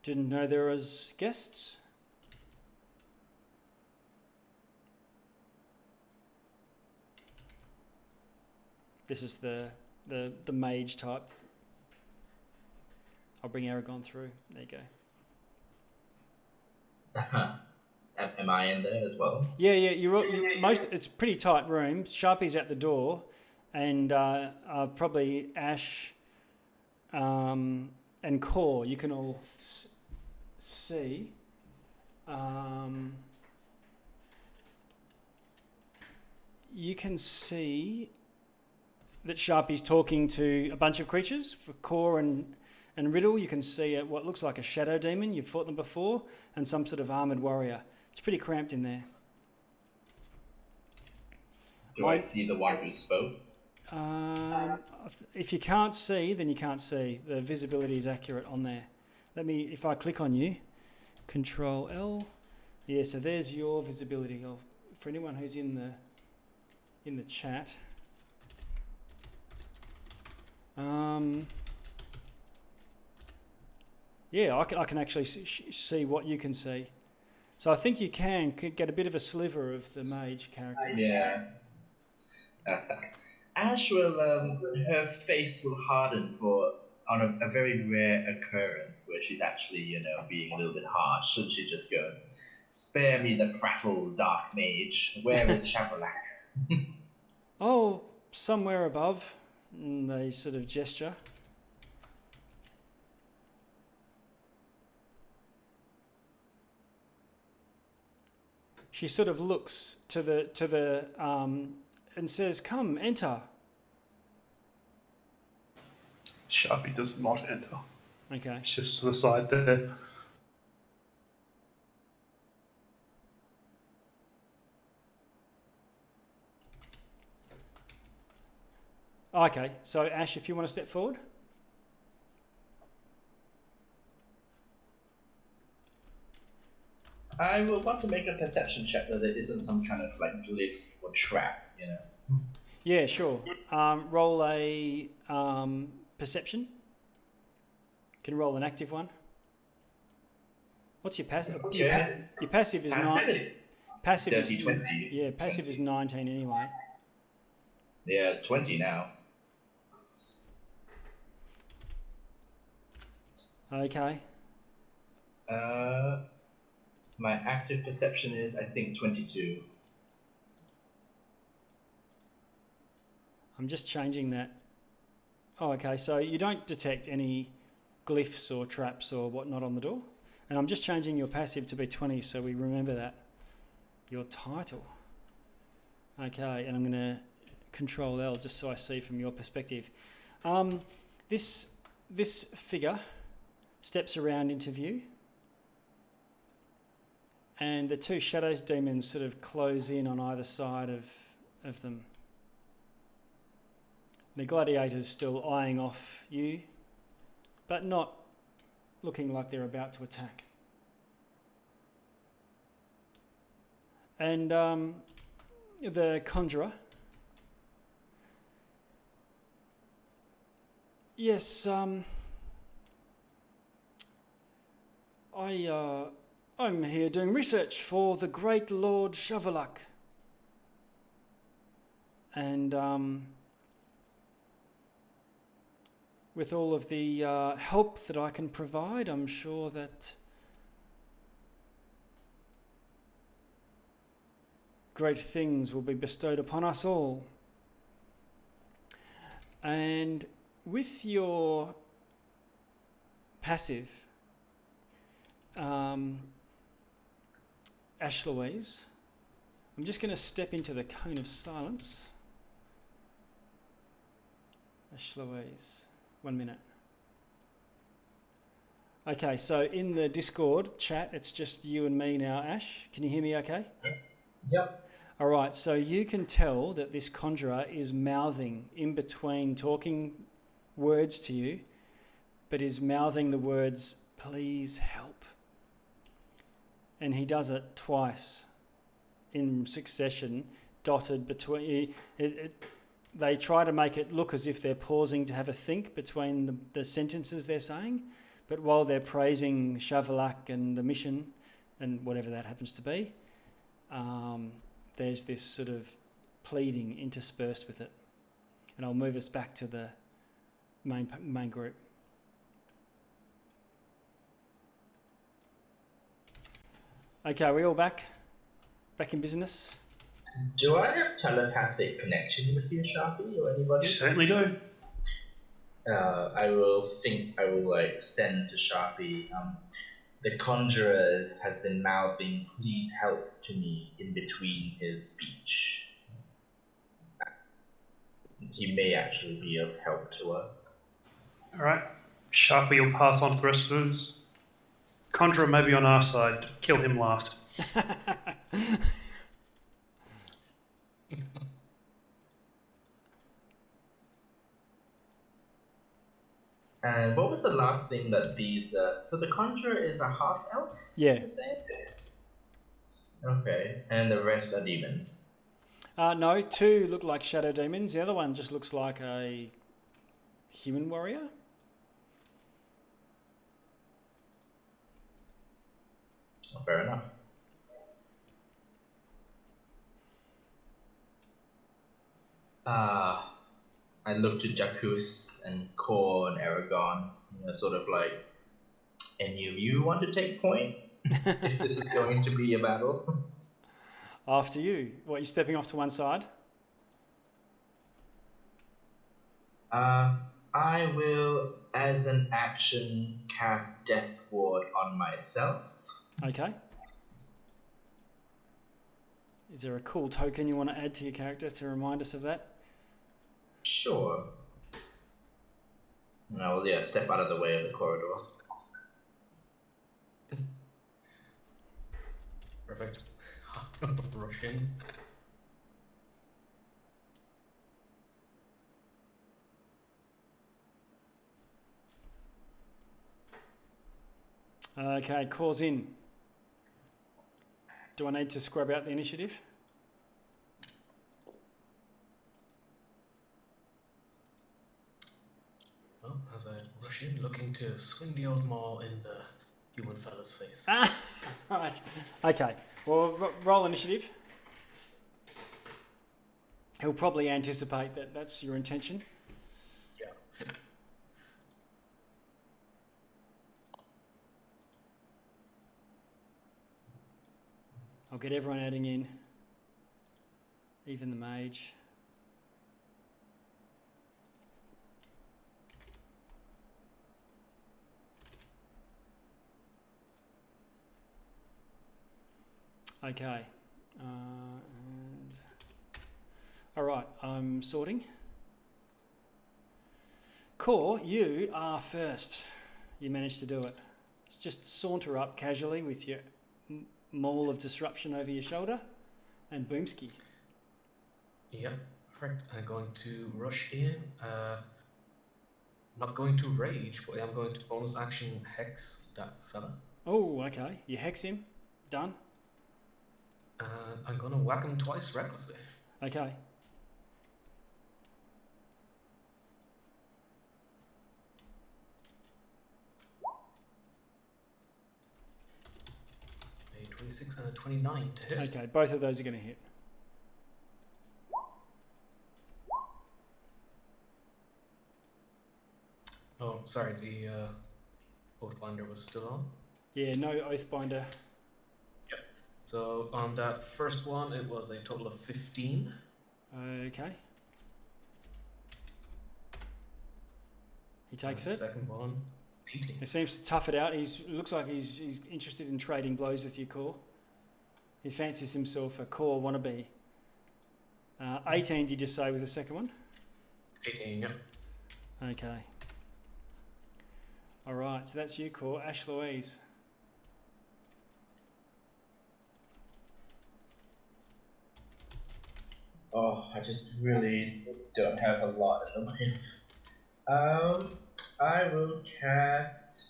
didn't know there was guests. This is the mage type. I'll bring Aragon through. There you go. Am I in there as well? Yeah. It's a pretty tight room. Sharpie's at the door, and probably Ash and Core. You can all see. You can see that Sharpie's talking to a bunch of creatures. For Core and Riddle, you can see what looks like a shadow demon. You've fought them before, and some sort of armoured warrior. It's pretty cramped in there. Do I see the one who spoke? If you can't see, then you can't see. The visibility is accurate on there. If I click on you, Control L. Yeah, so there's your visibility. For anyone who's in the chat. Yeah, I can actually see what you can see. So I think you can get a bit of a sliver of the mage character. Yeah. Ash will, her face will harden on a very rare occurrence where she's actually, being a little bit harsh, and she just goes, "Spare me the prattle, dark mage. Where is Shavolak?" Oh, somewhere above. And they sort of gesture. She sort of looks to the and says, "Come, enter." Sharpie does not enter. Okay. Shifts to the side there. Okay, so Ash, if you want to step forward. I will want to make a perception check that it isn't some kind of glyph or trap, Yeah, sure. Roll a perception. Can you roll an active one? What's your passive? Okay. Your passive is passive dirty is 20. Yeah, It's passive 20. is 19 anyway. Yeah, it's 20 now. Okay. My active perception is, I think, 22. I'm just changing that. Oh, okay. So you don't detect any glyphs or traps or whatnot on the door. And I'm just changing your passive to be 20 so we remember that. Your title. Okay, and I'm going to Control L just so I see from your perspective. This figure steps around into view. And the two shadows demons sort of close in on either side of them. The gladiator's still eyeing off you, but not looking like they're about to attack. And the conjurer. Yes, I'm here doing research for the great Lord Shavolak. And with all of the help that I can provide, I'm sure that great things will be bestowed upon us all. And with your passive, Ash Louise, I'm just going to step into the cone of silence. Ash Louise, 1 minute. Okay, so in the Discord chat, it's just you and me now, Ash. Can you hear me okay? Yep. All right, so you can tell that this conjurer is mouthing in between talking words to you, but is mouthing the words, "Please help." And he does it twice in succession, dotted between... They try to make it look as if they're pausing to have a think between the sentences they're saying, but while they're praising Shavolak and the mission and whatever that happens to be, there's this sort of pleading interspersed with it. And I'll move us back to the main group. Okay, are we all back? Back in business? Do I have telepathic connection with you, Sharpie, or anybody? You certainly do. I will send to Sharpie. The conjurer has been mouthing, "Please help" to me in between his speech. He may actually be of help to us. All right. Sharpie will pass on to the rest of us. Conjurer may be on our side. Kill him last. was the last thing that these? So the conjurer is a half elf. Yeah. You're saying? Okay, and the rest are demons. No, 2 look like shadow demons. The other one just looks like a human warrior. Oh, fair enough. I looked at Jacuz and Kor and Aragon, sort of like, any of you want to take point if this is going to be a battle? After you. What, you stepping off to one side? I will, as an action, cast Death Ward on myself. Okay. Is there a cool token you want to add to your character to remind us of that? Sure. No, yeah, step out of the way of the corridor. Perfect. Rush in. Okay, cause in. Do I need to scrub out the initiative? Well, as I rush in, looking to swing the old maul in the human fella's face. Ah, right. Okay. Well, roll initiative. He'll probably anticipate that that's your intention. Yeah. I'll get everyone adding in. Even the mage. Okay. All right, I'm sorting. Kor, you are first. You managed to do it. Just saunter up casually with your maul of disruption over your shoulder and boomski. Yeah, perfect. I'm going to rush in. Not going to rage, but I'm going to bonus action hex that fella. Oh, okay. You hex him. Done. And I'm going to whack him twice recklessly. Okay. A 26 and a 29 to hit. Okay, both of those are going to hit. Oh, sorry, the Oathbinder was still on. Yeah, no Oathbinder. Yep. So on that first one, it was a total of 15. Okay. He takes And it. the second one, 18. He seems to tough it out. Looks like he's interested in trading blows with you, Kor. He fancies himself a Kor wannabe. 18, did you say, with the second one? 18, yeah. Okay. All right, so that's you, Kor. Ash Louise. Oh, I just really don't have a lot in the way. I will cast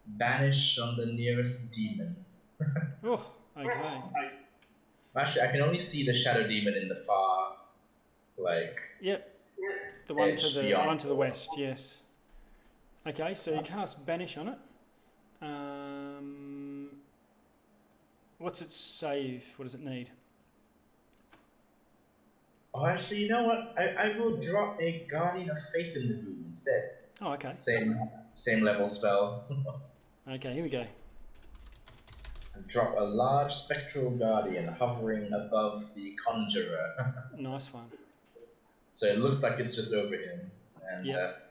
Banish on the nearest demon. Oh, okay. Actually, I can only see the shadow demon in the far, like. Yep. The one edge to the beyond. one to the west, yes. Okay, so you cast Banish on it. What's its save? What does it need? Oh, actually, you know what? I will drop a Guardian of Faith in the Boom instead. Oh, okay. Same level spell. Okay, here we go. And drop a large spectral guardian hovering above the conjurer. Nice one. So it looks like it's just over him, and Yep.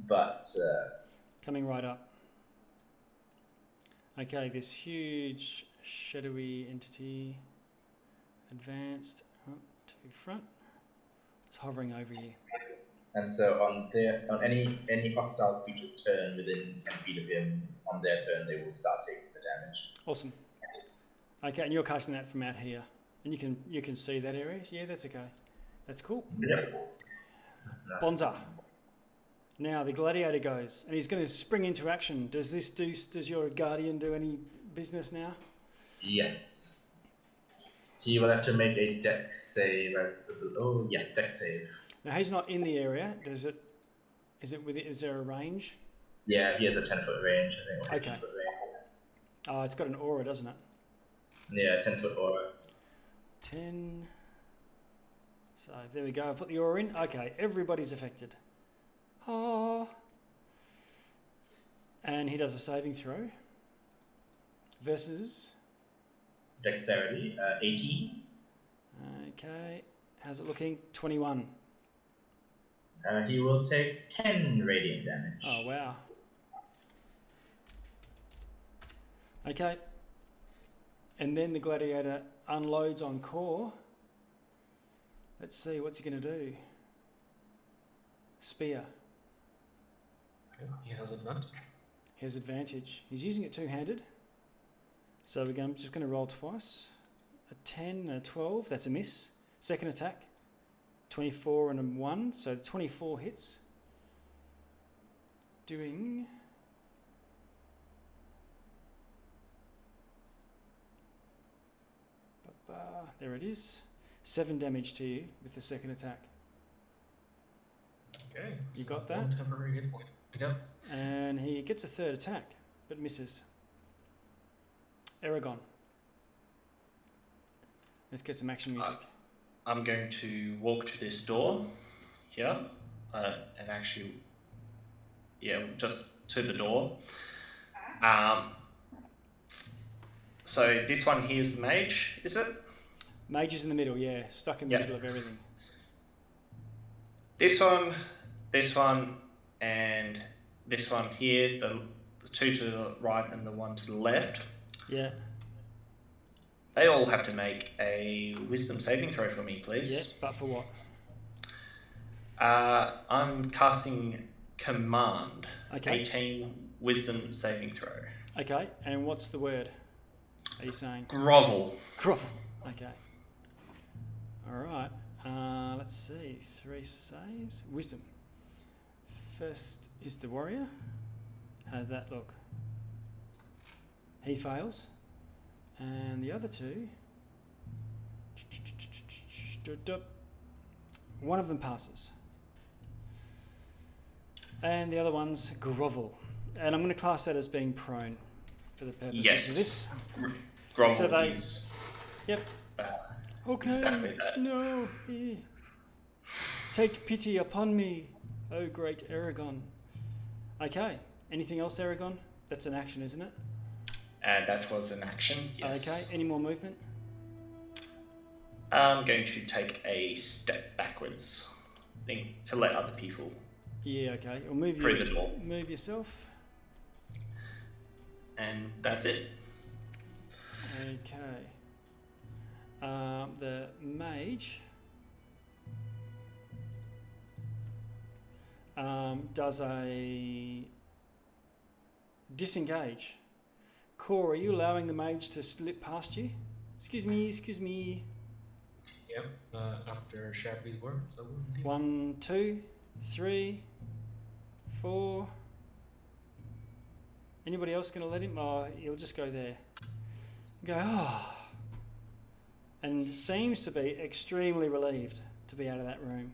but Coming right up. Okay, this huge shadowy entity, advanced up to front. It's hovering over you. and so on any hostile creature's turn within 10 feet of him, on their turn they will start taking the damage. Awesome. Okay, and you're casting that from out here, and you can see that area. Yeah, that's okay. That's cool. Yeah. Bonza. Now the gladiator goes, and he's going to spring into action. Does your guardian do any business now? Yes. He will have to make a dex save. Oh, yes, dex save. Now he's not in the area. Is there a range? Yeah, he has a 10-foot range, I think. Or 15 Okay. foot range. Oh, it's got an aura, doesn't it? Yeah, 10-foot aura. 10. So there we go. I put the aura in. Okay, everybody's affected. Oh. And he does a saving throw. Versus. Dexterity, 18. Okay. How's it looking? 21. He will take 10 radiant damage. Oh, wow. Okay. And then the gladiator unloads on Core. Let's see, what's he going to do? Spear. Okay, he has advantage. He has advantage. He's using it two-handed. So I'm just going to roll twice. A 10 and a 12. That's a miss. Second attack. 24 and a 1. So 24 hits. Doing... There it is. 7 damage to you with the second attack. Okay. You so got that? One temporary hit point. Yep. And he gets a third attack, but misses. Aragon. Let's get some action music. I'm going to walk to this door here, and actually, just to the door. So this one here is the mage, is it? Mage is in the middle, yeah. Stuck in the middle of everything. This one, and this one here, the two to the right and the one to the left. Yeah. They all have to make a wisdom saving throw for me, please. Yeah, but for what? I'm casting Command. Okay. 18 wisdom saving throw. Okay, and what's the word? Are you saying? Grovel. Grovel. Okay. All right. Let's see. 3 saves. Wisdom. First is the warrior. How'd that look? He fails. And the other two... One of them passes. And the other one's grovel. And I'm going to class that as being prone for the purpose of this. Grovel So they- is... Yep. Okay. Exactly that. No. Take pity upon me, oh great Aragon. Okay. Anything else, Aragon? That's an action, isn't it? That was an action, yes. Okay. Any more movement? I'm going to take a step backwards to let other people Yeah. Okay. Or move through the door. Move yourself. And that's it. Okay. The mage does a disengage. Core, are you allowing the mage to slip past you? Excuse me. Yep. After Shabby's words, I will indeed. 1, 2, 3, 4. Anybody else going to let him? Oh, he'll just go there. Go, oh. And seems to be extremely relieved to be out of that room.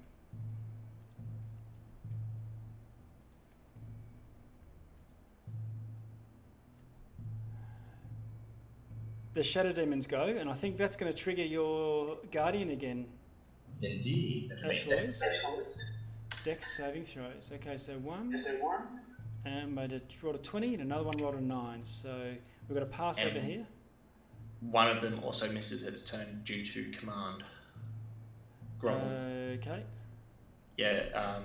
The shadow demons go, and I think that's going to trigger your guardian again. Indeed. Let's make That's dex. Dex saving throws. Okay, so 1. And made a roll a 20, and another one rolled a 9. So we've got a pass over here. One of them also misses its turn due to command. Grovel. Okay, Yeah,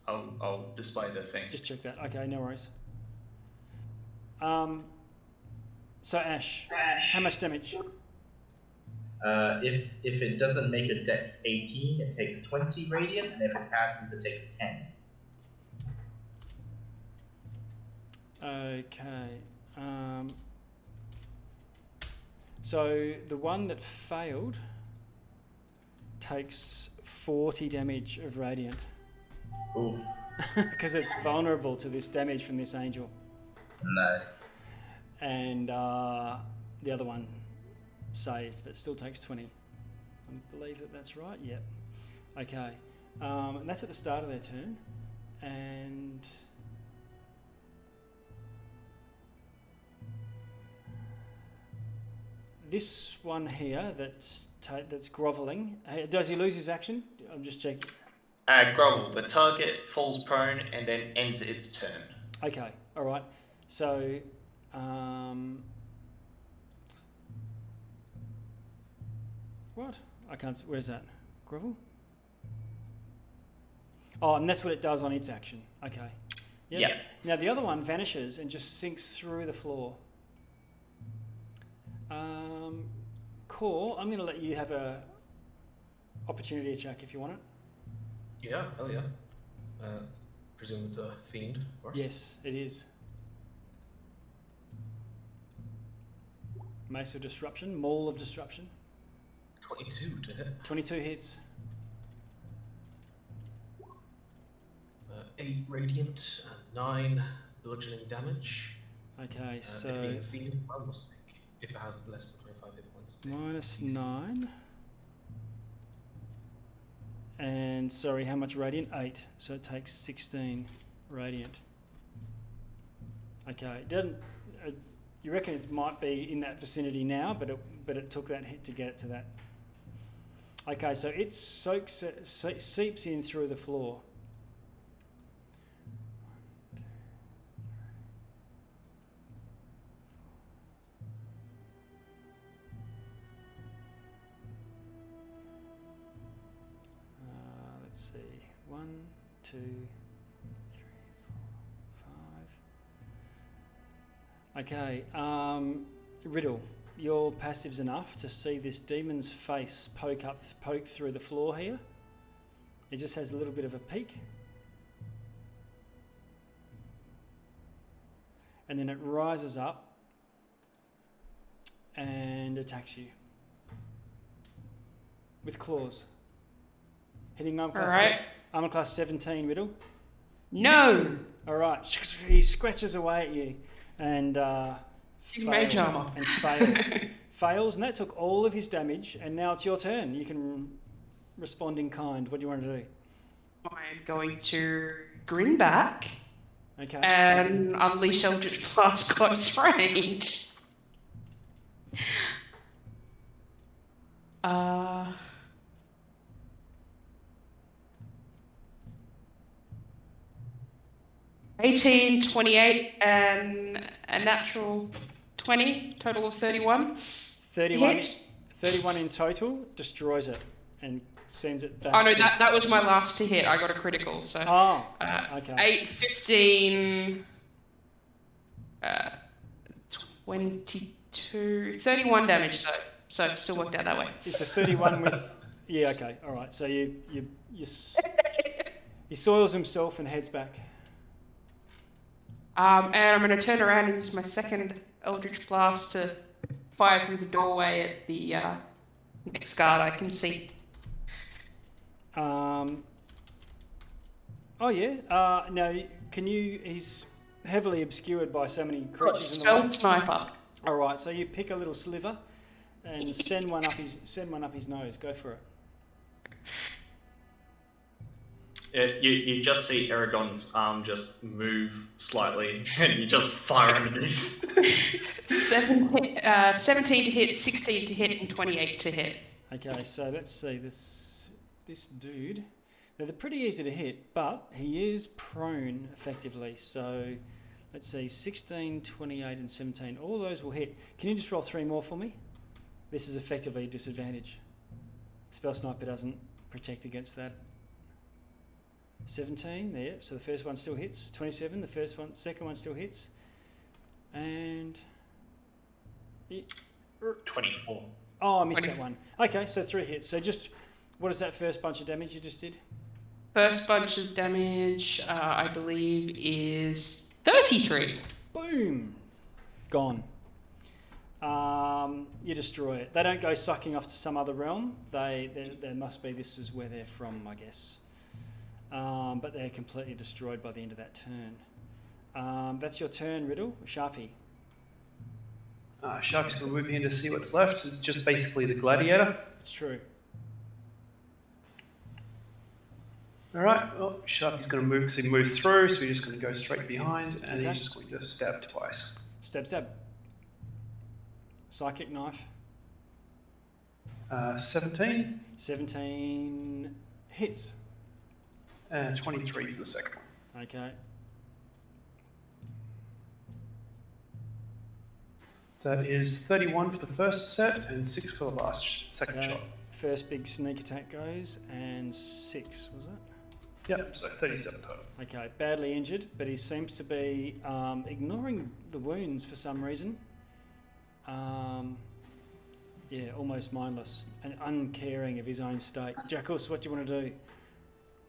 I'll display the thing. just check that. Okay, no worries. So Ash, how much damage? If it doesn't make a dex 18, it takes 20 radiant, and if it passes, it takes 10. Okay. So the one that failed takes 40 damage of radiant. Oof. Because it's vulnerable to this damage from this angel. Nice. And the other one saved, but still takes 20. I believe that's right. Yep. Okay. And that's at the start of their turn. And this one here that's grovelling. Does he lose his action? I'm just checking. Grovel. The target falls prone and then ends its turn. Okay. All right. So, what? I can't. Where's that? Grovel? Oh, and that's what it does on its action. Okay. Yep. Yeah. Now the other one vanishes and just sinks through the floor. Core, I'm going to let you have a opportunity check if you want it. Yeah, hell yeah. Presume it's a fiend, of course. Yes, it is. Mace of Disruption, Maul of Disruption. 22 to hit. 22 hits. 8 radiant and 9 bludgeoning damage. Okay, so It being a fiend as well must make, if it has less than 25 hit points. minus 9. And sorry, how much radiant? 8. So it takes 16 radiant. Okay, it doesn't. You reckon it might be in that vicinity now, but it took that hit to get it to that. Okay, so it seeps in through the floor. Let's see. 1, 2, 3, 4, 5. Okay, Riddle, your passive's enough to see this demon's face poke through the floor here. It just has a little bit of a peek. And then it rises up and attacks you with claws. Hitting armor class 17, Riddle. No. All right. He scratches away at you and Mage armor. And fails, and that took all of his damage. And now it's your turn. You can respond in kind. What do you want to do? I'm going to grin back Okay. and unleash Eldritch Blast close range. 18, 28, and a natural 20, total of 31. 31. Hit. 31 in total, destroys it and sends it back. Oh no, to- that was my last to hit. I got a critical, so Oh, okay. 8, 15, 22, 31 damage though. So still worked out that way. Is the 31 with... Yeah, okay, all right. So he soils himself and heads back. And I'm going to turn around and use my second Eldritch Blast to fire through the doorway at the next guard I can see. Oh yeah. No, can you? He's heavily obscured by so many creatures in the way. Stealth sniper. All right. So you pick a little sliver and send one up his nose. Go for it. You just see Aragon's arm just move slightly, and you just fire underneath. 17 to hit, 16 to hit, and 28 to hit. Okay. So let's see this dude. Now they're pretty easy to hit, but he is prone effectively. So let's see, 16, 28, and 17. All those will hit. Can you just roll 3 more for me? This is effectively a disadvantage. Spell Sniper doesn't protect against that. 17, there, so the first one still hits. 27, second one still hits. And... 24. Oh, I missed that one. Okay, so 3 hits. So just, what is that first bunch of damage you just did? First bunch of damage, I believe, is 33. Boom! Gone. You destroy it. They don't go sucking off to some other realm. There must be, this is where they're from, I guess. but they're completely destroyed by the end of that turn. That's your turn, Riddle. Sharpie. Sharpie's going to move in to see what's left. It's just basically the gladiator. It's true. All right. Well, Sharpie's going to move because he moved through, so he's just going to go straight behind, and Okay. he's just going to stab twice. Stab. Psychic knife. 17. 17 hits. 23 for the second one. Okay. So that is 31 for the first set and 6 for the second Okay. shot. First big sneak attack goes, and 6, was it? Yep, so 37 total. Okay, badly injured, but he seems to be ignoring the wounds for some reason. Yeah, almost mindless and uncaring of his own state. Jackals, what do you want to do?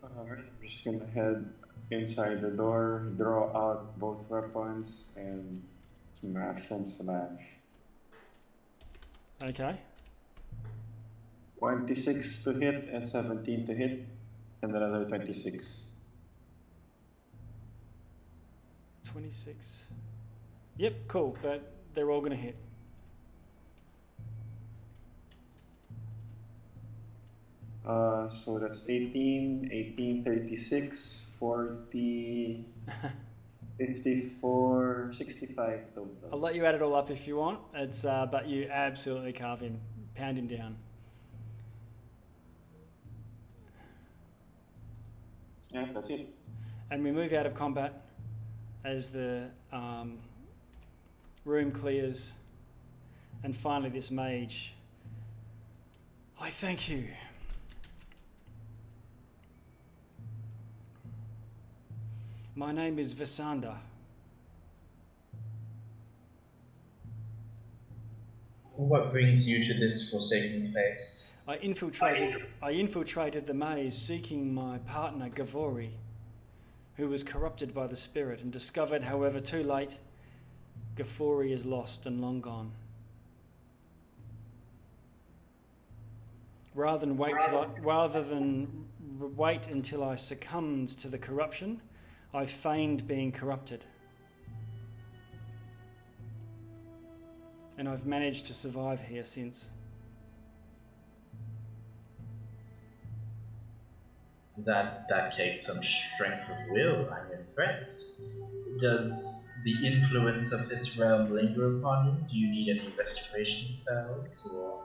Alright, I'm just gonna head inside the door, draw out both weapons, and smash and smash. Okay. 26 to hit and 17 to hit, and another 26. 26. Yep, cool. They're all going to hit. So that's 18, 36, 40, 54, 65 total. I'll let you add it all up if you want. It's but you absolutely carve him, pound him down. Yeah, that's it. And we move out of combat as the room clears, and finally this mage. I thank you. My name is Visanda. What brings you to this forsaken place? I infiltrated the maze seeking my partner Gavori, who was corrupted by the spirit, and discovered, however, too late, Gavori is lost and long gone. Rather than wait until I succumbed to the corruption, I feigned being corrupted. And I've managed to survive here since. That takes some strength of will. I'm impressed. Does the influence of this realm linger upon you? Do you need any restoration spells, or?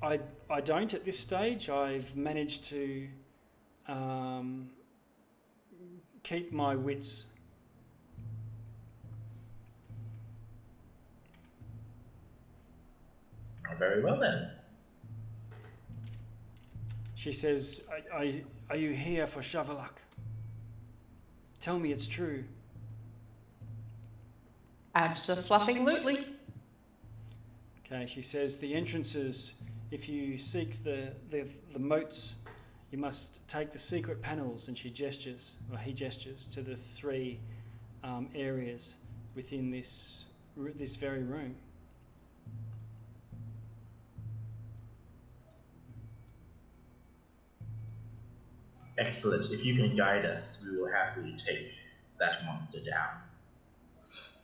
I don't at this stage. I've managed to keep my wits. Very well then. She says, are you here for Shavolak? Tell me it's true. Abso-fluffing-lutely. Okay, she says the entrances, if you seek the moats, you must take the secret panels, and he gestures to the 3 areas within this very room. Excellent. If you can guide us, we will happily take that monster down.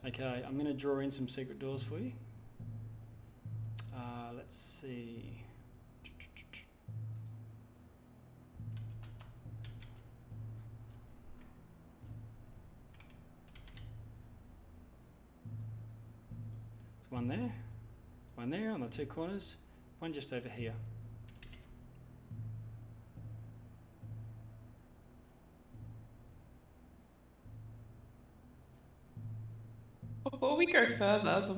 Okay, I'm going to draw in some secret doors for you. Let's see. There's one there on the 2 corners, one just over here. Before we go further, the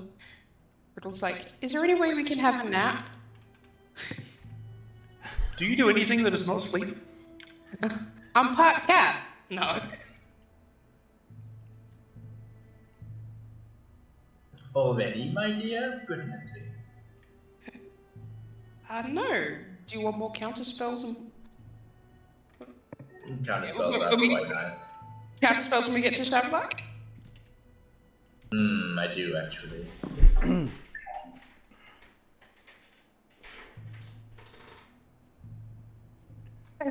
Riddle's like, is there any way we can have a nap? Do you do anything that is not sleep? I'm part cat. No. Already, my dear? Goodness me. I don't know. Do you want more counter spells? Counter spells are quite nice. Counter spells when we get to Shavolak? I do actually.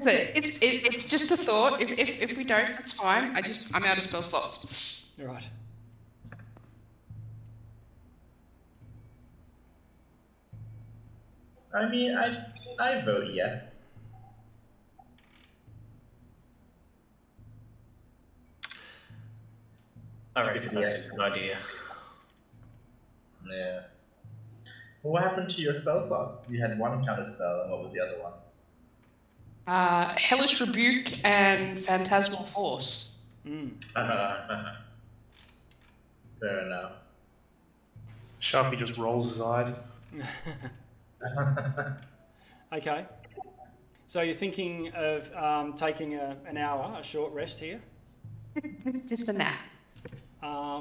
It's just a thought. If we don't, that's fine. I'm out of spell slots. All right. I mean, I vote yes. I reckon that's a good idea. Yeah. Well, what happened to your spell slots? You had one counter spell, and what was the other one? Hellish Rebuke and Phantasmal Force. Fair enough. Sharpie just rolls his eyes. Okay. So you're thinking of taking an hour, a short rest here? Just a nap. A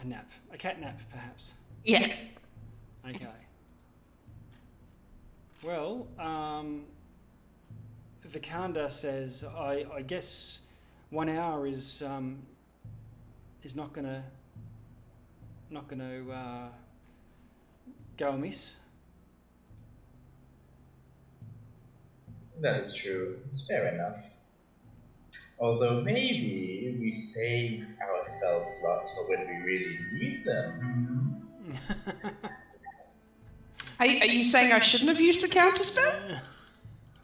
nap. A cat nap, perhaps? Yes. Okay. Well, Vikanda says, I guess 1 hour is not gonna go amiss. That is true. It's fair enough. Although maybe we save our spell slots for when we really need them. Are you saying I shouldn't have used the counter spell?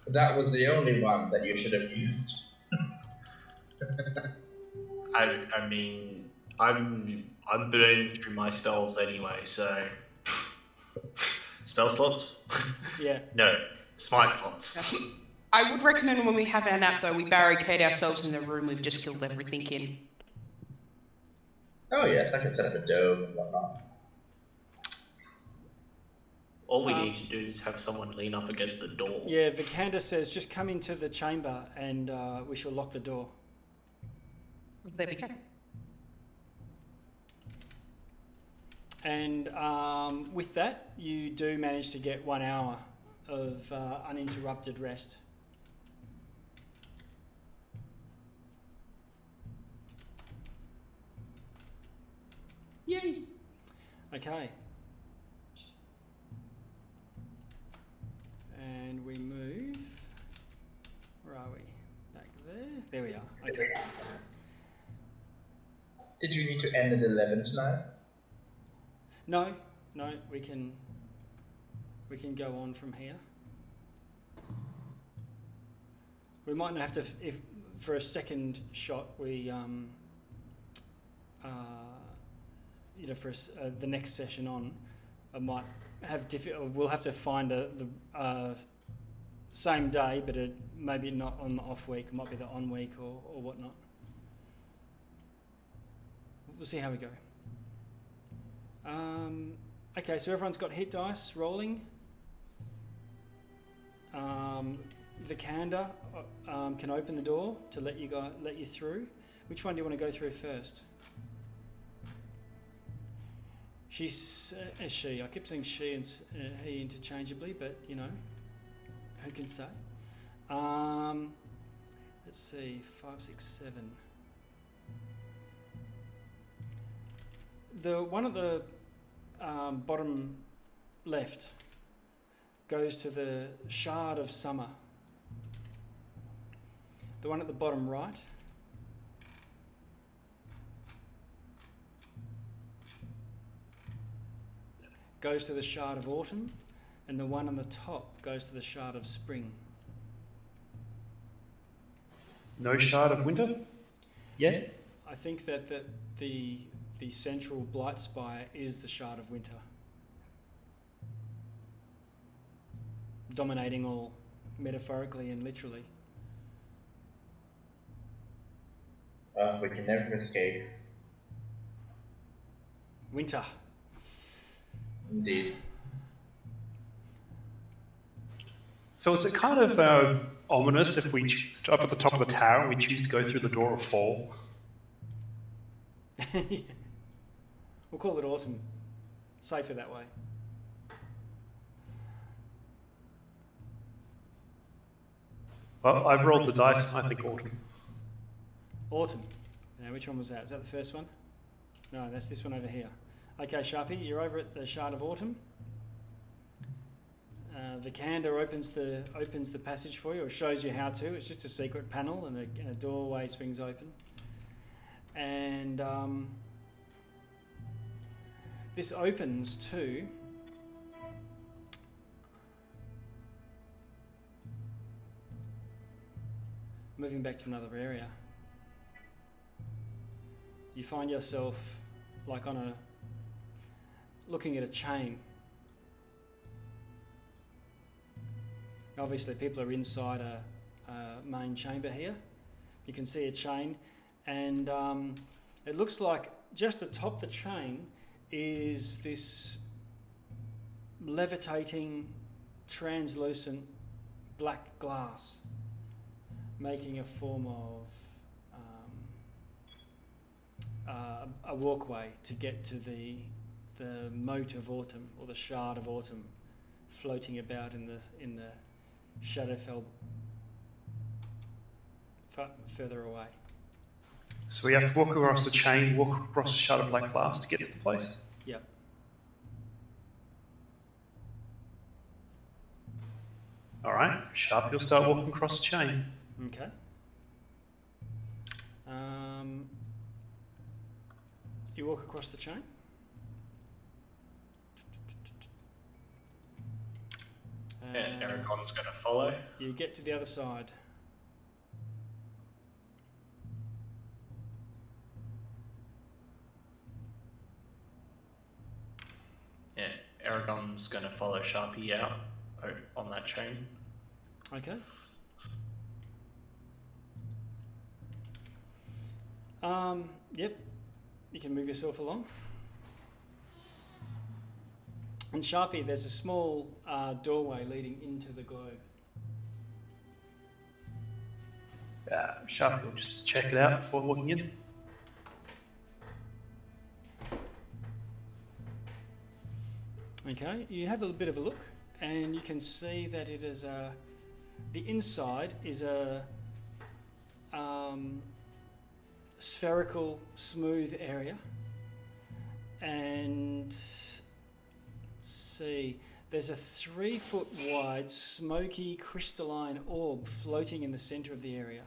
That was the only one that you should have used. I mean, I'm burning through my spells anyway, so spell slots? Yeah. No, smite slots. I would recommend when we have our nap, though, we barricade ourselves in the room we've just killed everything in. Oh yes, I can set up a dome and whatnot. All we need to do is have someone lean up against the door. Yeah, Vikanda says, just come into the chamber and we shall lock the door. There we go. And with that, you do manage to get 1 hour of uninterrupted rest. Yay. Okay. And we move. Where are we? Back there? There we are. Okay. Did you need to end at 11 tonight? No, we can go on from here. We might not have to, if for a second shot we for the next session on, I might have we'll have to find the same day, but maybe not on the off week. It might be the on week or whatnot. We'll see how we go. Okay, so everyone's got hit dice rolling. Vikanda can open the door to let you through. Which one do you want to go through first? She's she. I keep saying she and he interchangeably, but you know, who can say? Let's see, 5, 6, 7. The one at the bottom left goes to the Shard of Summer. The one at the bottom right goes to the Shard of Autumn, and the one on the top goes to the Shard of Spring. No Shard of Winter? Yeah? I think that the central Blightspire is the Shard of Winter, dominating all, metaphorically and literally. We can never escape. Winter. Indeed. So is it kind of ominous if we stop at the top of the tower and we choose to go through the door of fall? We'll call it autumn. Safer that way. Well, I've rolled the dice. I think autumn. Autumn. Now, which one was that? Is that the first one? No, that's this one over here. Okay, Sharpie, you're over at the Shard of Autumn. Vikander opens the passage for you, or shows you how to. It's just a secret panel, and a doorway swings open. And this opens to moving back to another area. You find yourself like looking at a chain. Obviously people are inside a main chamber here. You can see a chain, and it looks like just atop the chain is this levitating, translucent black glass, making a form of a walkway to get to the moat of autumn, or the shard of autumn, floating about in the Shadowfell further away. So we have to walk across the chain, walk across the shard of black glass to get to the place. Yep. All right, Sharp, you'll start walking across the chain. Okay. You walk across the chain. And Aragon's going to follow. You get to the other side. Yeah, Aragon's going to follow Sharpie out on that chain. Okay. Yep. You can move yourself along. And Sharpie, there's a small doorway leading into the globe. Sharp will just check it out before walking in. Okay, you have a bit of a look, and you can see that it is the inside is a spherical, smooth area, and let's see, there's a 3-foot wide, smoky, crystalline orb floating in the centre of the area.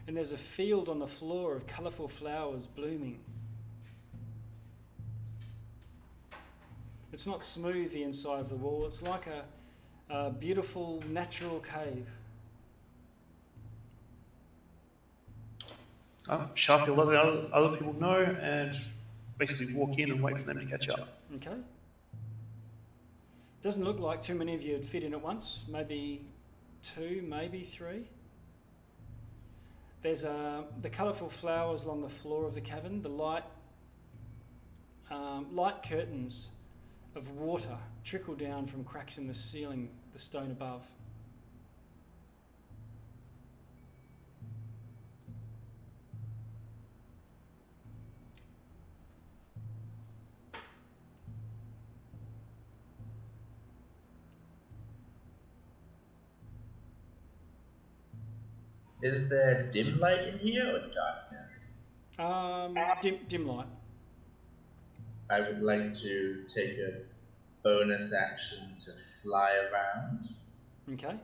And there's a field on the floor of colourful flowers blooming. It's not smooth, the inside of the wall. It's like a beautiful natural cave. Sharp will let other people know and basically walk in and wait for them to catch up. Okay. Doesn't look like too many of you would fit in at once. Maybe 2, maybe 3. There's the colourful flowers along the floor of the cavern, the light curtains of water trickle down from cracks in the ceiling, the stone above. Is there dim light in here or darkness? Dim light. I would like to take a bonus action to fly around. Okay.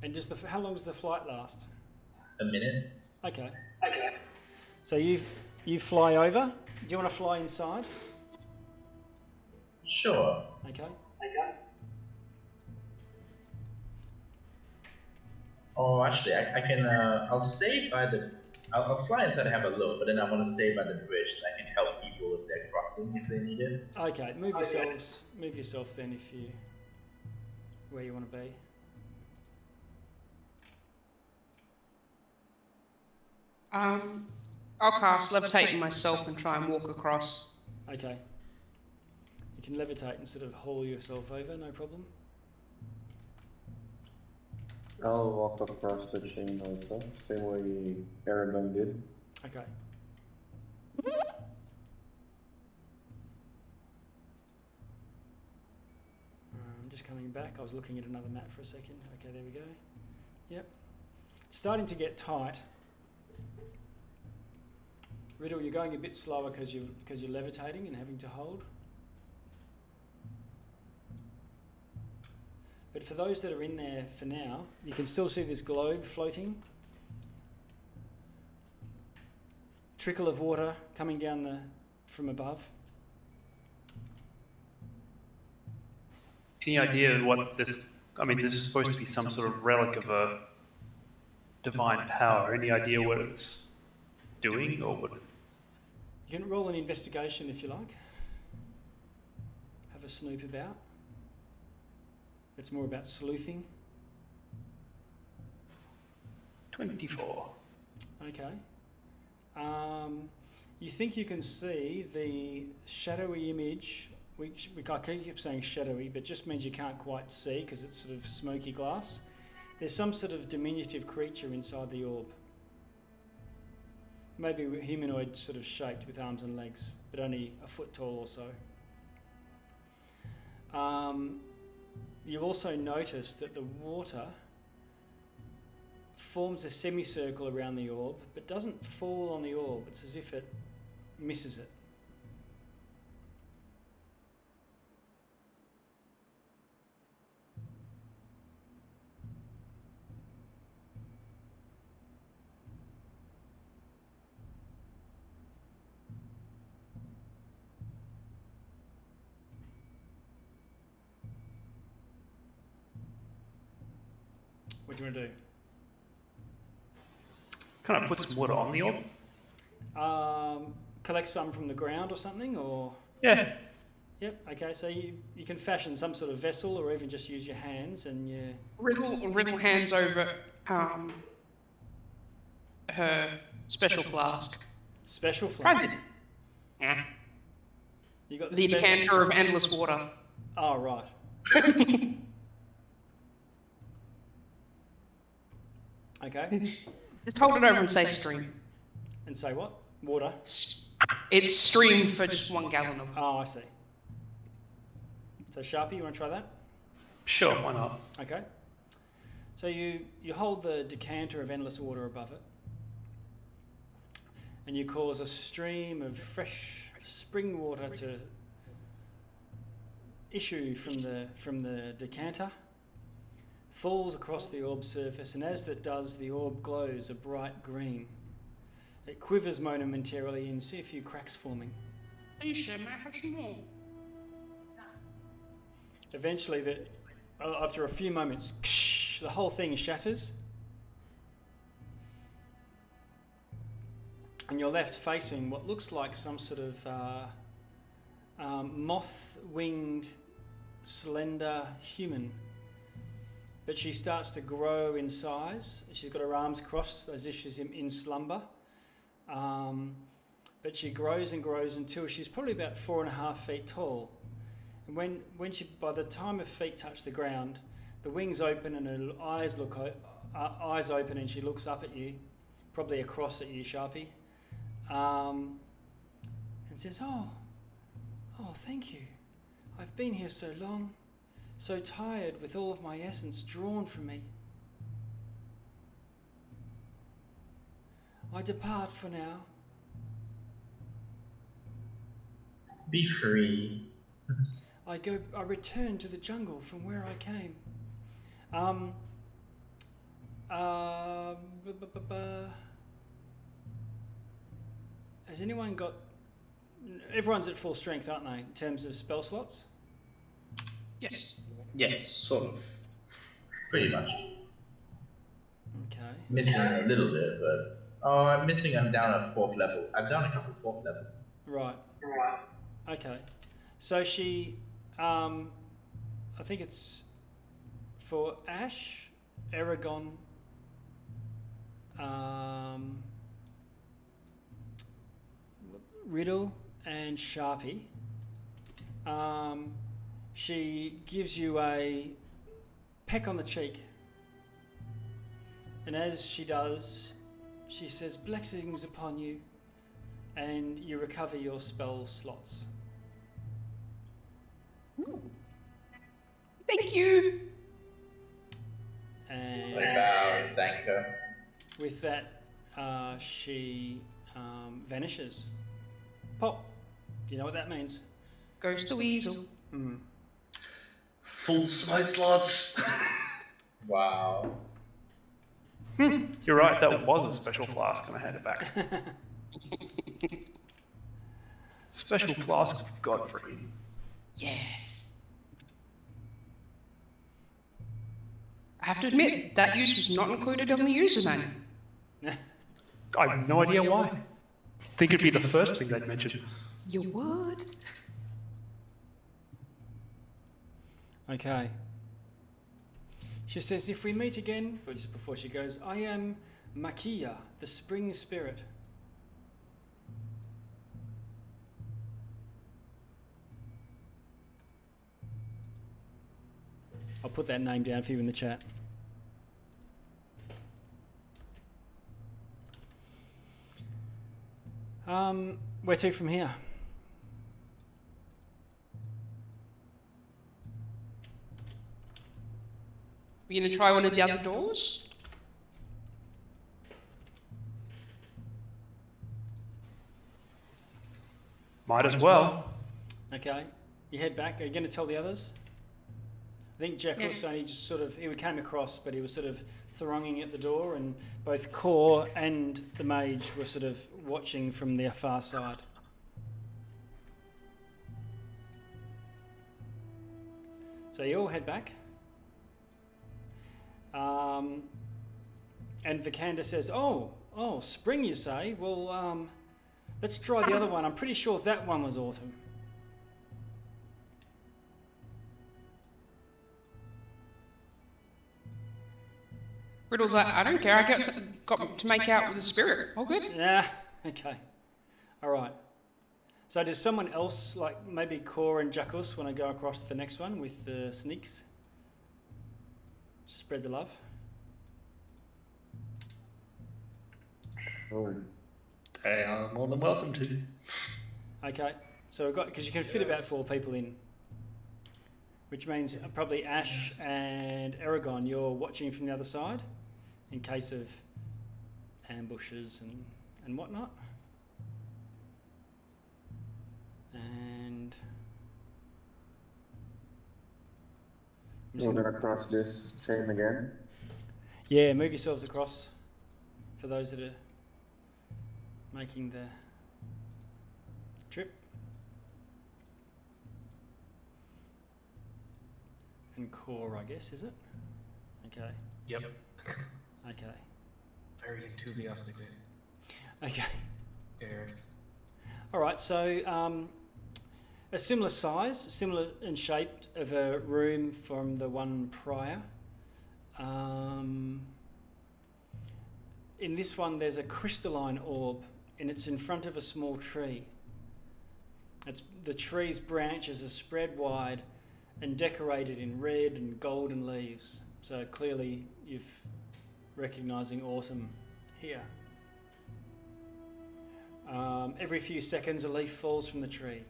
And how long does the flight last? A minute. Okay. So you fly over. Do you want to fly inside? Sure. Okay. Oh, actually, I can. I'll stay by the. I'll fly inside and have a look, but then I want to stay by the bridge. And I can help people if they're crossing if they need it. Okay. Move yourself then if you where you want to be. I'll cast levitating myself and try and walk across. Okay. You can levitate and sort of haul yourself over, no problem. I'll walk across the chain also, same way Aragon did. Okay. I'm just coming back. I was looking at another map for a second. Okay, there we go. Yep. It's starting to get tight. Riddle, you're going a bit slower because you're levitating and having to hold. But for those that are in there for now, you can still see this globe floating. Trickle of water coming down from above. Any idea what this... I mean, this is supposed to be some sort of relic of a divine power. Any idea what it's doing or what... You can roll an investigation if you like. Have a snoop about. It's more about sleuthing. 24. Okay. You think you can see the shadowy image, which I keep saying shadowy, but just means you can't quite see because it's sort of smoky glass. There's some sort of diminutive creature inside the orb. Maybe humanoid sort of shaped with arms and legs, but only a foot tall or so. You also notice that the water forms a semicircle around the orb, but doesn't fall on the orb. It's as if it misses it. What do you want to do? Can I put some water on the orb? Collect some from the ground or something, or? Yeah. Yep, okay, so you can fashion some sort of vessel or even just use your hands and you... Riddle hands over her special flask. Special flask? Yeah. You got The decanter of endless water. Oh, right. Okay. Just hold it over and say stream. And say what? Water? It's streamed for just 1 gallon of it. Oh, I see. So Sharpie, you want to try that? Sure, why not? Okay. So you hold the decanter of endless water above it, and you cause a stream of fresh spring water to issue from the decanter, falls across the orb surface, and as that does, the orb glows a bright green. It quivers momentarily and see a few cracks forming. Are you sure, mate? Have some more? Eventually, after a few moments, the whole thing shatters, and you're left facing what looks like some sort of moth-winged, slender human. But she starts to grow in size. She's got her arms crossed as if she's in slumber. But she grows and grows until she's probably about 4.5 feet tall. And when she, by the time her feet touch the ground, the wings open and her eyes open, and she looks up at you, probably across at you, Sharpie, and says, "Oh, thank you. I've been here so long, so tired, with all of my essence drawn from me. I depart for now." Be free. I return to the jungle from where I came. Has anyone got... Everyone's at full strength, aren't they, in terms of spell slots? Yes. Yes, sort of. Pretty much. Okay. Missing a little bit, but... I'm missing, I'm down at 4th level. I've done a couple of 4th levels. Right. Okay. So she... I think it's for Ash, Aragon, Riddle, and Sharpie. She gives you a peck on the cheek, and as she does, she says, "Blessings upon you," and you recover your spell slots. Thank you. And I bow and thank her. with that, she vanishes. Pop. You know what that means? Goes the weasel. Full smoke slots. Wow. You're right, that was a special flask, and I had it back. Special flask of Godfrey. Yes. I have to admit, that use was not included on the user manual. I have no idea why. Think it'd be the first thing they'd mention. You would? Okay. She says, if we meet again, or just before she goes, I am Makia, the spring spirit. I'll put that name down for you in the chat. Where to from here? You gonna try one of the other doors? Might as well. Okay. You head back. Are you going to tell the others? I think Jack was only just sort of, he came across, but he was sort of thronging at the door, and both Core and the mage were sort of watching from their far side. So you all head back. And Vikander says, oh, spring you say? Well, let's try the other one. I'm pretty sure that one was autumn. Riddle's like, I don't care, I got to make out with the spirit. All good? Yeah, okay. All right. So does someone else, like maybe Core and Jackus, want to go across to the next one with the sneaks? Spread the love. Sure. They are more than welcome to. Okay. So we've got, because you can fit about 4 people in, which means probably Ash and Aragon, you're watching from the other side in case of ambushes and whatnot. And We're gonna cross this chain again. yeah, move yourselves across for those that are making the trip. And Core, I guess, is it? Okay. Yep. Okay. Very enthusiastically. Okay. Scared. All right. So a similar size, similar in shape of a room from the one prior. In this one, there's a crystalline orb, and it's in front of a small tree. The tree's branches are spread wide and decorated in red and golden leaves. So clearly you're recognising autumn here. Every few seconds a leaf falls from the tree.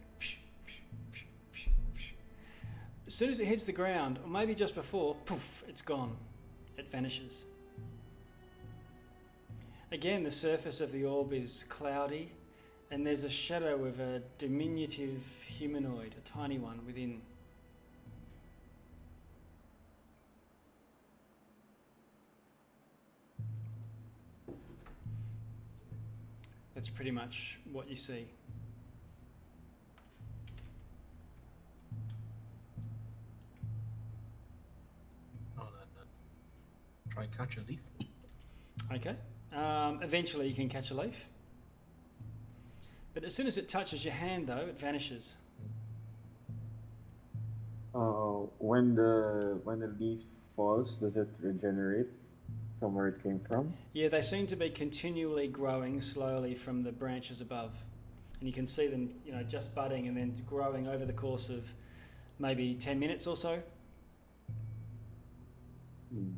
As soon as it hits the ground, or maybe just before, poof, it's gone. It vanishes. Again, the surface of the orb is cloudy, and there's a shadow of a diminutive humanoid, a tiny one, within. That's pretty much what you see. I'll try and catch a leaf. Okay. Eventually you can catch a leaf. But as soon as it touches your hand, though, it vanishes. When the leaf falls, does it regenerate from where it came from? Yeah, they seem to be continually growing slowly from the branches above. And you can see them, just budding and then growing over the course of maybe 10 minutes or so. Hmm.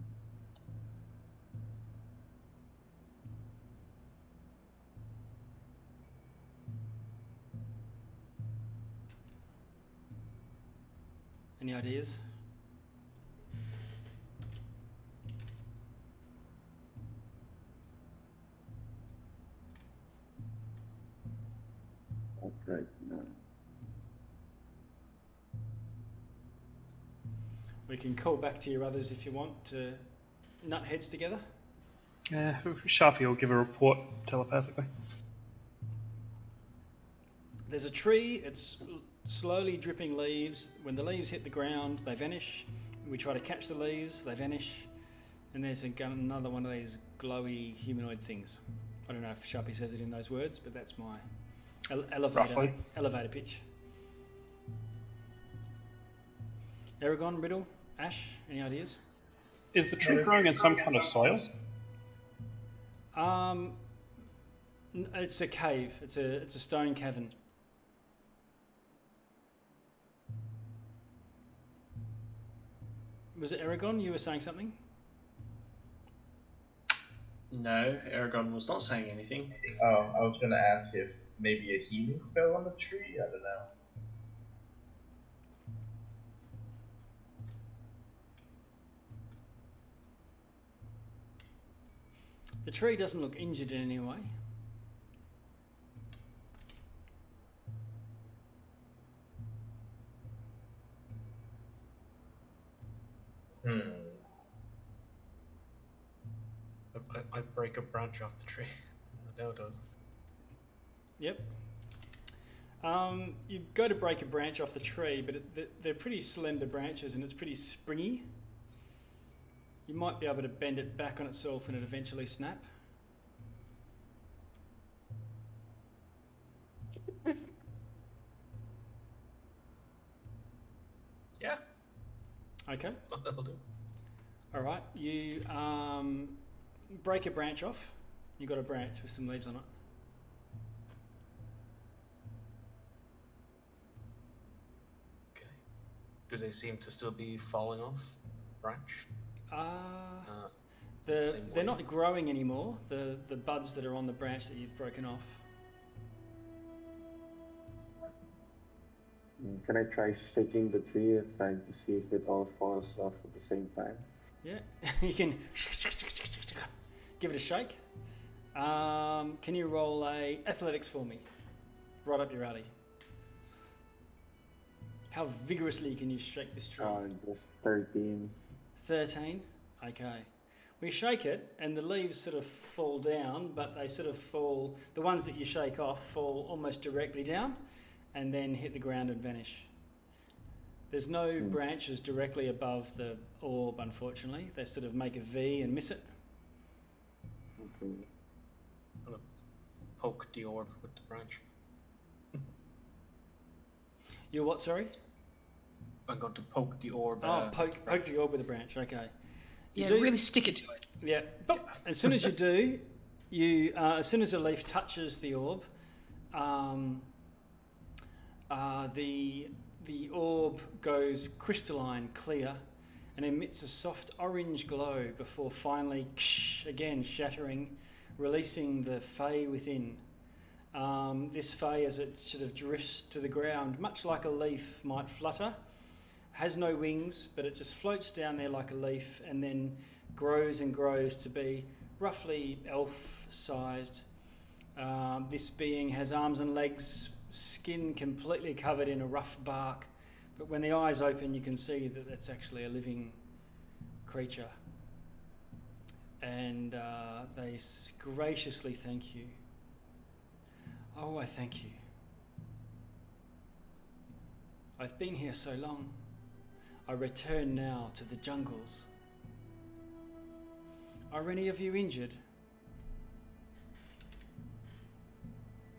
Any ideas? right now. We can call back to your others if you want to nut heads together. Yeah, Sharpie will give a report telepathically. There's a tree, it's slowly dripping leaves. When the leaves hit the ground, they vanish. We try to catch the leaves, they vanish. And there's another one of these glowy humanoid things. I don't know if Sharpie says it in those words, but that's my elevator pitch. Aragon, Riddle, Ash, any ideas? Is the tree growing in some kind of soil? It's a cave. It's a stone cavern. Was it Aragon? You were saying something? No, Aragon was not saying anything. Oh, I was going to ask if maybe a healing spell on the tree? I don't know. The tree doesn't look injured in any way. I break a branch off the tree. I know it does. Yep. You go to break a branch off the tree, but they're pretty slender branches and it's pretty springy. You might be able to bend it back on itself and it eventually snap. Yeah. Okay. That'll do. All right. You break a branch off. You got a branch with some leaves on it. Okay. Do they seem to still be falling off branch? They're not growing anymore. The buds that are on the branch that you've broken off. Can I try shaking the tree and trying to see if it all falls off at the same time? Yeah, you can give it a shake. Can you roll a athletics for me? Right up your alley. How vigorously can you shake this tree? Just 13. 13? Okay. We shake it and the leaves sort of fall down, but they sort of fall, the ones that you shake off fall almost directly down and then hit the ground and vanish. There's no branches directly above the orb, unfortunately. They sort of make a V and miss it. Okay. I'm gonna poke the orb with the branch. You're what, sorry? I'm going to poke the orb. Poke the orb with a branch, okay. Yeah, really stick it to it. Yeah, but as soon as you do, as soon as a leaf touches the orb, the orb goes crystalline clear and emits a soft orange glow before finally again shattering, releasing the Fae within. This Fae, as it sort of drifts to the ground, much like a leaf might flutter, has no wings, but it just floats down there like a leaf and then grows and grows to be roughly elf-sized. This being has arms and legs, skin completely covered in a rough bark, but when the eyes open you can see that it's actually a living creature. And they graciously thank you. Oh, I thank you. I've been here so long. I return now to the jungles. Are any of you injured?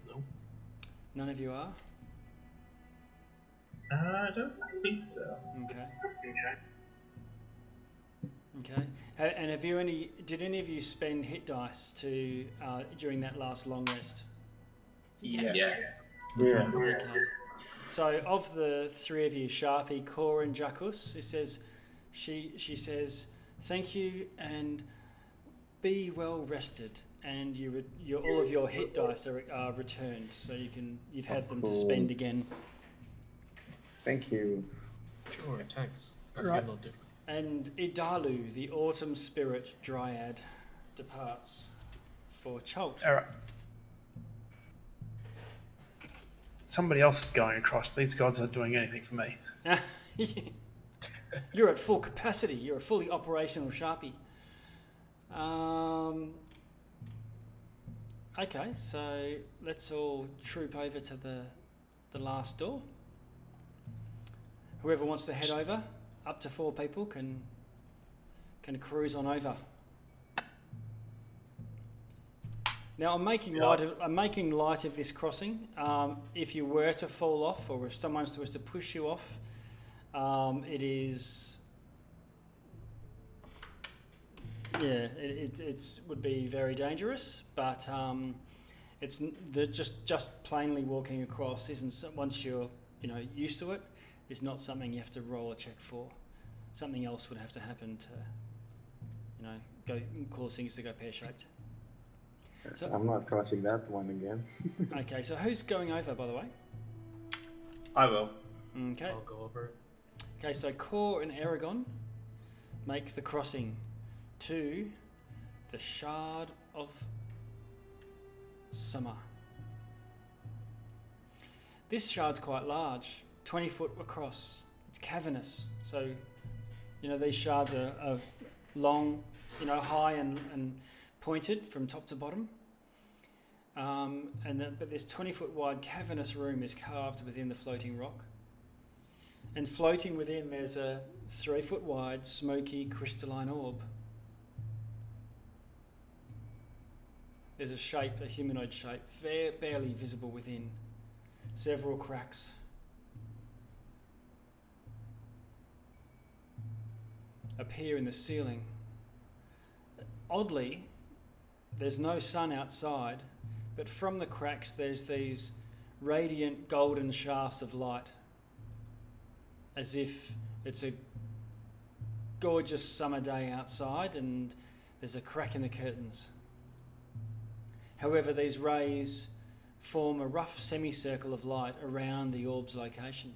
No. None of you are? I don't think so. Okay. Okay. And did any of you spend hit dice during that last long rest? Yes. Yeah. Okay. So of the three of you, Sharpie, Core and Jackus, it says, she says, thank you and be well rested. And all of your hit dice are returned, so you've had them to spend again. Thank you. Sure, thanks. I Right. feel no different. And Idalu, the autumn spirit dryad, departs for Chult. All right. somebody else is going across. These gods aren't doing anything for me. You're at full capacity. You're a fully operational Sharpie. Okay, so let's all troop over to the last door. Whoever wants to head over, up to 4 people can cruise on over. Now I'm making light of this crossing. If you were to fall off, or if someone was to push you off, it is. Yeah, it would be very dangerous, but it's just plainly walking across isn't once you're used to it. It's not something you have to roll a check for. Something else would have to happen to cause things to go pear-shaped. So, I'm not crossing that one again. Okay, so who's going over, by the way? I will. Okay. I'll go over. Okay, so Kor and Aragon make the crossing to the Shard of Summer. This shard's quite large, 20 foot across. It's cavernous, so these shards are long, high and pointed from top to bottom. But this 20-foot wide cavernous room is carved within the floating rock. And floating within, there's a 3-foot wide, smoky, crystalline orb. There's a shape, a humanoid shape, barely visible within. Several cracks. Appear in the ceiling. Oddly, there's no sun outside, but from the cracks there's these radiant golden shafts of light, as if it's a gorgeous summer day outside and there's a crack in the curtains. However, these rays form a rough semicircle of light around the orb's location.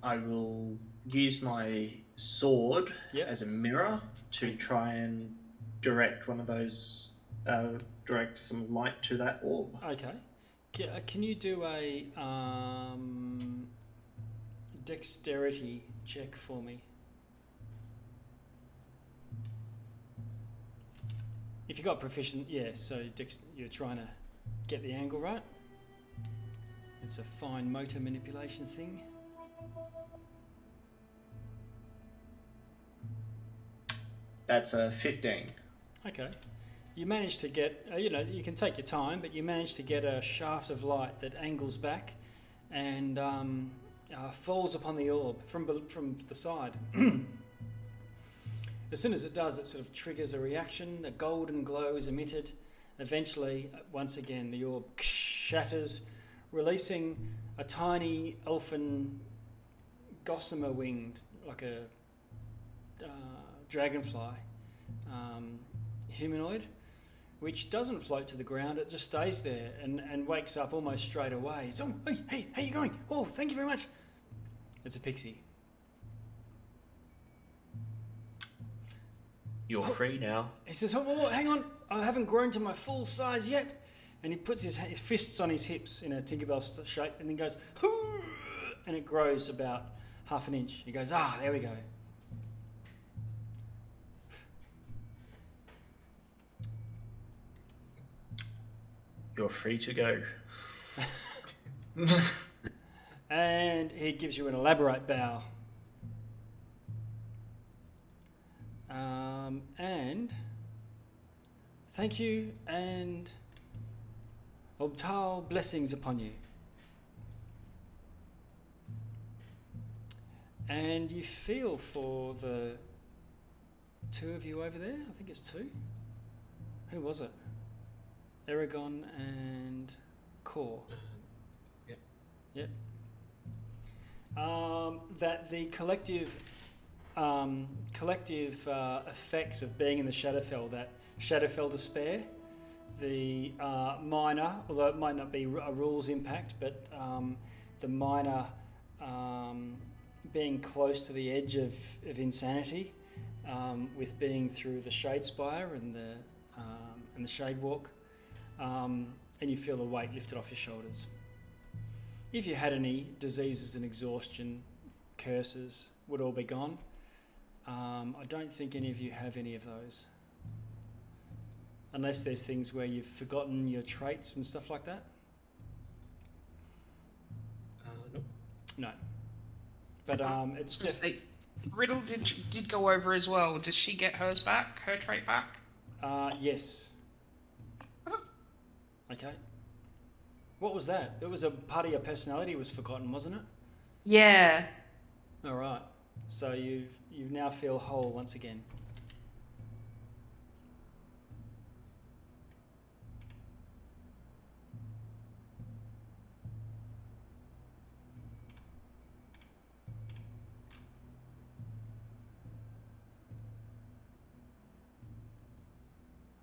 I will use my sword Yep. as a mirror to try and direct one of those, direct some light to that orb. Okay. Can you do a dexterity check for me? If you got proficient, yeah, so you're trying to get the angle right. It's a fine motor manipulation thing. That's a 15. Okay. You manage to get, you can take your time, but you manage to get a shaft of light that angles back and falls upon the orb from the side. As soon as it does, it sort of triggers a reaction. The golden glow is emitted. Eventually, once again, the orb shatters, releasing a tiny elfin gossamer winged, like a dragonfly humanoid, which doesn't float to the ground. It just stays there and wakes up almost straight away. It's, oh, hey, how you going? Oh, thank you very much. It's a pixie. You're free now. He says, oh, hang on, I haven't grown to my full size yet. And he puts his fists on his hips in a Tinkerbell shape and then goes, hoo, and it grows about half an inch. He goes, there we go. You're free to go. And he gives you an elaborate bow. And thank you and Obtal blessings upon you. And you feel for the two of you over there. I think it's two. Who was it? Aragon and Kor. Yep. That the collective effects of being in the Shadowfell, that Shadowfell despair, the minor, although it might not be a rules impact, but the minor being close to the edge of insanity with being through the Shadespire and the Shade Walk, and you feel the weight lifted off your shoulders. If you had any diseases and exhaustion, curses would all be gone. I don't think any of you have any of those. Unless there's things where you've forgotten your traits and stuff like that. Nope. No. But it's definitely... Riddle did go over as well. Does she get hers back? Her trait back? Yes. Okay. What was that? It was a part of your personality was forgotten, wasn't it? Yeah. All right. So you now feel whole once again.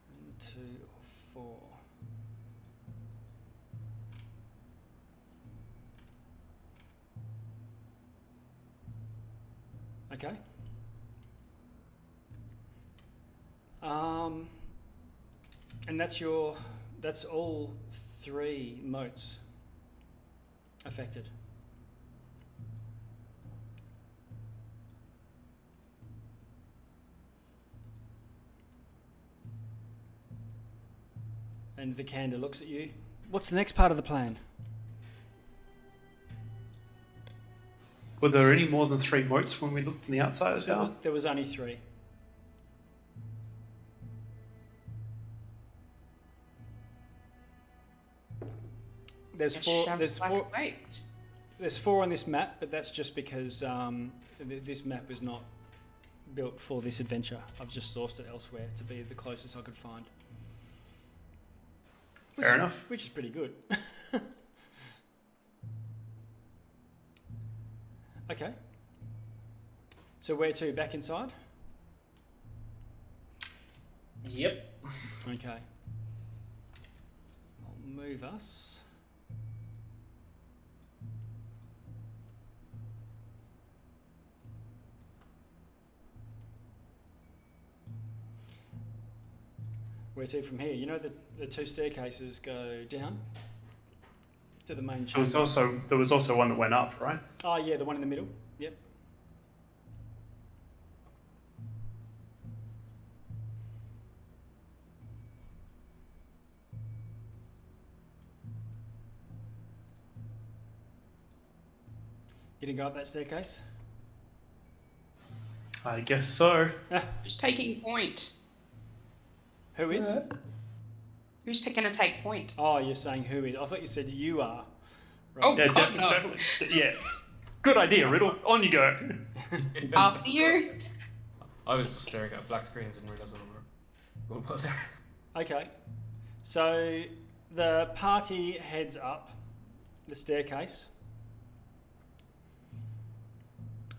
One, 2 or 4. Okay. And that's all 3 motes affected. And Vikander looks at you. What's the next part of the plan? Were there any more than 3 moats when we looked from the outside of the tower? There was only 3. There's 4. There's 4 on this map, but that's just because this map is not built for this adventure. I've just sourced it elsewhere to be the closest I could find. Fair enough. Which is pretty good. Okay. So where to? Back inside? Yep. Okay. I'll move us. Where to from here? You know the 2 staircases go down to the main chamber. There was also one that went up, right? Oh yeah, the one in the middle. Yep. You didn't go up that staircase? I guess so. Who's taking point? Who is? Who's going to take point? Oh, you're saying who is? I thought you said you are. Right. Oh, Yeah, God, no. definitely. Yeah. Good idea, Riddle. On you go. After you. I was just staring at black screens and realised what was there. Okay. So the party heads up the staircase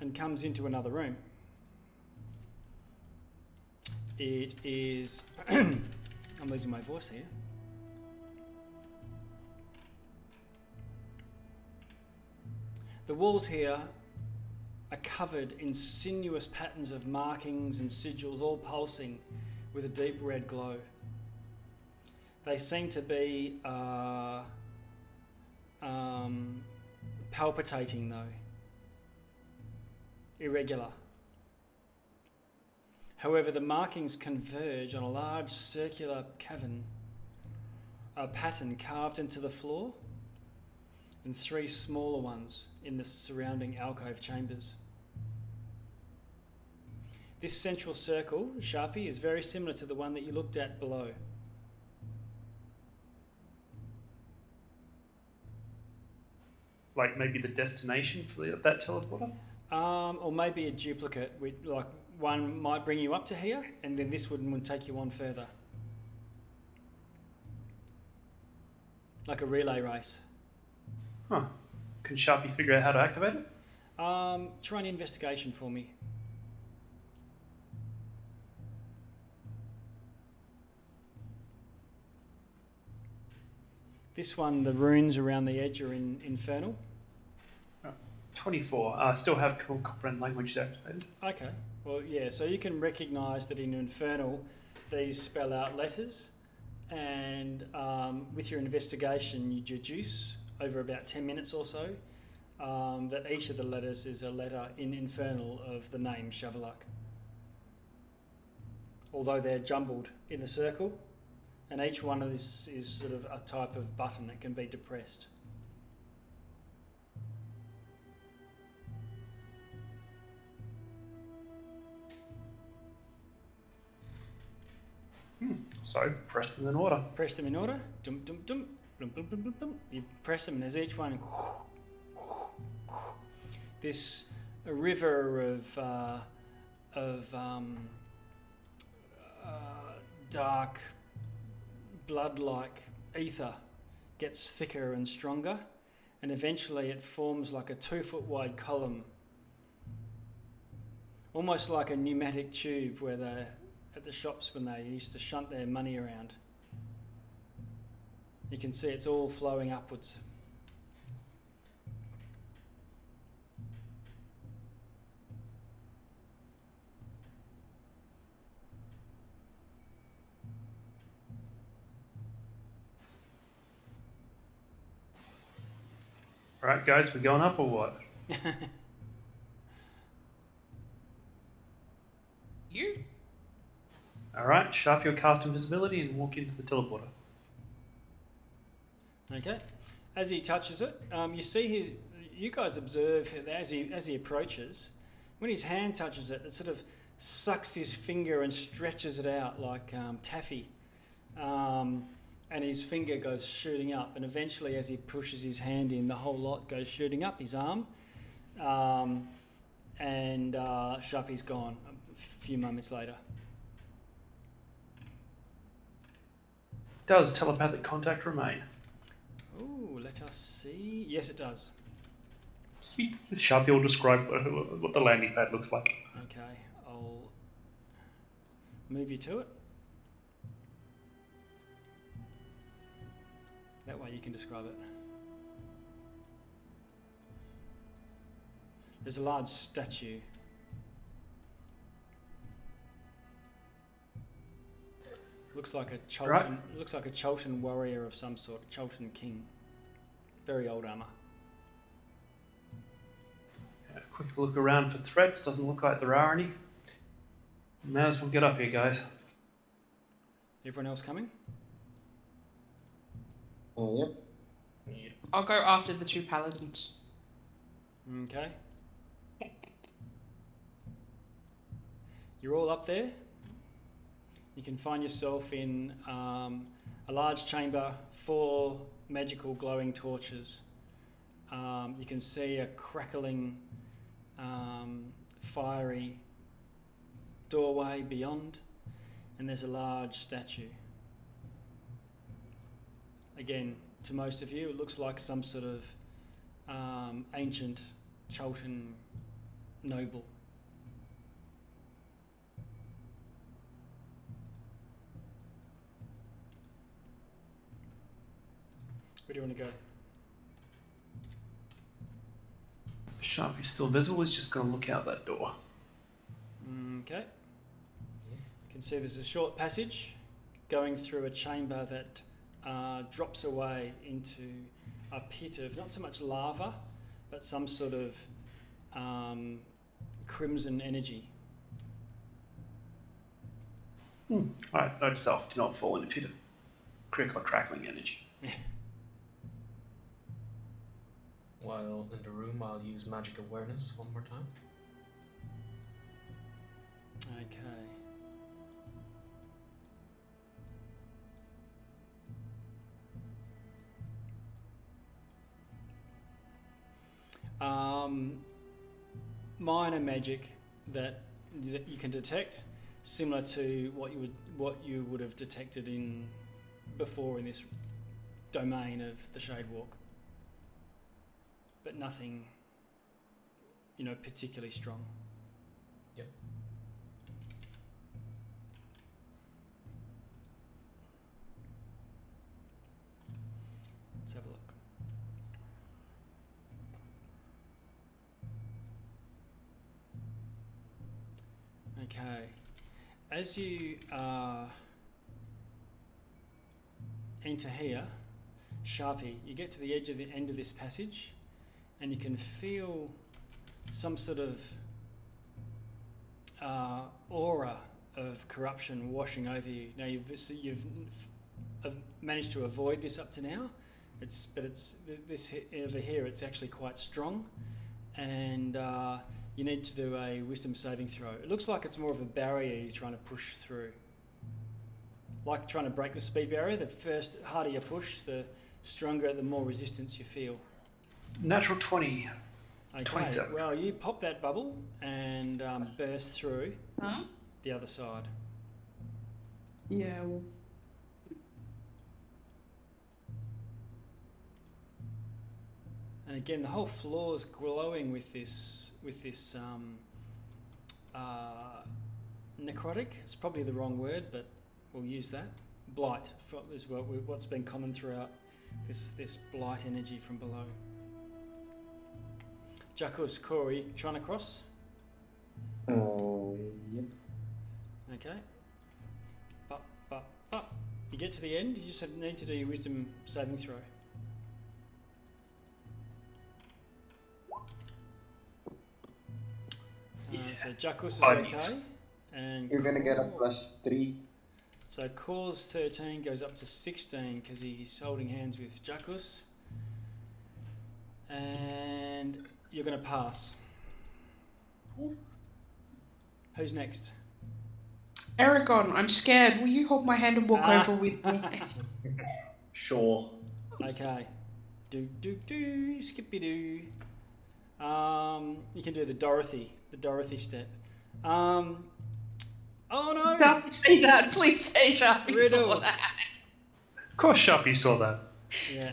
and comes into another room. It is... I'm losing my voice here. The walls here are covered in sinuous patterns of markings and sigils, all pulsing with a deep red glow. They seem to be palpitating though, irregular. However, the markings converge on a large circular cavern, a pattern carved into the floor, and 3 smaller ones in the surrounding alcove chambers. This central circle, Sharpie, is very similar to the one that you looked at below. Like maybe the destination for that teleporter? Or maybe a duplicate, like one might bring you up to here, and then this one would take you on further. Like a relay race. Huh. Can Sharpie figure out how to activate it? Try an investigation for me. This one, the runes around the edge are infernal. 24. Still have comprehend language activated. Okay, Well, yeah, so you can recognise that in Infernal, these spell out letters, and with your investigation, you deduce over about 10 minutes or so that each of the letters is a letter in Infernal of the name Shavolak. Although they're jumbled in the circle, and each one of this is sort of a type of button that can be depressed. So press them in order. Press them in order. Dum dum dum. Dum dum dum dum dum. You press them, and as each one, this river of dark, blood-like ether gets thicker and stronger, and eventually it forms like a 2-foot wide column, almost like a pneumatic tube where they at the shops when they used to shunt their money around. You can see it's all flowing upwards. All right, guys, we're going up or what? You? All right, sharp your cast invisibility and walk into the teleporter. Okay. As he touches it, you see you guys observe that as he approaches, when his hand touches it, it sort of sucks his finger and stretches it out like taffy. And his finger goes shooting up, and eventually as he pushes his hand in, the whole lot goes shooting up his arm, and Sharpie's gone a few moments later. Does telepathic contact remain? Ooh, let us see. Yes, it does. Sweet. Sharpie will describe what the landing pad looks like. Okay, I'll move you to it. That way you can describe it. There's a large statue. Looks like a Cholton. Right. Looks like a Cholton warrior of some sort. A Cholton king. Very old armor. A quick look around for threats. Doesn't look like there are any. May as well get up here, guys. Everyone else coming? Yep. I'll go after the 2 paladins. Okay. You're all up there. You can find yourself in a large chamber, 4 magical glowing torches. You can see a crackling, fiery doorway beyond, and there's a large statue. Again, to most of you, it looks like some sort of ancient Cholton noble. Where do you want to go? Sharpie's still visible. He's just going to look out that door. Okay. You can see there's a short passage going through a chamber that drops away into a pit of not so much lava, but some sort of crimson energy. All right, note to self, do not fall in a pit of crackling energy. While in the room, I'll use magic awareness one more time. Okay. Minor magic that you can detect, similar to what you would have detected in before in this domain of the Shadewalk, but nothing, particularly strong. Yep. Let's have a look. Okay. As you enter here, Sharpie, you get to the edge of the end of this passage, and you can feel some sort of aura of corruption washing over you. Now you've managed to avoid this up to now. This over here. It's actually quite strong, and you need to do a wisdom saving throw. It looks like it's more of a barrier you're trying to push through, like trying to break the speed barrier. The harder you push, the stronger, the more resistance you feel. Natural 20. Okay, 27. well, you pop that bubble and burst through the other side. Yeah. Well, And again, the whole floor is glowing with this necrotic. It's probably the wrong word, but we'll use that. Blight is what's been common throughout this blight energy from below. Jackus, Core, are you trying to cross? Yep. Okay. But. You get to the end, you just need to do your wisdom saving throw. So Jackus is okay. And You're gonna get a +3. So Core's 13 goes up to 16 because he's holding hands with Jackus. And you're going to pass. Who's next? Aragon, I'm scared. Will you hold my hand and walk over with me? Sure. Okay. Skippy doo. You can do the Dorothy step. Oh no! Sharpie, say that. Please say Sharpie Riddle. saw that. Of course, Sharpie saw that. Yeah.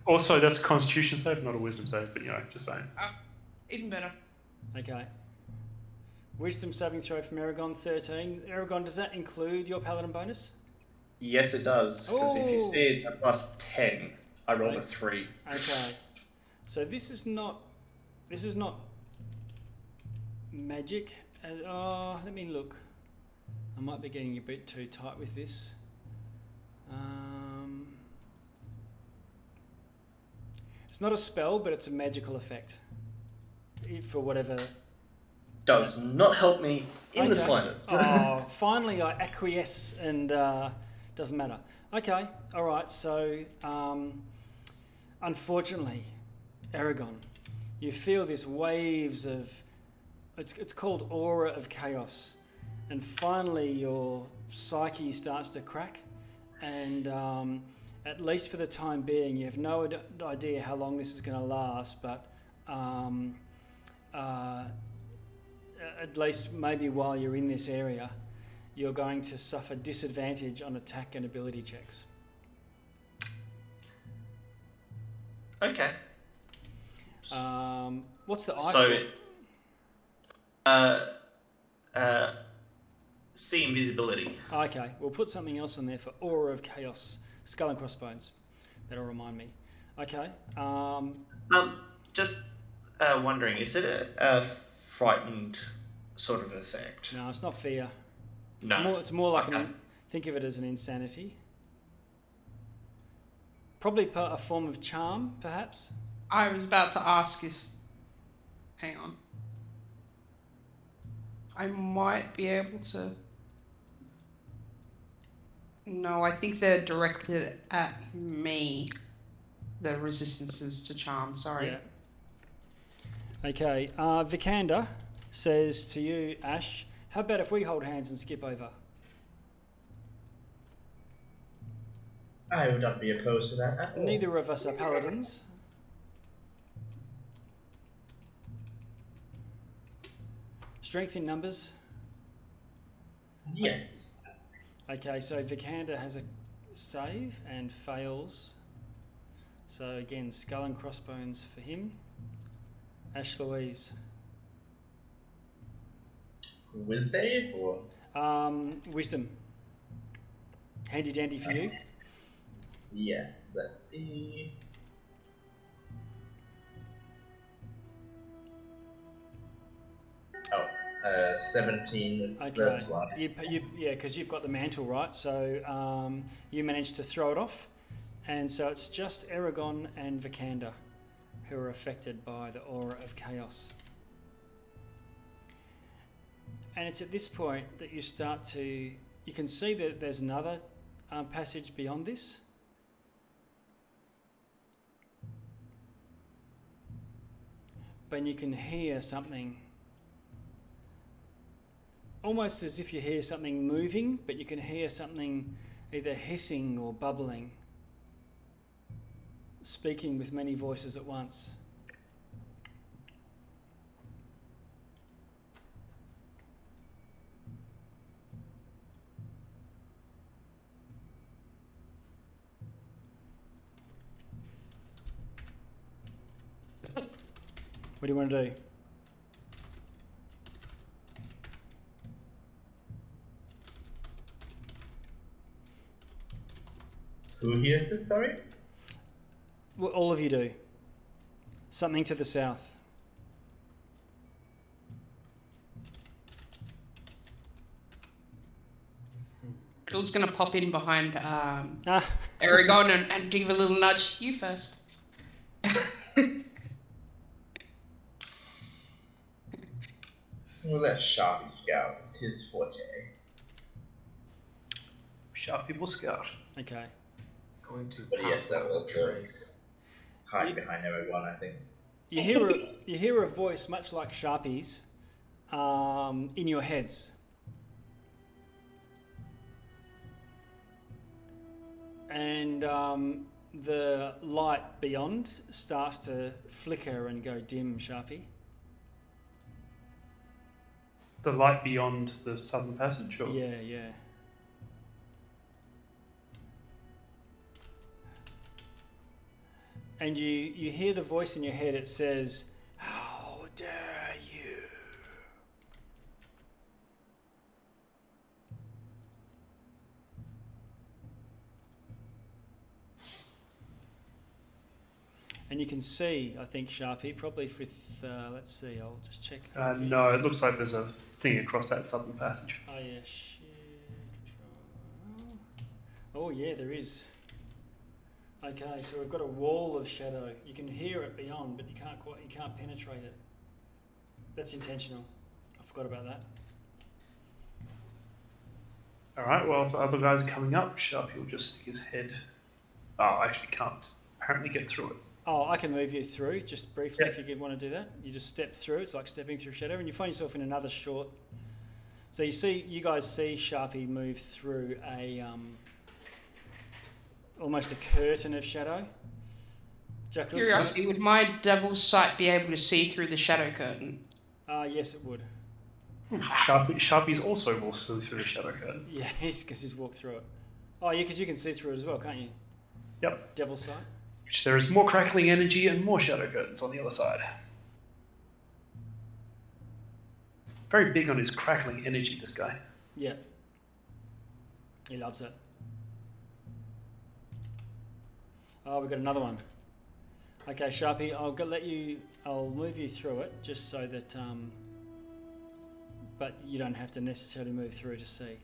Also, that's a Constitution save, not a Wisdom save, but just saying. Even better. Okay. Wisdom saving throw from Aragon, 13. Aragon, does that include your Paladin bonus? Yes, it does. Because if you Oh. see it's a +10, I rolled a 3. Okay. So this is not magic. Let me look. I might be getting a bit too tight with this. It's not a spell, but it's a magical effect. For whatever. Does not help me in the Okay. slightest. Oh, finally I acquiesce and doesn't matter. Okay, all right. So, unfortunately, Aragon, you feel this waves of. It's called aura of chaos, and finally your psyche starts to crack, and at least for the time being, you have no idea how long this is going to last, but. At least maybe while you're in this area, you're going to suffer disadvantage on attack and ability checks. Okay. What's the So, see invisibility. Okay, we'll put something else on there for Aura of Chaos, Skull and Crossbones. That'll remind me. Okay. Just wondering, is it a frightened sort of effect? No, it's not fear. No. It's more like Okay. think of it as an insanity. Probably a form of charm, perhaps. I was about to ask if. Hang on. I might be able to. No, I think they're directed at me. The resistances to charm, sorry. Yeah. Okay, Vikander says to you, Ash, how about if we hold hands and skip over? I would not be opposed to that at all. Neither of us are paladins. Strength in numbers. Yes. Okay, so Vikander has a save and fails. So again, skull and crossbones for him. Ash Louise. Whiz save or? Wisdom. Handy dandy for you. Yes, let's see. Oh, 17 was the Okay. first one. Yeah, because you've got the mantle, right? So you managed to throw it off. And so it's just Aragon and Vikander who are affected by the aura of chaos. And it's at this point that you start to... You can see that there's another passage beyond this. But you can hear something, almost as if you hear something moving, but you can hear something either hissing or bubbling, speaking with many voices at once. What do you want to do? Who hears this, sorry? Well, all of you do. Something to the south. Riddle's going to pop in behind Aragon and give a little nudge. You first. Well, that's Sharpie Scout. It's his forte. Sharpie will scout. Okay. Going to But yes, that will also trace. hide behind everyone, I think. You hear a voice much like Sharpie's in your heads. And the light beyond starts to flicker and go dim, Sharpie. The light beyond the southern passage, or? Yeah, yeah. And you hear the voice in your head, it says, "How dare you?" And you can see, I think, Sharpie, probably with, let's see, I'll just check. No, it looks like there's a thing across that southern passage. Oh, yeah, share control. Oh, yeah, there is. Okay, so we've got a wall of shadow. You can hear it beyond, but you can't penetrate it. That's intentional. I forgot about that. All right, well, if the other guys are coming up, Sharpie will just stick his head... Oh, actually can't apparently get through it. Oh, I can move you through just briefly Yep. if you want to do that. You just step through. It's like stepping through shadow, and you find yourself in another short. So you guys see Sharpie move through a almost a curtain of shadow. Jackal, Curiosity, would my devil's sight be able to see through the shadow curtain? yes, it would. Sharpie's also walks through the shadow curtain. Yeah, because he's walked through it. Oh, yeah, because you can see through it as well, can't you? Yep. Devil's sight. Which there is more crackling energy and more shadow curtains on the other side. Very big on his crackling energy, this guy. Yeah. He loves it. Oh, we've got another one. Okay, Sharpie, I'll move you through it just so that, but you don't have to necessarily move through to see.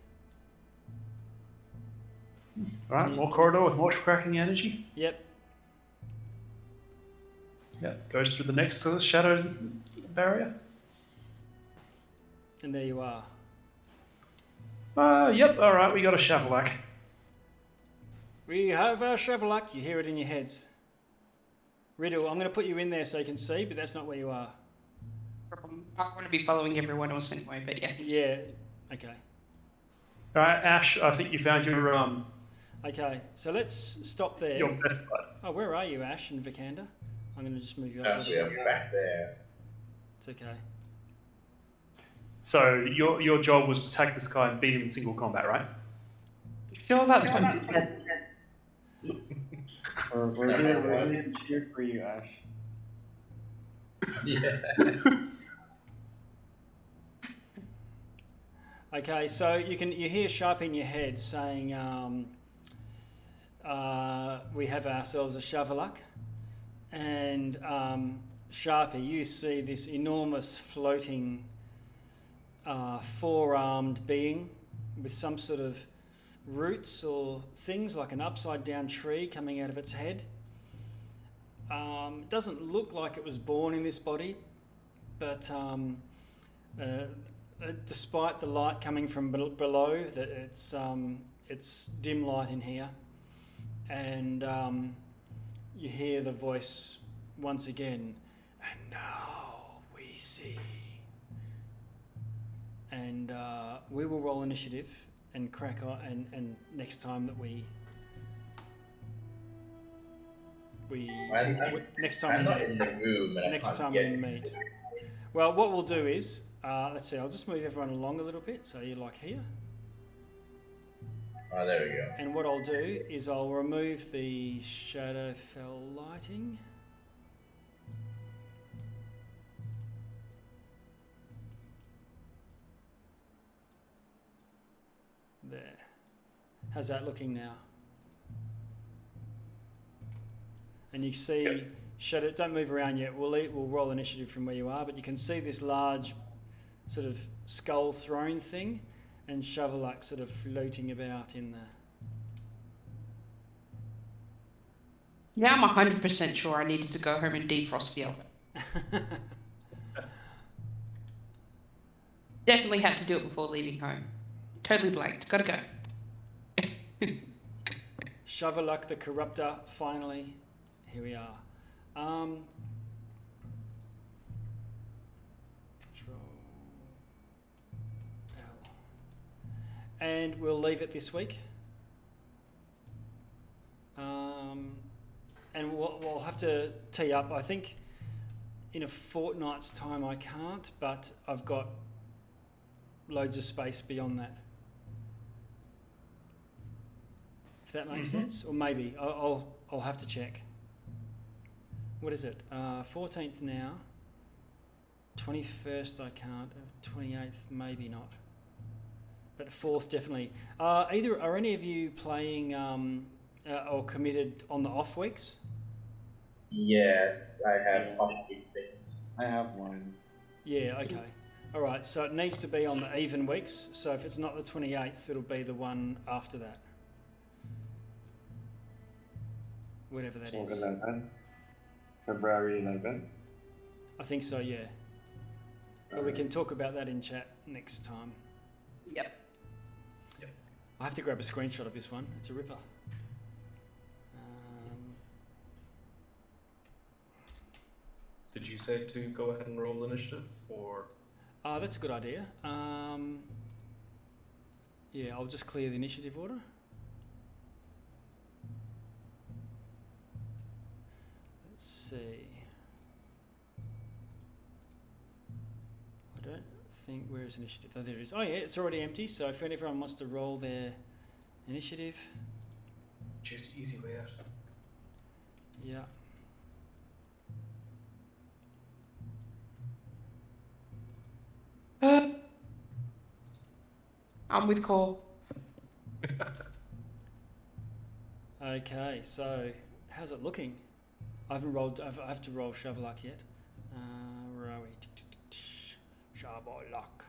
All right, more corridor with more crackling energy. Yep. Yeah, goes through the next shadow barrier. And there you are. Yep, all right, we got a Shavolak. We have our Shavolak. You hear it in your heads. Riddle, I'm going to put you in there so you can see, but that's not where you are. I want to be following everyone else anyway, but yeah. Yeah. Okay. All right, Ash, I think you found your Okay, so let's stop there. your best bud. Oh, where are you, Ash and Vikander? I'm going to just move you up. Actually, I'm back there. It's okay. So your job was to attack this guy and beat him in single combat, right? Sure, that's what you said. We're here to cheer for you, Ash. Yeah. Okay, so you hear Sharpie in your head saying, "We have ourselves a Shavolak," and Sharpie, you see this enormous floating four-armed being with some sort of roots or things like an upside-down tree coming out of its head. It doesn't look like it was born in this body, but despite the light coming from below, that it's dim light in here, and you hear the voice once again, and now we see. And we will roll initiative and crack on, and next time that next time I'm we not meet. in the room and Next I time can't we get meet. Well, what we'll do is, let's see, I'll just move everyone along a little bit, so you're like here. Oh, there we go. And what I'll do is I'll remove the Shadowfell lighting. There. How's that looking now? And you see, Shadow, don't move around yet. We'll roll initiative from where you are, but you can see this large sort of skull throne thing, and Shavolak sort of floating about in the... Now I'm 100% sure I needed to go home and defrost the oven. Definitely had to do it before leaving home. Totally blanked. Gotta go. Shavolak the Corruptor, finally. Here we are. Control L. And we'll leave it this week. And we'll have to tee up. I think in a fortnight's time I can't, but I've got loads of space beyond that. If that makes sense, or maybe I'll have to check. What is it? 14th now. 21st I can't. 28th maybe not. But 4th definitely. Are any of you playing or committed on the off weeks? Yes, I have off-week things. I have one. Yeah. Okay. All right. So it needs to be on the even weeks. So if it's not the 28th, it'll be the one after that. Whatever that So is. 11. February 11. I think so, yeah. But we can talk about that in chat next time. Yep. I have to grab a screenshot of this one. It's a ripper. Did you say to go ahead and roll initiative, or? That's a good idea. Yeah, I'll just clear the initiative order. Let's see. I don't think, where is initiative? Oh, there it is. Oh yeah, it's already empty, so if everyone wants to roll their initiative. Choose the easy way out. Yeah. I'm with Cole. Okay, so how's it looking? I haven't rolled. I have to roll Shavolak yet. Where are we? Shavolak.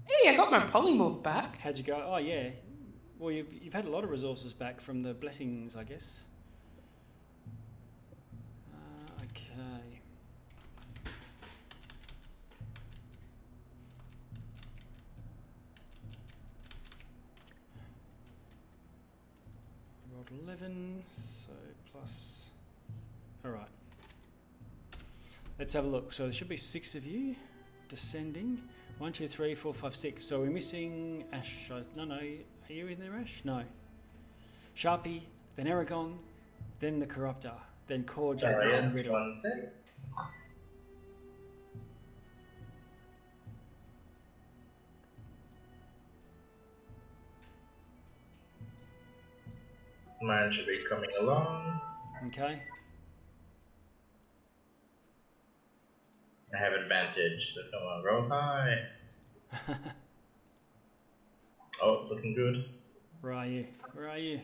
Hey, I got my polymorph back. How'd you go? Oh yeah. Well, you've had a lot of resources back from the blessings, I guess. Okay. Rolled 11, so plus. All right. Let's have a look. So there should be 6 of you descending. 1, 2, 3, 4, 5, 6. So we're missing Ash. No. Are you in there, Ash? No. Sharpie, then Aragon, then the Corruptor, then Core, Jacobs, and Yes, Riddle. one sec. Mine should be coming along. Okay. I have advantage, so come on, roll high. Oh, it's looking good. Where are you? Where are you?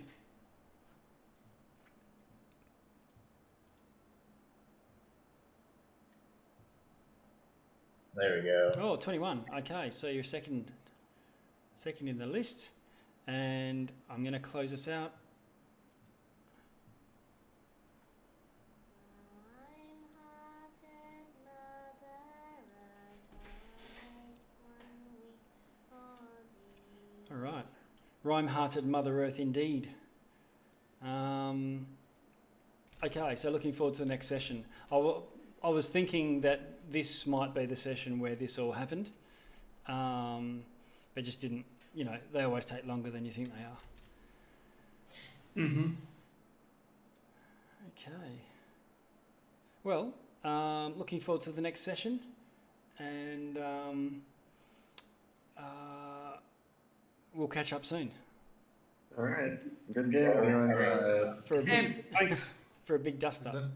There we go. Oh, 21. Okay, so you're second in the list. And I'm going to close this out. All right. Rhyme-hearted Mother Earth indeed. Okay, so looking forward to the next session. I was thinking that this might be the session where this all happened. But just didn't, they always take longer than you think they are. Mm-hmm. Okay. Well, looking forward to the next session. And we'll catch up soon. All right. Good game, everyone. For a big, Thanks. for a big dust up. Then-